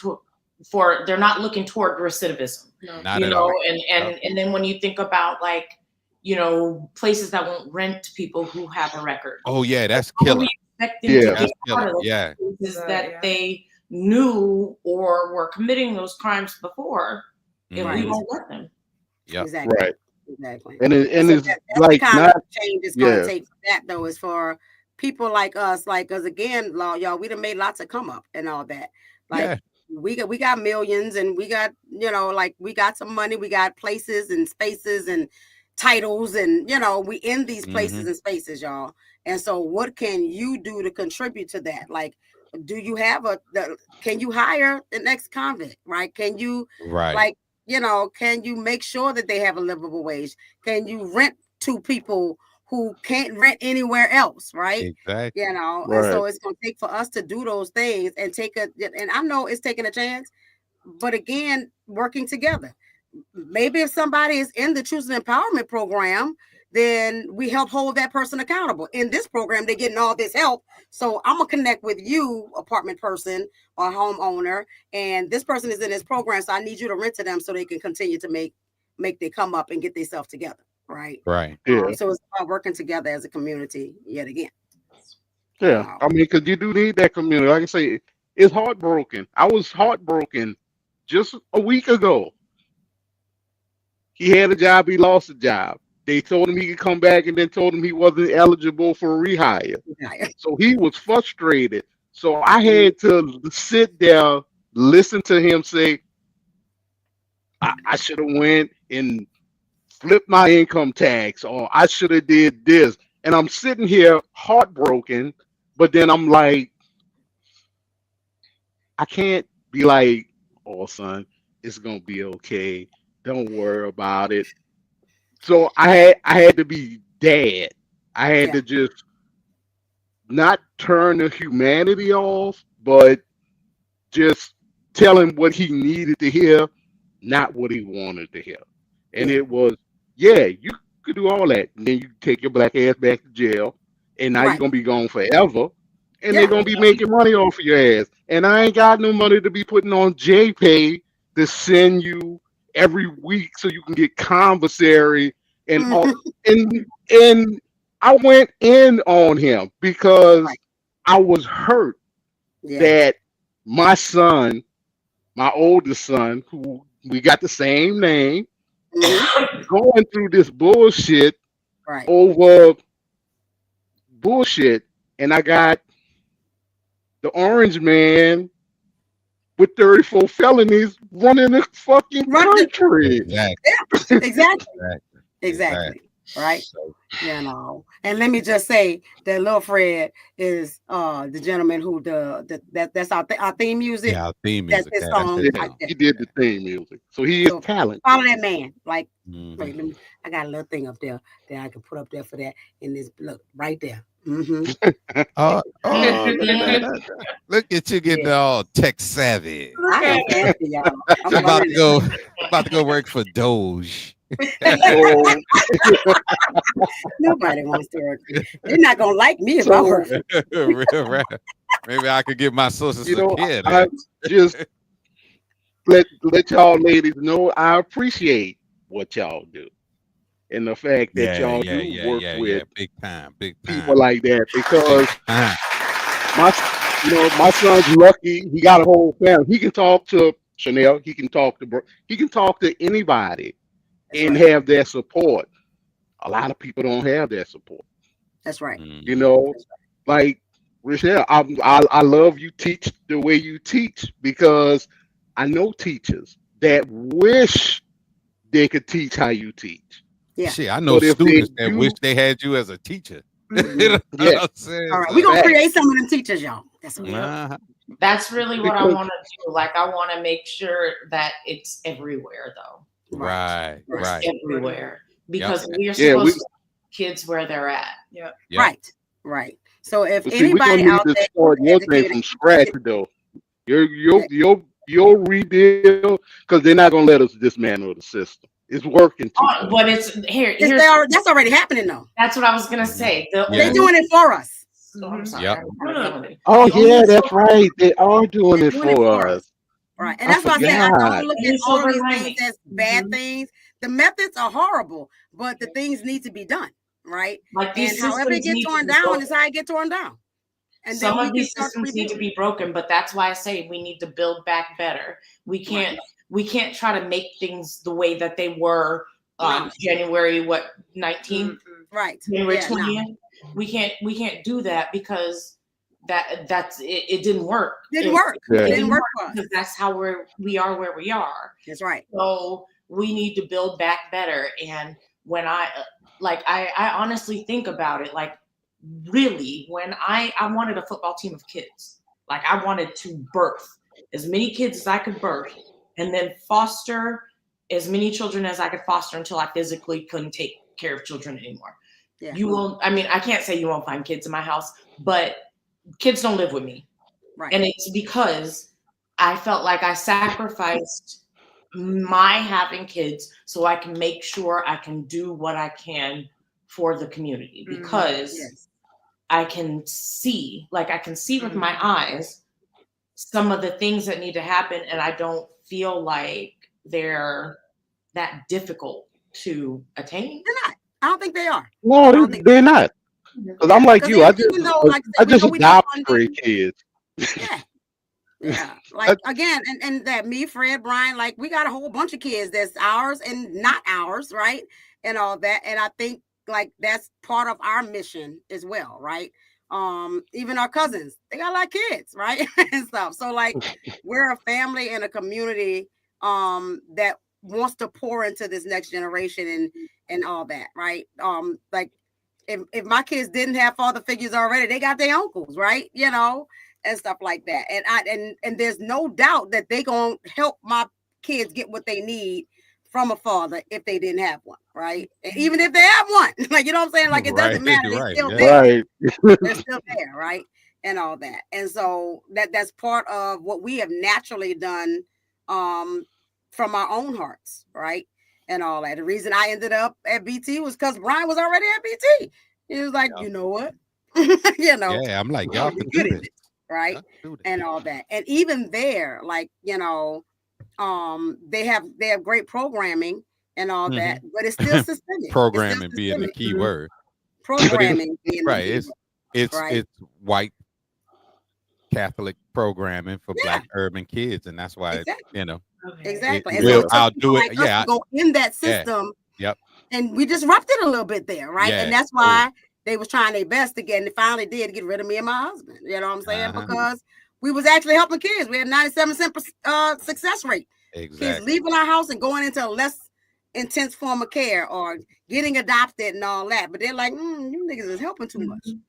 they're not looking toward recidivism. Not you at know, all. and then when you think about like, you know, places that won't rent to people who have a record. Oh yeah, that's How do killer. we expect them to That's be part of killer. those places that they knew or were committing those crimes before if we won't let them? Exactly. Right. Exactly. And it's that's like the kind not of change it's going to take for that, though, is for people like us, again, y'all, we done made lots of come up and all that. Like we got millions, and we got, you know, like we got some money, we got places and spaces and titles, and you know, we in these places and spaces, y'all. And so what can you do to contribute to that? Like, do you have can you hire the next convict, right? Can you like, you know, can you make sure that they have a livable wage? Can you rent to people who can't rent anywhere else, right? Exactly. You know, and so it's going to take for us to do those things and and I know it's taking a chance, but again, working together. Maybe if somebody is in the Truth and Empowerment program, then we help hold that person accountable. In this program, they're getting all this help. So I'm gonna connect with you, apartment person or homeowner, and this person is in this program. So I need you to rent to them so they can continue to make they come up and get themselves together. Right. Right. So it's about working together as a community yet again. Yeah. I mean, because you do need that community. Like I say, it's heartbroken. I was heartbroken just a week ago. He had a job, he lost a job. They told him he could come back and then told him he wasn't eligible for rehire. So he was frustrated. So I had to sit there, listen to him say, I should have went and flipped my income tax, or I should have did this. And I'm sitting here heartbroken, but then I'm like, I can't be like, oh, son, it's going to be okay. Don't worry about it. So I had to be dad. I had to just not turn the humanity off, but just tell him what he needed to hear, not what he wanted to hear. And it was, you could do all that. And then you take your black ass back to jail. And now you're going to be gone forever. And they're going to be making money off of your ass. And I ain't got no money to be putting on JPay to send you every week so you can get commissary and all. And I went in on him because I was hurt that my son, my oldest son, who we got the same name, going through this bullshit over bullshit, and I got the orange man with 34 felonies running the fucking country. Exactly. Right. You know, and let me just say that Lil Fred is the gentleman who that's our theme music. Yeah, our theme music. That's his song. He did the theme music, so he is talented. Follow that man. Like, wait, I got a little thing up there that I can put up there for that in this look right there. Look at you getting all tech savvy. I am fancy, y'all. I'm about to go work for Doge. Nobody wants to work. They're not gonna like me if I work. Right. Maybe I could get my social security. I just let y'all ladies know I appreciate what y'all do, and the fact that y'all do work with big time people like that, because my son's lucky. He got a whole family. He can talk to Chanel. He can talk to anybody. And have their support. A lot of people don't have their support. That's right. You know, like Rochelle, I love you teach the way you teach, because I know teachers that wish they could teach how you teach. Yeah. Shit, I know But if students they that do- wish they had you as a teacher. Mhm. You know Yeah. what I'm saying? All right, So- we're gonna Facts. create some of them teachers, y'all. That's what Uh-huh. That's really what I Because- want to do. Like, I want to make sure that it's everywhere, though. Right, It's right. everywhere because we're Yeah, supposed to meet kids where they're at. Yeah. Yep. Right. So if But see, we're anybody gonna out need to there, start your thing educated, from scratch though. Your rebuild, because they're not gonna let us dismantle the system. It's working too Oh, much. but it's here's that's already happening though. that's what I was gonna say. The Yeah. They're doing it for us. Oh, I'm sorry. Yep. I'm kinda yelling. Oh yeah, that's right. They are doing They're it doing it for for us. Right. And I that's why I say I forgot. don't look And at it's all of these overwhelming. things as bad things. The methods are horrible, but the things need to be done. Right. Like, And these however it systems gets need to torn be down broken. is how it get torn down. And Some then of we can these start systems need to rebuilding. be broken, but that's why I say we need to build back better. We can't try to make things the way that they were No. January 19th, Right. January Yeah, no. 20th. We can't do that because that's it didn't work. Didn't work. Yeah. It didn't work for us. because that's how we are where we are. That's right. So we need to build back better. And when I honestly think about it, like, really, when I wanted a football team of kids, like, I wanted to birth as many kids as I could birth and then foster as many children as I could foster until I physically couldn't take care of children anymore. Yeah. I can't say you won't find kids in my house, but kids don't live with me. Right. And it's because I felt like I sacrificed my having kids so I can make sure I can do what I can for the community, because Yes. I can see with my eyes some of the things that need to happen, and I don't feel like they're that difficult to attain. They're not. I don't think they are. No, they're not. Because I'm like you. I just even though, like I I said, just we adopt defunded- stray kids. Yeah. Yeah. Like, again, and that me, Fred, Brian, like, we got a whole bunch of kids that's ours and not ours, right? And all that. And I think, like, that's part of our mission as well, right? Even our cousins, they got a lot of kids, right? And stuff. So, like, we're a family and a community that wants to pour into this next generation and all that, right? Like, if my kids didn't have father figures already, they got their uncles, right? You know, and stuff like that. And there's no doubt that they gonna help my kids get what they need from a father if they didn't have one, right? And even if they have one, like, you know what I'm saying? Like, it doesn't matter. They're still there. Right. They're still there, right? And all that. And so that's part of what we have naturally done from our own hearts, right? And all that. The reason I ended up at BT was because Brian was already at BT. He was like, you know what? You know, Yeah, I'm like, y'all y'all be can good do at this. it, right? Y'all can do this. And all that. And even there, like, you know, they have great programming and all that, but it's still systemic. Programming being the key word. Programming being right. the key It's word, right? it's white Catholic programming for Black urban kids, and that's why Exactly. you know. Exactly. It And will so outdo it. like us Yeah. go in that Yeah. system, Yep. and we disrupted a little bit there, right? Yeah. And that's why they was trying their best to get, and they finally did get rid of me and my husband. You know what I'm saying? Uh-huh. Because we was actually helping kids. We had 97% success rate. Kids Exactly. leaving our house and going into a less intense form of care or getting adopted and all that. But they're like, you niggas is helping too much. You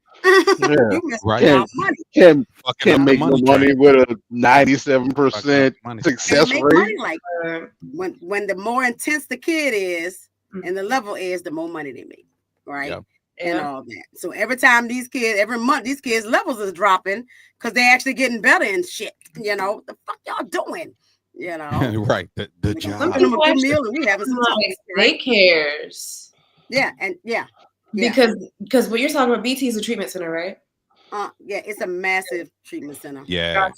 messing Right. with our money. Can't Fucking up the make no money money train. with a 97% Money. success Make rate. money like when the more intense the kid is and the level is, the more money they make, right? Yep. And all that. So every time these kids, every month, these kids' levels is dropping because they're actually getting better and shit. You know, what the fuck y'all doing? You know, right. The job. them a good meal and we having some talks, right? Daycares. Yeah, and yeah. Because what you're talking about, BT is a treatment center, right? Yeah, it's a massive treatment center. Yeah. Gotcha.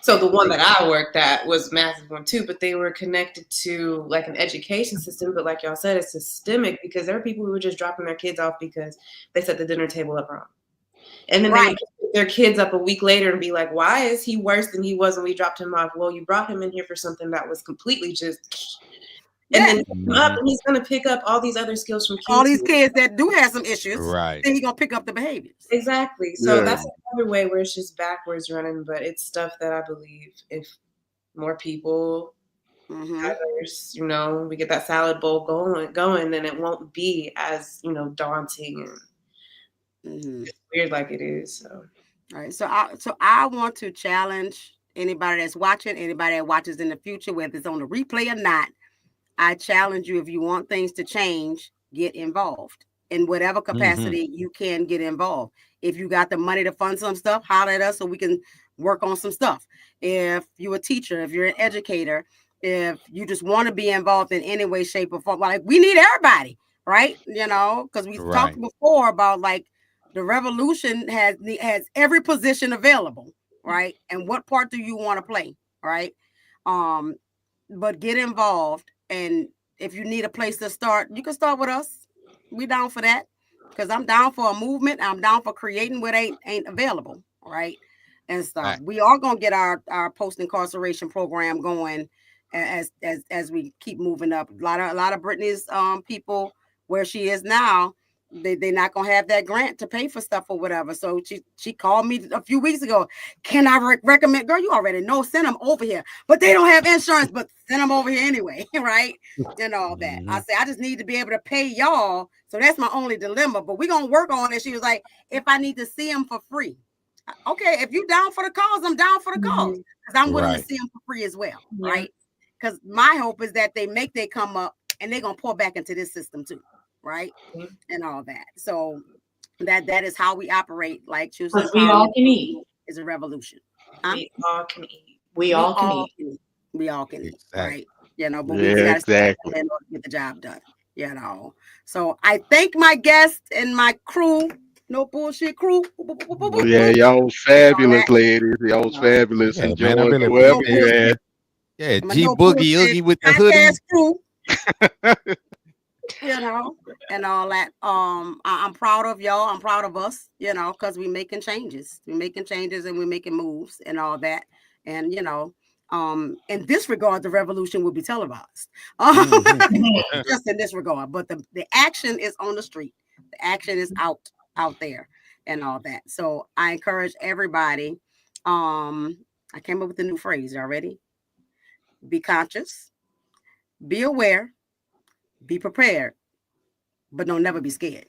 So the one that I worked at was a massive one too, but they were connected to like an education system. But like y'all said, it's systemic because there are people who were just dropping their kids off because they set the dinner table up wrong. And then they would pick their kids up a week later and be like, why is he worse than he was when we dropped him off? Well, you brought him in here for something that was completely just... And then pick him up, and he's going to pick up all these other skills from kids. All these kids that do have some issues, right? Then he's going to pick up the behaviors. Exactly. So that's another way where it's just backwards running, but it's stuff that I believe if more people others, we get that salad bowl going, then it won't be as, daunting and it's weird like it is. So. All right. So I want to challenge anybody that's watching, anybody that watches in the future, whether it's on the replay or not. I challenge you, if you want things to change, get involved in whatever capacity you can get involved. If you got the money to fund some stuff, holler at us so we can work on some stuff. If you're a teacher, if you're an educator, if you just want to be involved in any way, shape, or form, like we need everybody, right? Because we talked before about like the revolution has every position available, right? And what part do you want to play, right? But get involved. And if you need a place to start, you can start with us. We down for that, because I'm down for a movement. I'm down for creating what ain't available, right? And stuff. Right. We are gonna get our post incarceration program going as we keep moving up. A lot of Brittany's people where she is now, they're not gonna have that grant to pay for stuff or whatever. So she called me a few weeks ago. Can I recommend? Girl, you already know. Send them over here, but they don't have insurance. But send them over here anyway, right? And all that. I say I just need to be able to pay y'all. So that's my only dilemma. But we're gonna work on it. She was like, if I need to see them for free, okay. If you down for the cause, I'm down for the cause, because I'm willing to see them for free as well, right? Because my hope is that they come up and they're gonna pour back into this system too. Right, and all that. So that is how we operate. Like choosing, we all can eat is a revolution. We all can eat. We all can eat. We all can eat. Right. But we just gotta in order to get the job done. So I thank my guests and my crew. No bullshit crew. Yeah, y'all was fabulous, ladies. Y'all was fabulous. Enjoy whoever you had. Yeah, G Boogie Oogie with the hoodie. Crew. And all that. I'm proud of y'all. I'm proud of us, because we're making changes. We're making changes and we're making moves and all that. And, in this regard, the revolution will be televised. Just in this regard. But the action is on the street. The action is out there and all that. So I encourage everybody. I came up with a new phrase already. Be conscious. Be aware. Be prepared, but don't never be scared.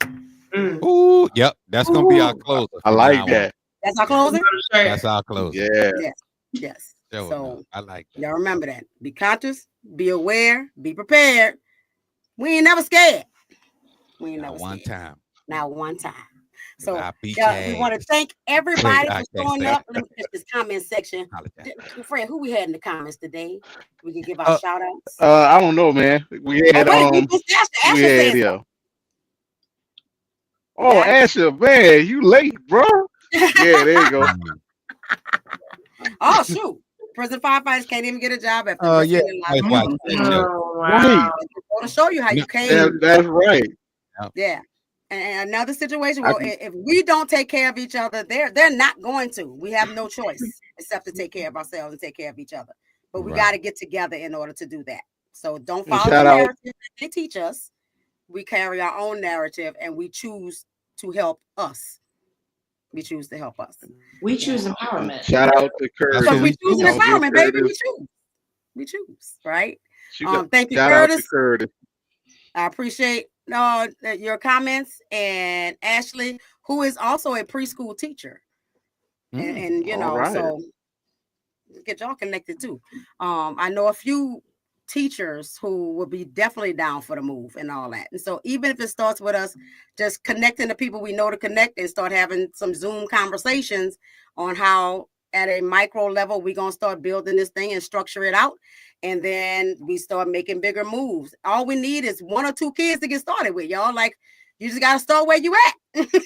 Ooh, yep. That's going to be our closer. I like that. That's our closer? That's our closer. Yeah. Yes. So I like that. Y'all remember that. Be conscious, be aware, be prepared. We ain't never scared. We ain't never scared. Not one time. So we want to thank everybody for showing up. Let me finish this comment section. Fred, who we had in the comments today? We can give our shout outs. I don't know, man. We had Asher, man, you late, bro. Yeah, there you go. Oh shoot. Prison firefighters can't even get a job after wow. To show you how you came. That's right. Yeah. And another situation where if we don't take care of each other, they're not going to. We have no choice except to take care of ourselves and take care of each other. But we got to get together in order to do that. So don't follow the narrative that they teach us. We carry our own narrative and we choose to help us. We choose to help us. We choose empowerment. Shout out to Curtis. Because we choose empowerment, baby. We choose, right? Thank you, Curtis. I appreciate your comments, and Ashley, who is also a preschool teacher, and so get y'all connected too. I know a few teachers who will be definitely down for the move and all that. And so even if it starts with us just connecting the people we know to connect and start having some Zoom conversations on how at a micro level we're gonna start building this thing and structure it out. And then we start making bigger moves. All we need is 1 or 2 kids to get started with, y'all. Like, you just got to start where you at.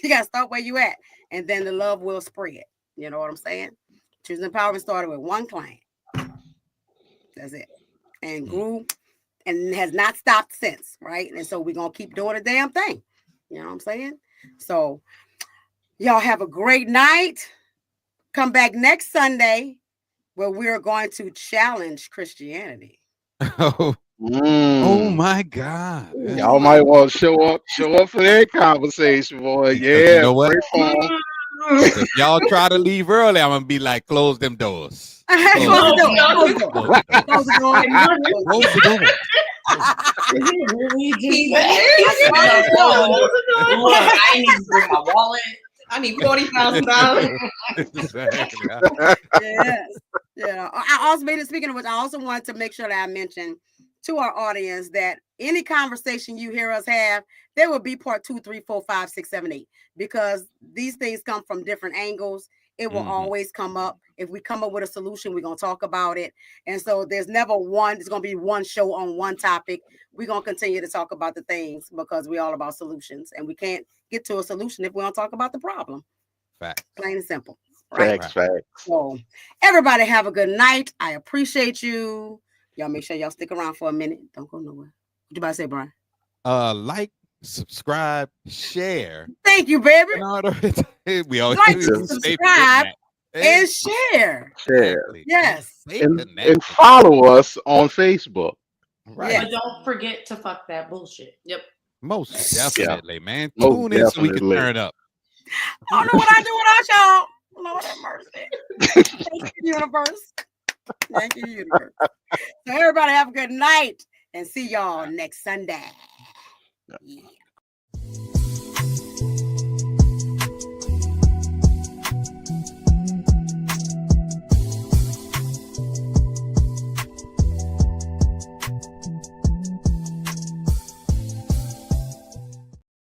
You got to start where you at. And then the love will spread. You know what I'm saying? Choosing Empowerment started with 1 client. That's it. And grew and has not stopped since, right? And so we're going to keep doing the damn thing. You know what I'm saying? So y'all have a great night. Come back next Sunday, where we're going to challenge Christianity. Oh my God. Y'all might want to show up for that conversation, boy. Yeah. You know what? If y'all try to leave early, I'm gonna be like, close them doors. Close the door. Close the door. Close the door. I need to bring my wallet. I need $40,000. Yes. Yeah. I also made it. Speaking of which, I also wanted to make sure that I mention to our audience that any conversation you hear us have, there will be part 2, 3, 4, 5, 6, 7, 8, because these things come from different angles. It will always come up. If we come up with a solution, we're going to talk about it. And so there's never one, there's going to be one show on one topic. We're going to continue to talk about the things because we're all about solutions, and we can't get to a solution if we don't talk about the problem. Facts. Plain and simple. Right? Facts. So everybody have a good night. I appreciate you. Y'all make sure y'all stick around for a minute. Don't go nowhere. What you about to say, Brian? Like, subscribe, share. Thank you, baby. We always Like, subscribe, and share. Yes. And follow us on Facebook. Right. But don't forget to fuck that bullshit. Yep. Most definitely, man. Most Tune in so we can definitely. turn up. I don't know what I do without y'all. Lord have mercy. Thank you, universe. Thank you, universe. So everybody have a good night and see y'all next Sunday. Yeah.